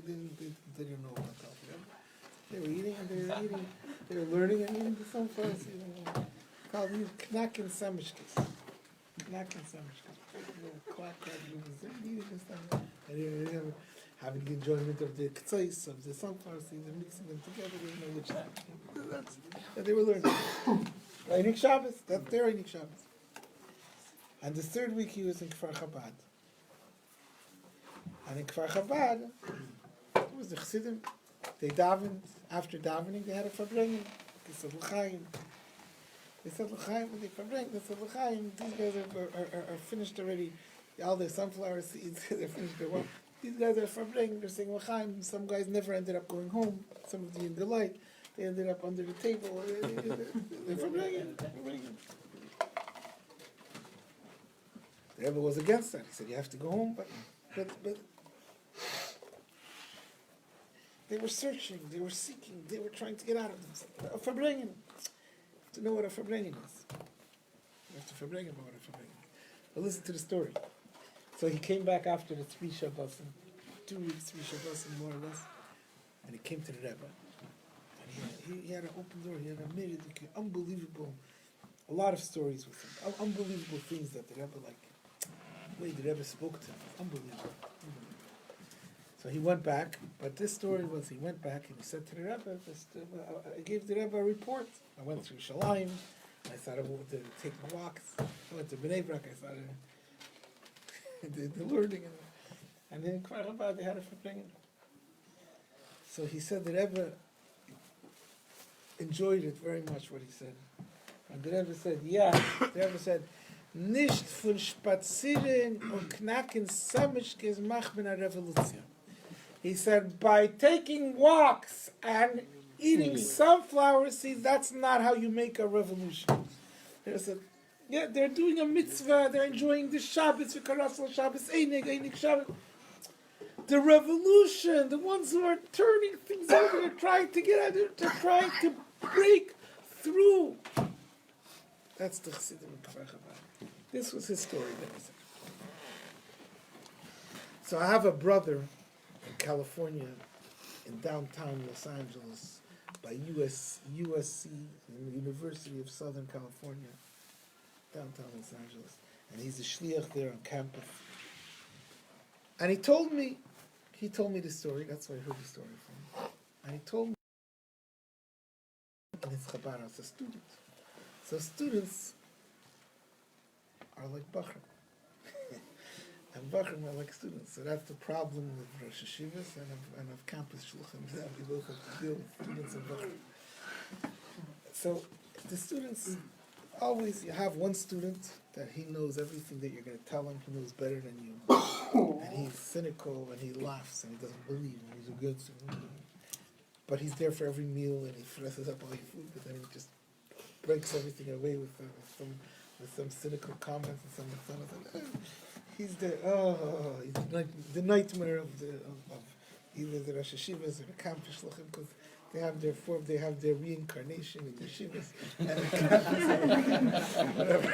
didn't know about Alter Rebbe. They were eating and they were learning and eating the sunflower seeds. Called knacken samishkes. Knacken samishkes. Quack, eating this stuff. And they were having the enjoyment of the k'tzais, of the sunflower seeds, and mixing them together. They didn't know which one. That's that they were learning. Einik Shabbos. That's their Einik Shabbos. And the third week he was in Kfar Chabad. And in Kfar Chabad, it was the Chassidim. They davened. After davening, they had a Farbrengen. Kislev l'chaim. They said l'chaim, and they Farbrengen. They said l'chaim. These guys are finished already. All their sunflower seeds, they're finished their work. These guys are Farbrengen. They're saying l'chaim. Some guys never ended up going home. Some of the in the light, they ended up under the table. They're Farbrengen. The Rebbe was against that. He said, you have to go home, but they were searching, they were seeking, they were trying to get out of this. A Farbrengen. To know what a Farbrengen is. You have to Farbrengen about what a Farbrengen is. But listen to the story. So he came back after the 3 Shabbos, 2 weeks, 3 Shabbos, more or less, and he came to the Rebbe. And he had an open door, he had a myriad, unbelievable, a lot of stories with him, unbelievable things that the Rebbe liked. The way the Rebbe spoke to him, unbelievable. So he went back, but this story was he went back and he said to the Rebbe, I gave the Rebbe a report. I went through Shalayim, I started taking walks. I went to Bnei Brak, I started the learning. And then in Kfar Chabad they had a Farbrengen. So he said the Rebbe enjoyed it very much, what he said. And the Rebbe said, yeah, the Rebbe said, nicht von Spazieren und Knacken Samischkes macht man a Revolution. He said, by taking walks and eating sunflower seeds, that's not how you make a revolution. They said, yeah, they're doing a mitzvah, they're enjoying the Shabbos, V'karasal Shabbos, Einig Shabbos. The revolution, the ones who are turning things over, they're trying to get out, they're trying to break through. That's the Chassidim in Kfar Chabad. This was his story that he said. So I have a brother in California, in downtown Los Angeles, by USC, the University of Southern California, downtown Los Angeles. And he's a shliach there on campus. And he told me the story, that's where I heard the story from. And he told me in his Chabad house, a student. So students are like Bachurim. And Bachurim are like students. So that's the problem with Rosh Hashivas and of campus shluchim. We both have to deal with students and Bachurim. So the students, always you have one student that he knows everything that you're going to tell him. He knows better than you. And he's cynical and he laughs and he doesn't believe and he's a good student. But he's there for every meal and he fresses up all your food, but then he just breaks everything away with some cynical comments and some he's the nightmare of either the Rosh Hashivas or the campus shluchim, because they have their reincarnation in the yeshivas and the campus and whatever.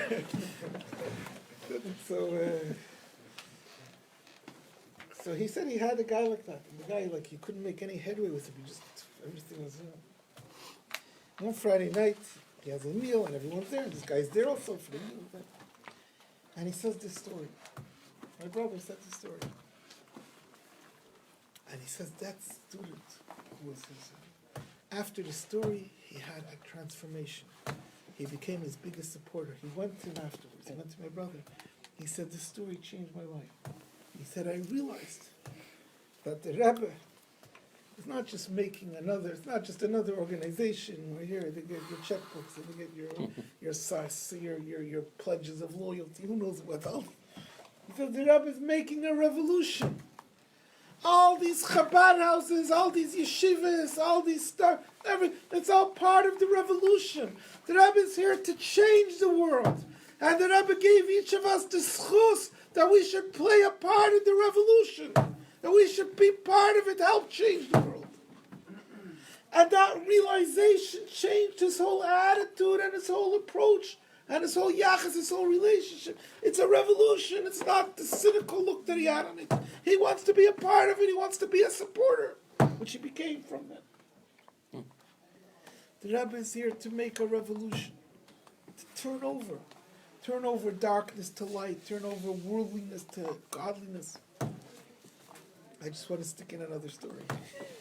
So he said he had a guy like that. And the guy, like, you couldn't make any headway with him. Everything was, One Friday night, he has a meal and everyone's there. And this guy's there also for the meal. And he says this story. My brother said this story. And he says that student who was his, after the story, he had a transformation. He became his biggest supporter. He went to him afterwards. He went to my brother. He said, this story changed my life. He said, I realized that the Rebbe is not just making it's not just another organization where here they get your checkbooks and they get your pledges of loyalty, who knows what else. He said, the Rebbe is making a revolution. All these Chabad houses, all these yeshivas, all these stuff, it's all part of the revolution. The Rebbe is here to change the world. And the Rebbe gave each of us the schus that we should play a part in the revolution, that we should be part of it, help change the world. And that realization changed his whole attitude and his whole approach and his whole yachas, his whole relationship. It's a revolution. It's not the cynical look that he had on it. He wants to be a part of it. He wants to be a supporter, which he became from that. The Rebbe is here to make a revolution, to turn over darkness to light, turn over worldliness to godliness. I just want to stick in another story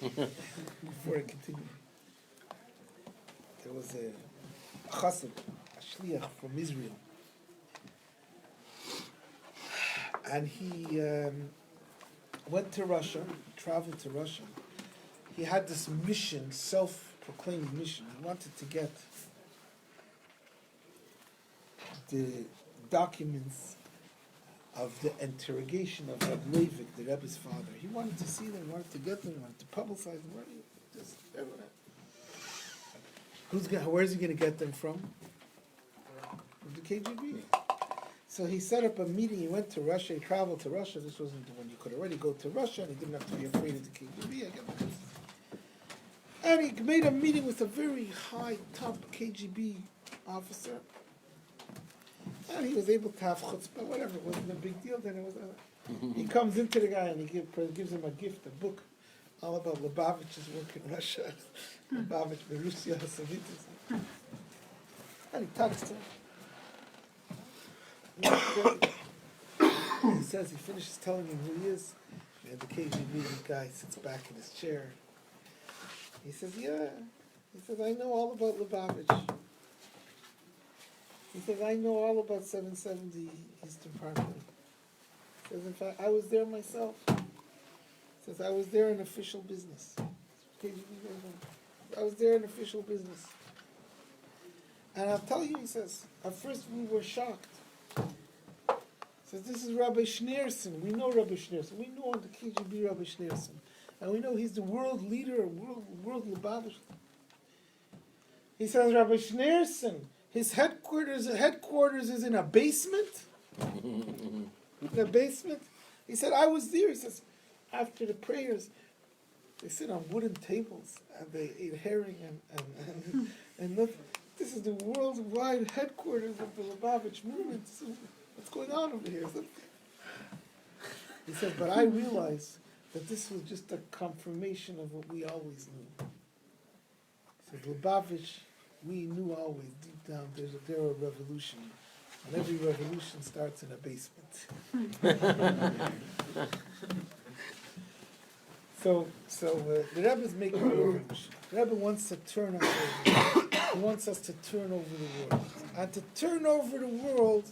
before I continue. There was a chassid, a shliach from Israel, and he went to Russia, traveled to Russia. He had this mission, self-proclaimed mission. He wanted to get the documents of the interrogation of Rabbi Wagner, the Rebbe's father. He wanted to see them, he wanted to get them, he wanted to publicize them. Where's he going to get them from? From the KGB. So he set up a meeting. He went to Russia. He traveled to Russia. This wasn't when you could already go to Russia, and he didn't have to be afraid of the KGB. And he made a meeting with a very high, top KGB officer. And he was able to have chutzpah, whatever. It wasn't a big deal. Then it was. He comes into the guy and he gives him a gift, a book, all about Lubavitch's work in Russia. Lubavitch, Borussia, Savitas. And he talks to him. He says, he finishes telling him who he is. And the KGB guy sits back in his chair. He says, yeah. He says, I know all about Lubavitch. He says, I know all about 770 Eastern Parkway. He Says, in fact, I was there myself. Says, I was there in official business. I was there in official business. And I'll tell you, he says, at first we were shocked. Says, this is Rabbi Schneerson. We know Rabbi Schneerson. We know on the KGB Rabbi Schneerson. And we know he's the world leader, world Lubavitch. He says, Rabbi Schneerson, his headquarters is in a basement. In a basement. He said, I was there. He says, after the prayers, they sit on wooden tables and they ate herring and look. This is the worldwide headquarters of the Lubavitch movement. So what's going on over here? He said, but I realized that this was just a confirmation of what we always knew. He said, Lubavitch, we knew always deep down they're a revolution. And every revolution starts in a basement. So the Rebbe is making a revolution. The Rebbe wants to turn us over. He wants us to turn over the world. And to turn over the world,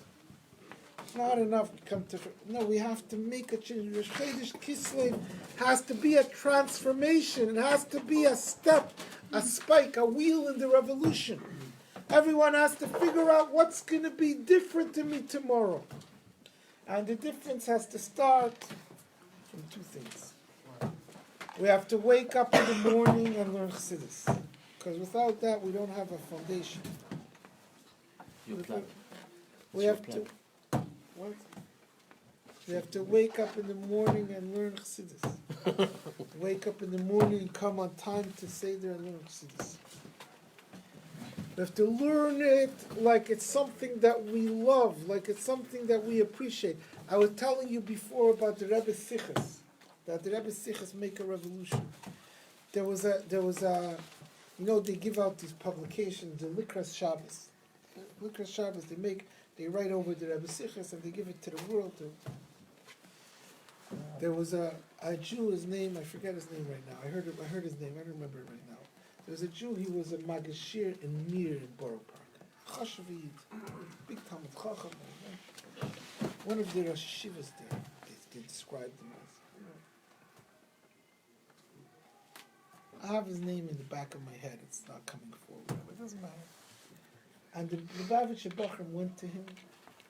it's not enough to come to... No, we have to make a change. Rosh Chodesh Kislev has to be a transformation. It has to be a step, a spike, a wheel in the revolution. Everyone has to figure out what's going to be different to me tomorrow. And the difference has to start from two things. We have to wake up in the morning and learn Chassidus. Because without that, we don't have a foundation. We have to... What? We have to wake up in the morning and learn Chassidus. Wake up in the morning and come on time to Seder and learn Chassidus. We have to learn it like it's something that we love, like it's something that we appreciate. I was telling you before about the Rebbe Sichas, that the Rebbe Sichas make a revolution. There was a, you know, they give out these publications, the Likras Shabbos. Likras Shabbos, they write over the Rebbe Sichas and they give it to the world. There was a Jew, his name, I forget his name right now. I heard his name, I don't remember it right now. There was a Jew, he was a Magashir in Mir in Borough Park. Chashavid, big Talmud Chacham. One of the Rosh Yeshivas there, they described him as. I have his name in the back of my head, it's not coming forward, but it doesn't matter. And the Lubavitcher Bachurim went to him,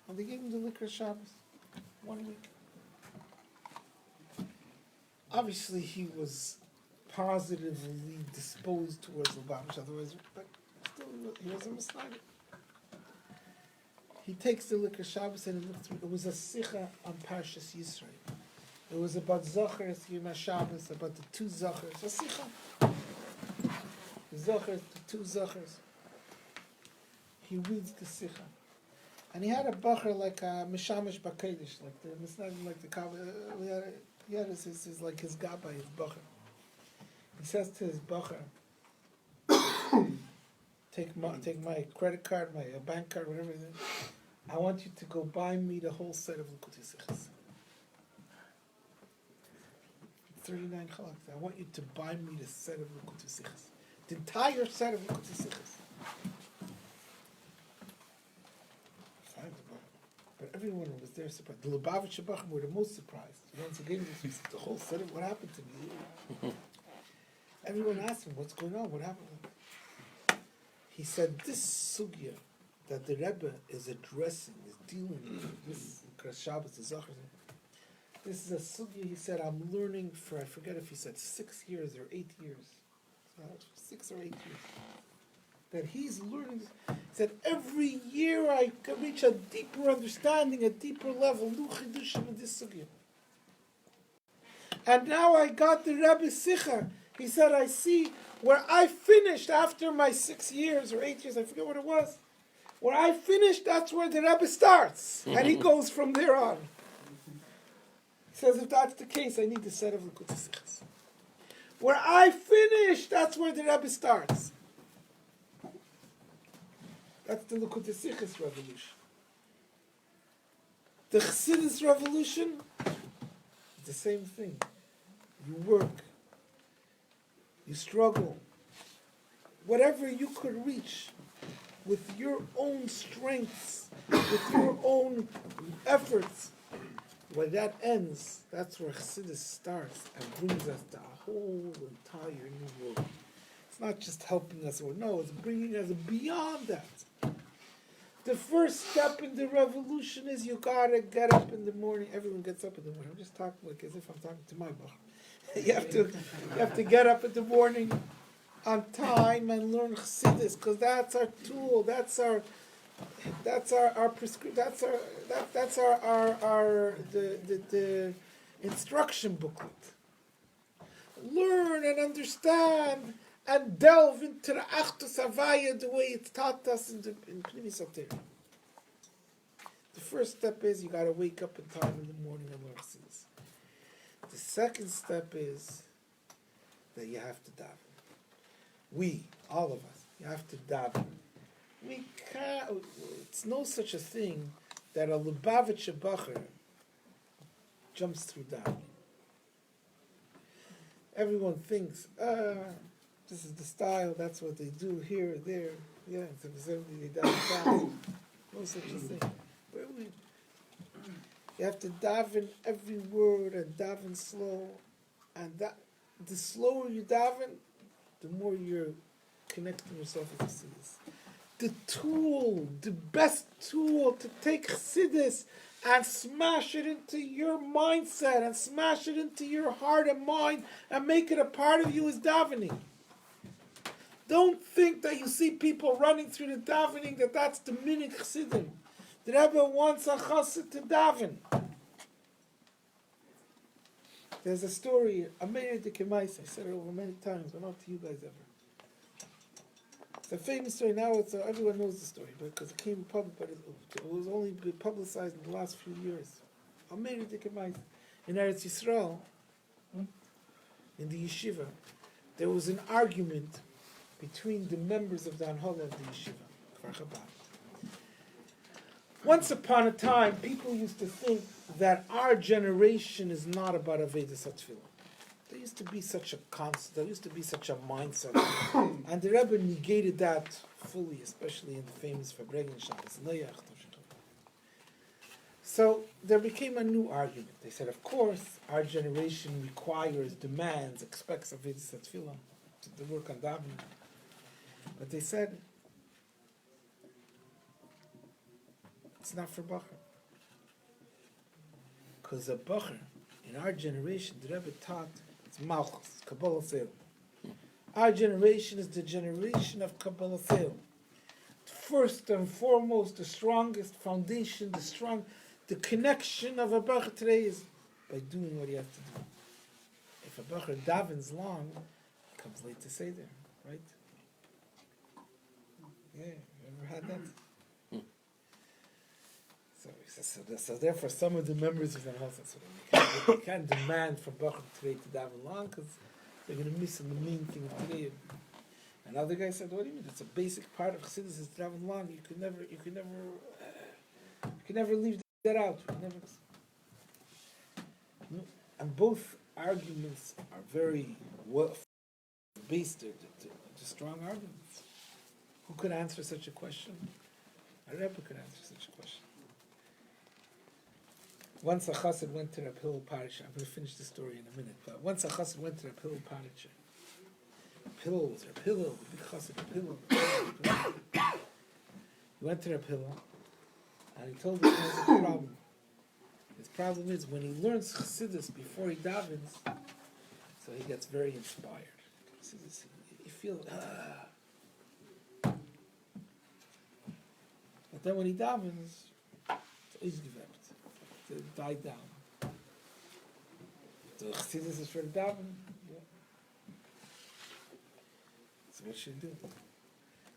and they gave him the Likras Shabbos, 1 week. Obviously, he was positively disposed towards Lubavitch, otherwise, but still, he was a Messiah. He takes the Likras Shabbos and he looked through. It was a Sicha on Parshas Yisrael. It was about Zachars, Yom HaShabbos, about the two Zachars. A Sicha. The Zachars, the two Zachars. He reads the Sicha. And he had a Bacher like a Mishamish Bakodesh, like the Misnagim, like the Kabbal. He had his like his Gabbai, his Bacher. He says to his Bacher, take my credit card, my bank card, whatever it is. I want you to go buy me the whole set of Likutei Sichos. 39 chalaks. I want you to buy me the set of Likutei Sichos. The entire set of Likutei Sichos. But everyone was there surprised. The Lubavitcher Bachurim were the most surprised. Once again, the whole set of what happened to me. Everyone asked him, what's going on? What happened? He said, this sugya that the Rebbe is addressing, is dealing with, this Likras Shabbos, the Zachar, this is a sugya, he said, I'm learning for, I forget if he said 6 years or 8 years. 6 or 8 years. That he's learning this. He said, every year I can reach a deeper understanding, a deeper level, new chidushim in this sugya. And now I got the Rebbe Sicha. He said, I see where I finished after my 6 years or 8 years, I forget what it was. Where I finished, that's where the Rebbe starts. And he goes from there on. He says, if that's the case, I need the set of Likutei Sichos. Where I finish, that's where the Rebbe starts. That's the Likutei Sichos revolution. The Chassidus revolution is the same thing. You work. You struggle. Whatever you could reach with your own strengths, with your own efforts, when that ends, that's where Chassidus starts and brings us to a whole entire new world. It's not just helping us, or no, it's bringing us beyond that. The first step in the revolution is you gotta get up in the morning. Everyone gets up in the morning. I'm just talking like as if I'm talking to my boss. you have to get up in the morning on time and learn Chassidus, because that's our tool. That's our the instruction booklet. Learn and understand and delve into the Achdus Havaya the way it's taught us in Pnimis Atera. The first step is you got to wake up in time in the morning and learn Chassidus. The second step is that you have to daven. All of us, you have to daven. We can't. It's no such a thing that a Lubavitcher Bacher jumps through davening. Everyone thinks, this is the style. That's what they do here, there. Yeah, it's assembly. They daven. No such a thing. You have to daven every word and daven slow, and that the slower you daven, the more you're connecting yourself with Chassidus. The tool, the best tool to take Chassidus and smash it into your mindset and smash it into your heart and mind and make it a part of you is davening. Don't think that you see people running through the davening that's diminishing Chassidim. The Rebbe wants a chassid to daven. There's a story, I made it to Kemais, I said it over many times, but not to you guys ever. It's a famous story now. Everyone knows the story because it came public, but it was only publicized in the last few years. I made it in Eretz Yisrael, in the yeshiva. There was an argument between the members of the Anhala of the yeshiva, Kfar Chabad. Once upon a time, people used to think that our generation is not about Avodas HaTfilah. There used to be such a concept, there used to be such a mindset. And the Rebbe negated that fully, especially in the famous Farbrengen Shabbos. So there became a new argument. They said, of course, our generation requires, demands, expects Avodas HaTfilah to work on davening. But they said, it's not for Bacher. Because a Bacher, in our generation, the Rebbe taught, it's Malchus, Kabbalah Seil. Our generation is the generation of Kabbalah Seil. First and foremost, the strongest foundation, the connection of a Bacher today is by doing what he has to do. If a Bacher davens long, he comes late to say there, right? Yeah, you ever had that? So therefore, some of the members of the house, you can't demand from Bacher today to daven long because they're going to miss the main thing of today. And other guy said, "What do you mean? It's a basic part of Chassidus is daven long. You can never leave that out. And both arguments are very well based. They're strong arguments. Who could answer such a question? A Rebbe could answer such a question. Once a chassid went to Reb Hillel Parisha. I'm going to finish the story in a minute. But once a chassid went to Reb Hillel Parisha. Reb Hillel, the big chassid, Reb Hillel. He went to Reb Hillel, and he told him he has a problem. His problem is when he learns Chassidus before he davens, so he gets very inspired. He feels, But then when he davens, it's gewept. It died down. So Chassidus is for the daven. Yeah. So what should he do?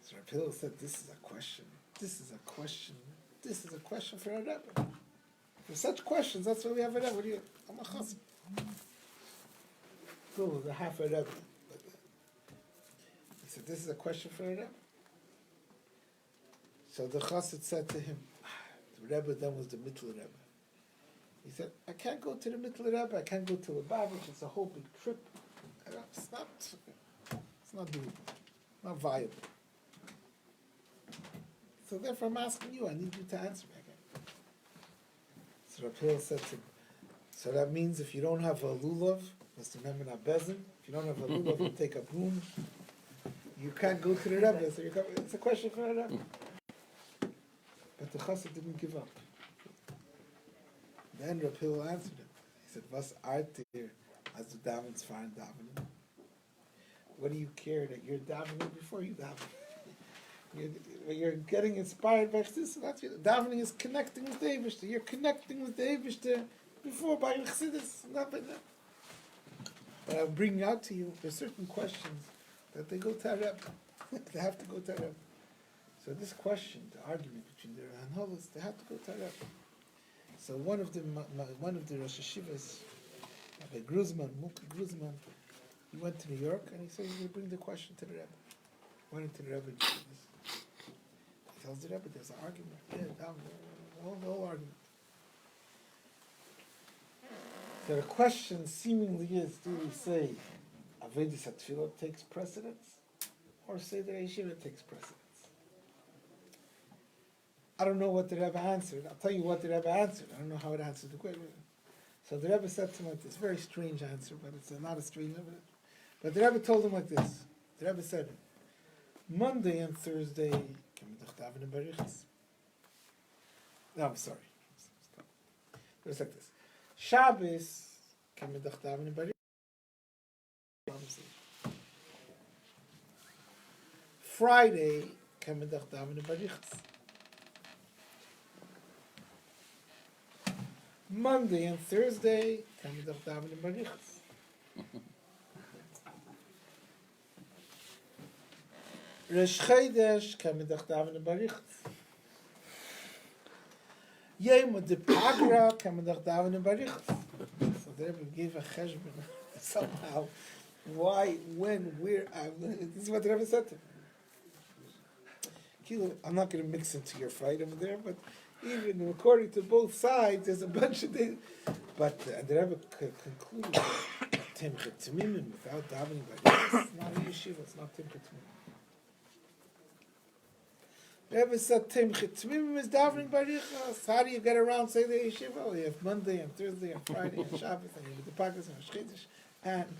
So Reb Hillel said, this is a question for a Rebbe. For such questions, that's why we have a Rebbe. I'm a chassid. Cool, the half a Rebbe. He said, this is a question for a Rebbe. So the chassid said to him, the Rebbe then was the Mittler Rebbe. He said, I can't go to the Mittler Rebbe, I can't go to Lubavitch, it's a whole big trip. It's not doable, not viable. So therefore I'm asking you, I need you to answer me again. So Rabbi Hillel said to him, So that means if you don't have a lulav, Mr. Memon Abezin, if you don't have a lulav, you take a broom, you can't go to the Rebbe. So it's a question for the Rebbe. But the chassid didn't give up. Then Reb Hillel answered him. He said, "Was art there as du davenst fahren davening? What do you care that you're davening before you daven? You're getting inspired by this. That's what davening is, connecting with the Eibishter. You're connecting with the Eibishter before by Chassidus, not by that. But I'll bring out to you, there's certain questions that they go to a Rebbe. They have to go to a Rebbe. So this question, the argument between the Hanholas, they have to go to a Rebbe. So one of the Rosh Hashivas, Rabbi Gruzman, Mulki Gruzman, he went to New York and he said he's going to bring the question to the Rebbe. Went into the Rebbe and said this. He tells the Rebbe there's an argument. Yeah, down there, the whole argument. So the question seemingly is, do we say Avedis HaTfilah takes precedence, or say that Yeshiva takes precedence? I don't know what the Rebbe answered. I'll tell you what the Rebbe answered. I don't know how it answered the question. So the Rebbe said to him like this, very strange answer, but it's not a strange Rebbe. But the Rebbe told him like this. The Rebbe said, Monday and Thursday, no, I'm sorry. It was like this. Shabbos, Friday, Monday and Thursday, Rosh Chodesh, Yom de Pagra, so they gave a cheshbon somehow. Why, when, where? This is what the Rebbe said to him. I'm not going to mix into your fight over there, but even according to both sides, there's a bunch of things. But the Rebbe concluded that Timchet Tmimim without davening by it's not a yeshiva, it's not Timchet Tmimim. The Rebbe said Timchet Tmimim is davening by Richas. How do you get around say the yeshiva? Well, you have Monday and Thursday and Friday and Shabbos and you have the Pagas and Chodesh and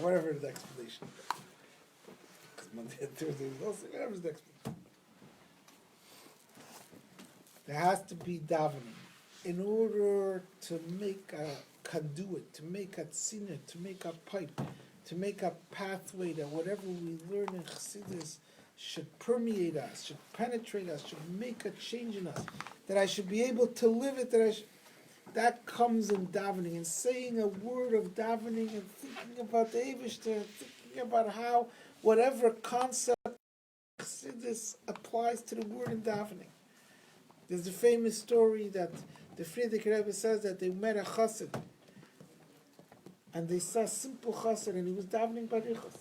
whatever the explanation is. Because Monday and Thursday is also whatever's the explanation. There has to be davening in order to make a conduit, to make a tzina, to make a pipe, to make a pathway that whatever we learn in Chassidus should permeate us, should penetrate us, should make a change in us, that I should be able to live it, that comes in davening, and saying a word of davening, and thinking about the Eivishter, and thinking about how whatever concept Chassidus applies to the word in davening. There's a famous story that the Friedrich Rebbe says that they met a chassid, and they saw a simple chassid, and he was davening barichas.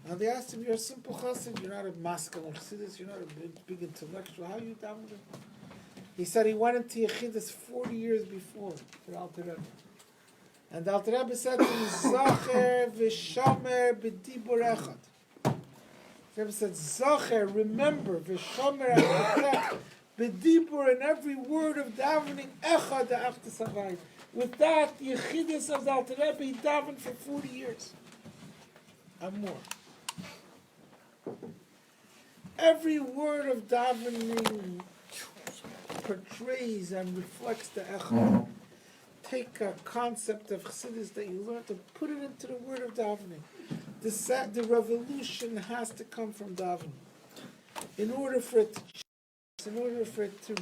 And they asked him, "You're a simple chassid. You're not a masculine chassidus. You're not a big intellectual. How are you davening?" He said he went into Yechidus 40 years before for the Alter Rebbe, and the Alter Rebbe said to him, "Zacher v'shomer b'dibur echad." The Rebbe said, "Zacher, remember, v'shomer and protect." B'dibur, and every word of davening, echad after savayim. With that, the Yechidus of the Alter Rebbe, he davened for 40 years and more. Every word of davening portrays and reflects the echad. Take a concept of Chassidus that you learned and put it into the word of davening. The revolution has to come from davening. In order for it to change, in order for it to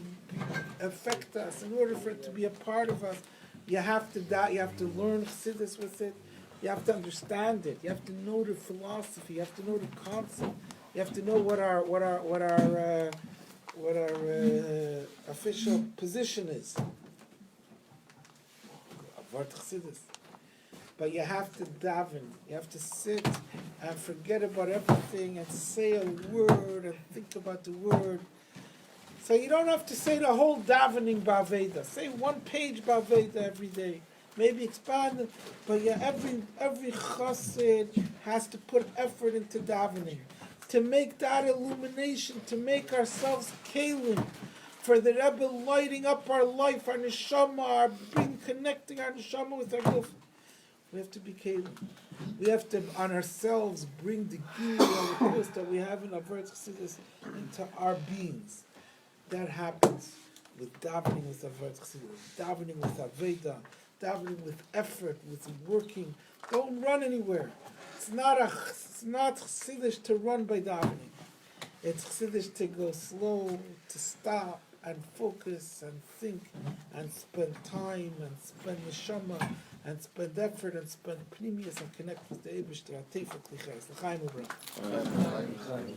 affect us, in order for it to be a part of us, you have to learn Chassidus with it. You have to understand it. You have to know the philosophy. You have to know the concept. You have to know what our official position is. But you have to daven. You have to sit and forget about everything and say a word and think about the word. So you don't have to say the whole davening Baveda. Say one page Baveda every day. Maybe expand it, but yeah, every chassid has to put effort into davening, to make that illumination, to make ourselves kalim, for the Rebbe lighting up our life, our neshama, connecting our neshama with our guf. We have to be kelim. We have to, on ourselves, bring the gili that we have in our Avert Chassidus into our beings. That happens with davening with Avert Chassidus, davening with Aveda, davening with effort, with working. Don't run anywhere. It's not Chassidus to run by davening. It's Chassidus to go slow, to stop and focus and think and spend time and spend neshama and spend effort and spend pnimius and connect with the Eibishter. Ateifa kliches. L'chaim u'bracha.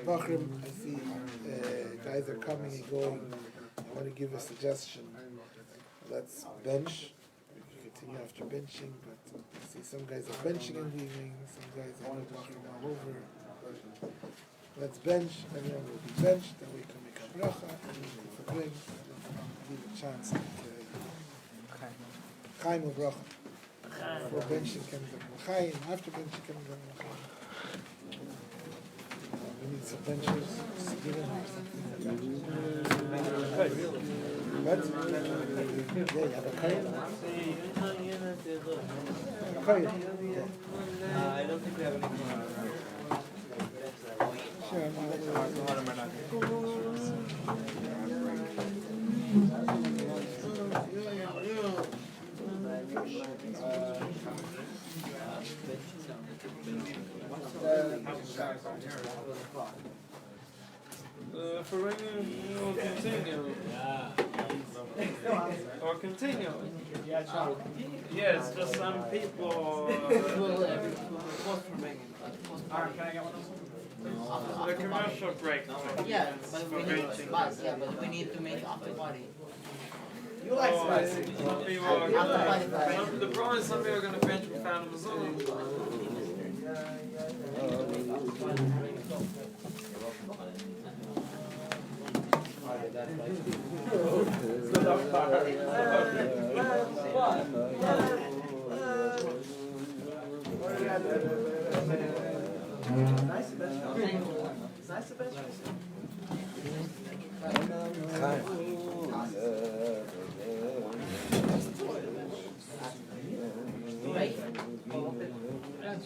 Bachurim, I see guys are coming and going. I want to give a suggestion. Let's bench. We can continue after benching, but I see some guys are benching and leaving. Some guys are not Bachurim all over. Let's bench. Everyone will be benched. Then we can make a bracha. And we can Farbrengen. Give a chance that Chaim or bracha. Before benching comes up Chaim. After benching comes up Chaim. We need some benches, Sigirim or something like that. What? Yeah, you have a Chaim? Chaim. I don't think we have any more. Sure, Farbrengen will continue. Or continue. Yeah, it's just some people. The commercial break. Yeah, but we need bus. Yeah, but we need to make after party. You like spicy? Some people are gonna. The problem is some people are gonna bench without a Zoom.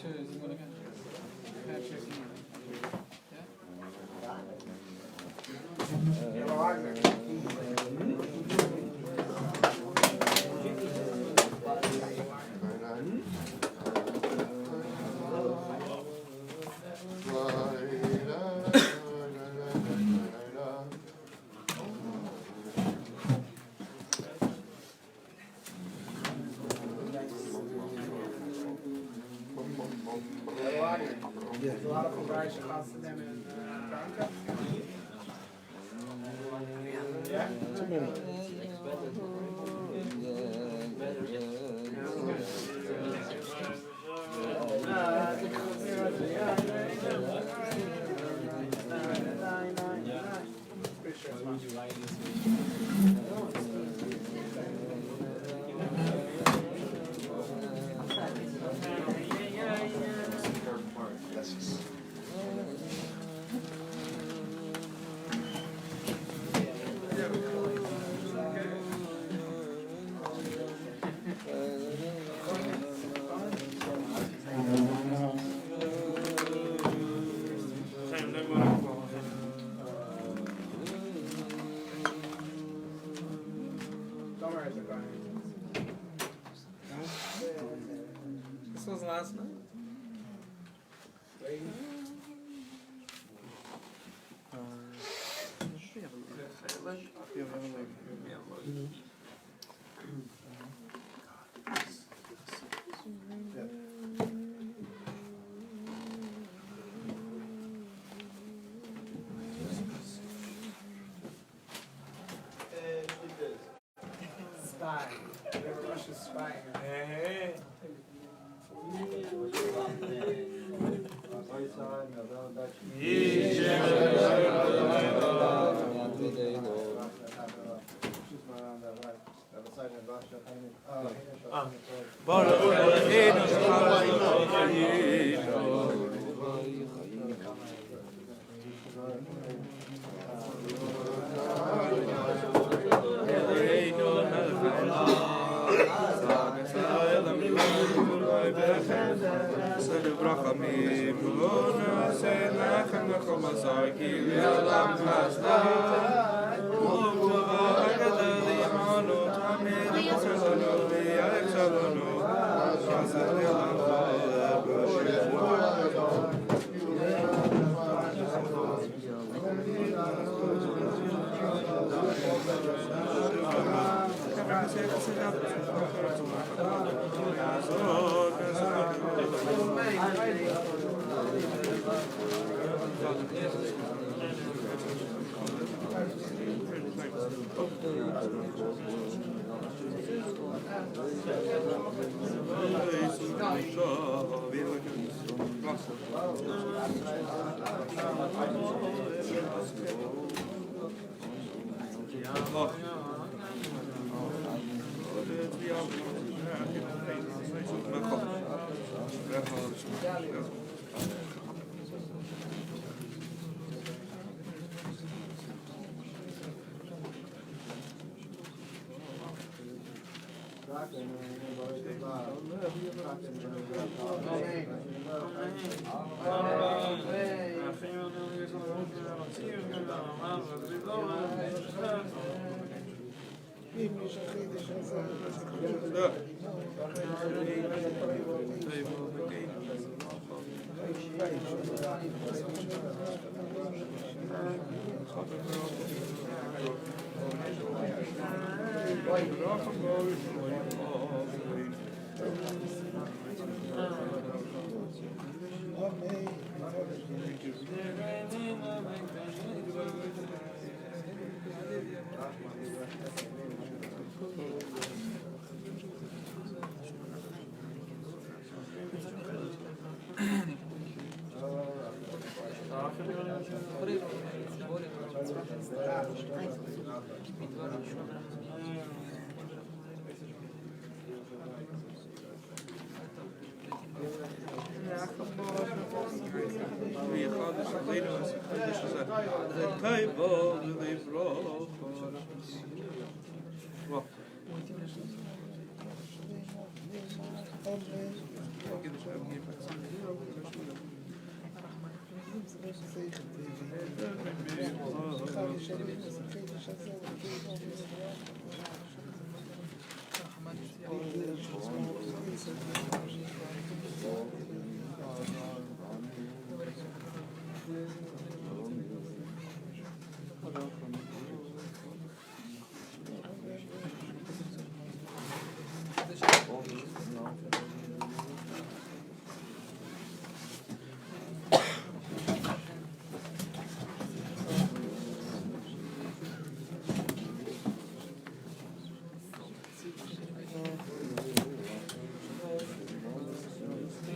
Rabbi Wagner. There's a lot of Farbrengen costs them in Branca. Yeah? Too many. Pretty sure it's not you right. This was last night. Spy. Whatever Russia's spying.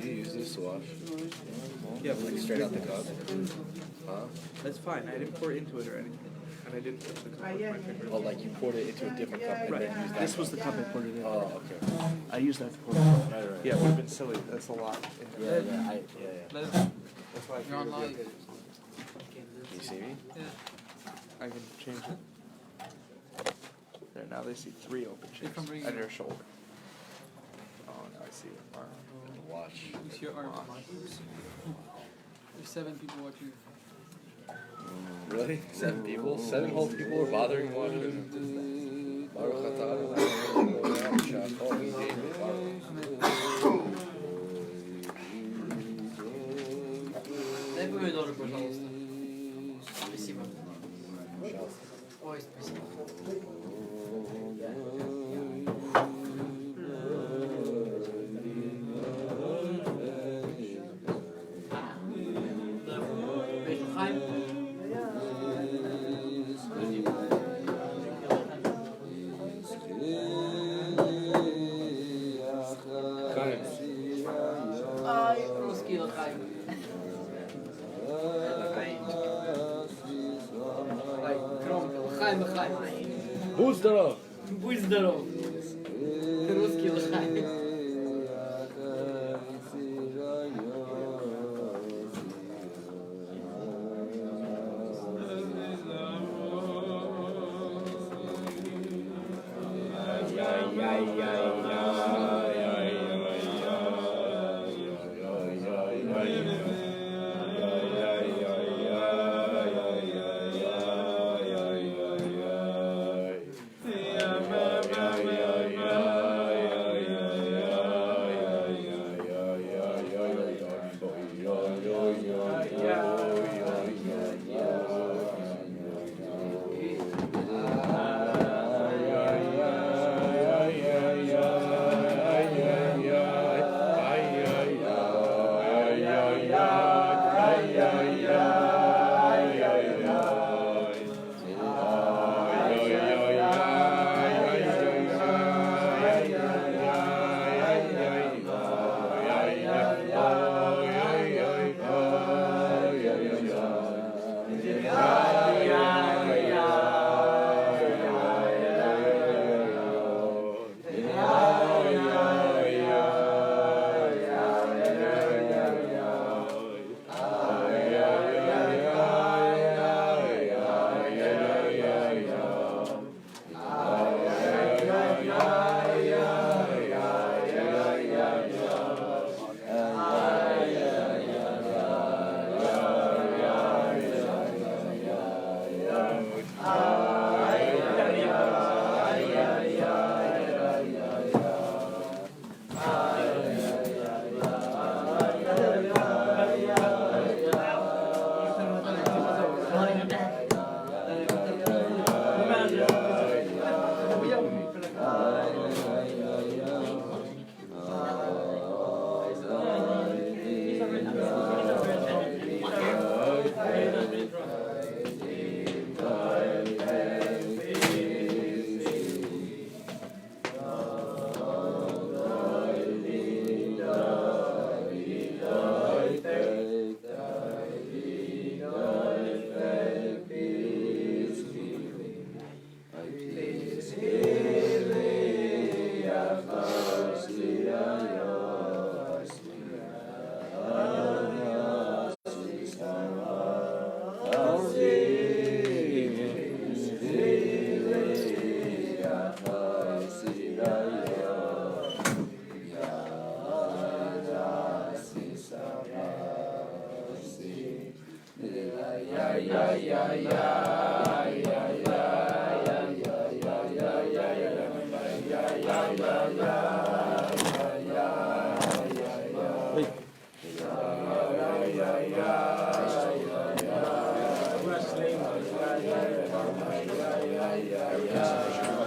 Do you use this to wash? Yeah, but Like straight out the cup? Huh? that's fine. I didn't pour it into it or anything. And I didn't put the cup with my finger. Oh, like you poured it into a different cup and Right. then used that This was cup. the cup I poured it in. Oh, okay. I used that to pour it in. Right, right. Yeah, it would have been silly. That's a lot. Yeah. That's why I You're on figured live. Can you see me? I can change it. There, now they see 3 open cheeks at your shoulder. Oh, now I see it. Wow. Watch. Who's your arm? There's 7 people watching. Really? 7 people? 7 whole people are bothering watching? Baruch atah Adonai, Shachor Yidenu Baruch. Дай помидоры, пожалуйста. Спасибо. Ой, спасибо. Бехайм. Ай, русский лохайм. Ай, громко. Лохайм, лохайм. Будь здоров! Будь здоров. Русский лохайм.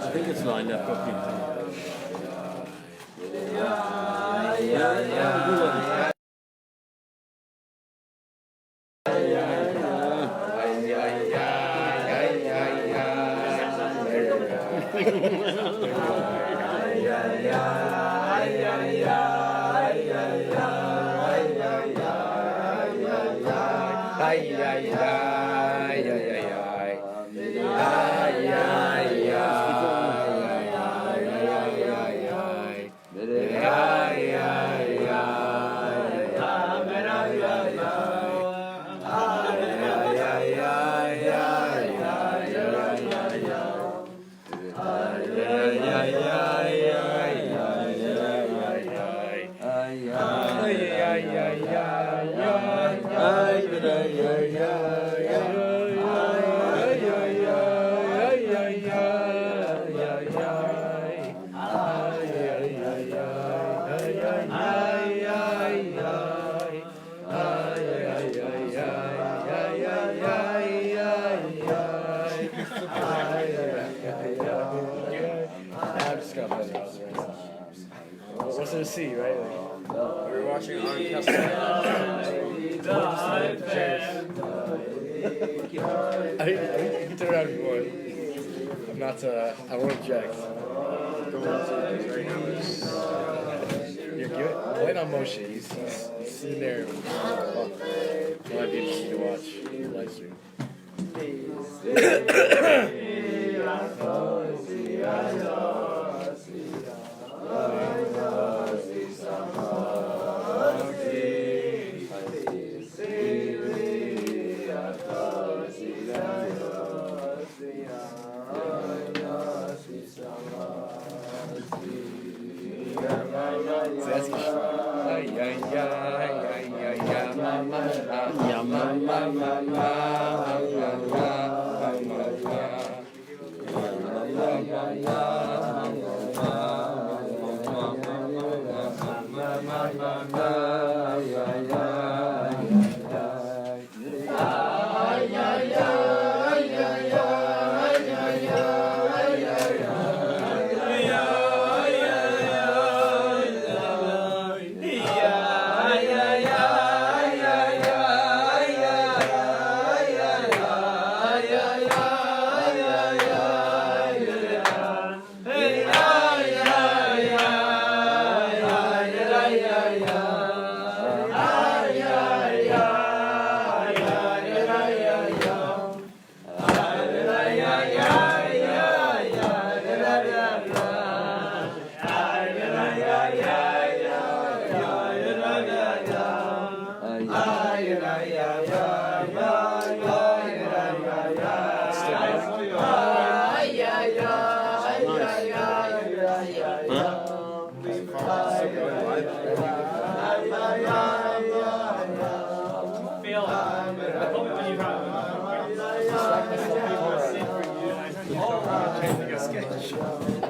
I think it's lined up up here. What's there to see, right? We're watching on I can turn around if you want. I'm not, I won't object. You're wait on Moshe. He's sitting there. It might be interesting to watch the live stream.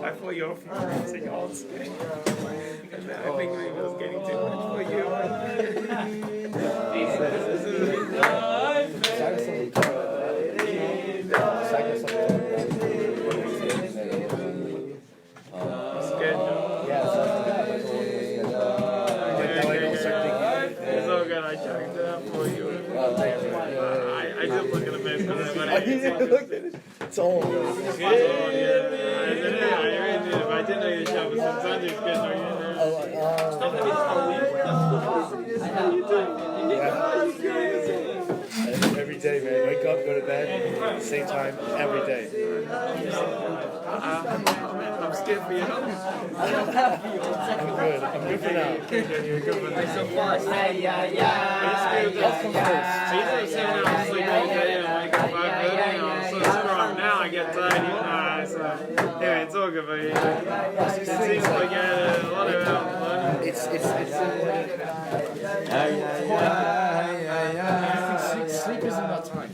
I thought you were freelancing also. And I think it was getting too much for you. It's all good. I checked it out for you. I just look at the base because It's all. if I didn't know you shop with some Sundays, good know Every day, man. Wake up, go to bed, same time, every day. I'm scared for you. I'm good. I'm good for now. You're good for now. So fast. Health comes first. I used to say now I sleep all day and wake up 5:30. I'm so strong now. I get tired. So anyway, it's all good for you. It seems like a lot of fun. It's sleep isn't about time.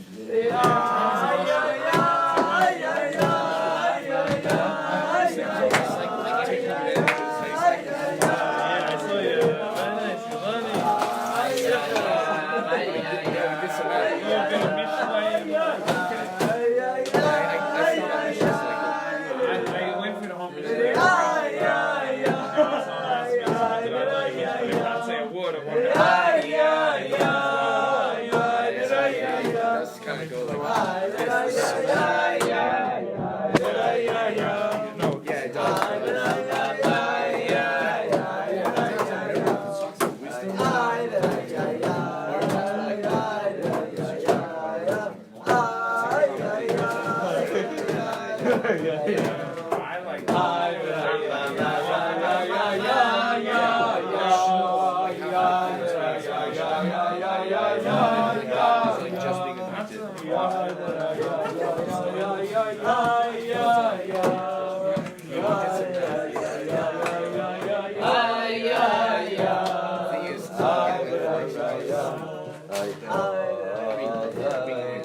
I went for the home today. I can't say a word of what That's kind of go like no, yeah, it does. I like Just being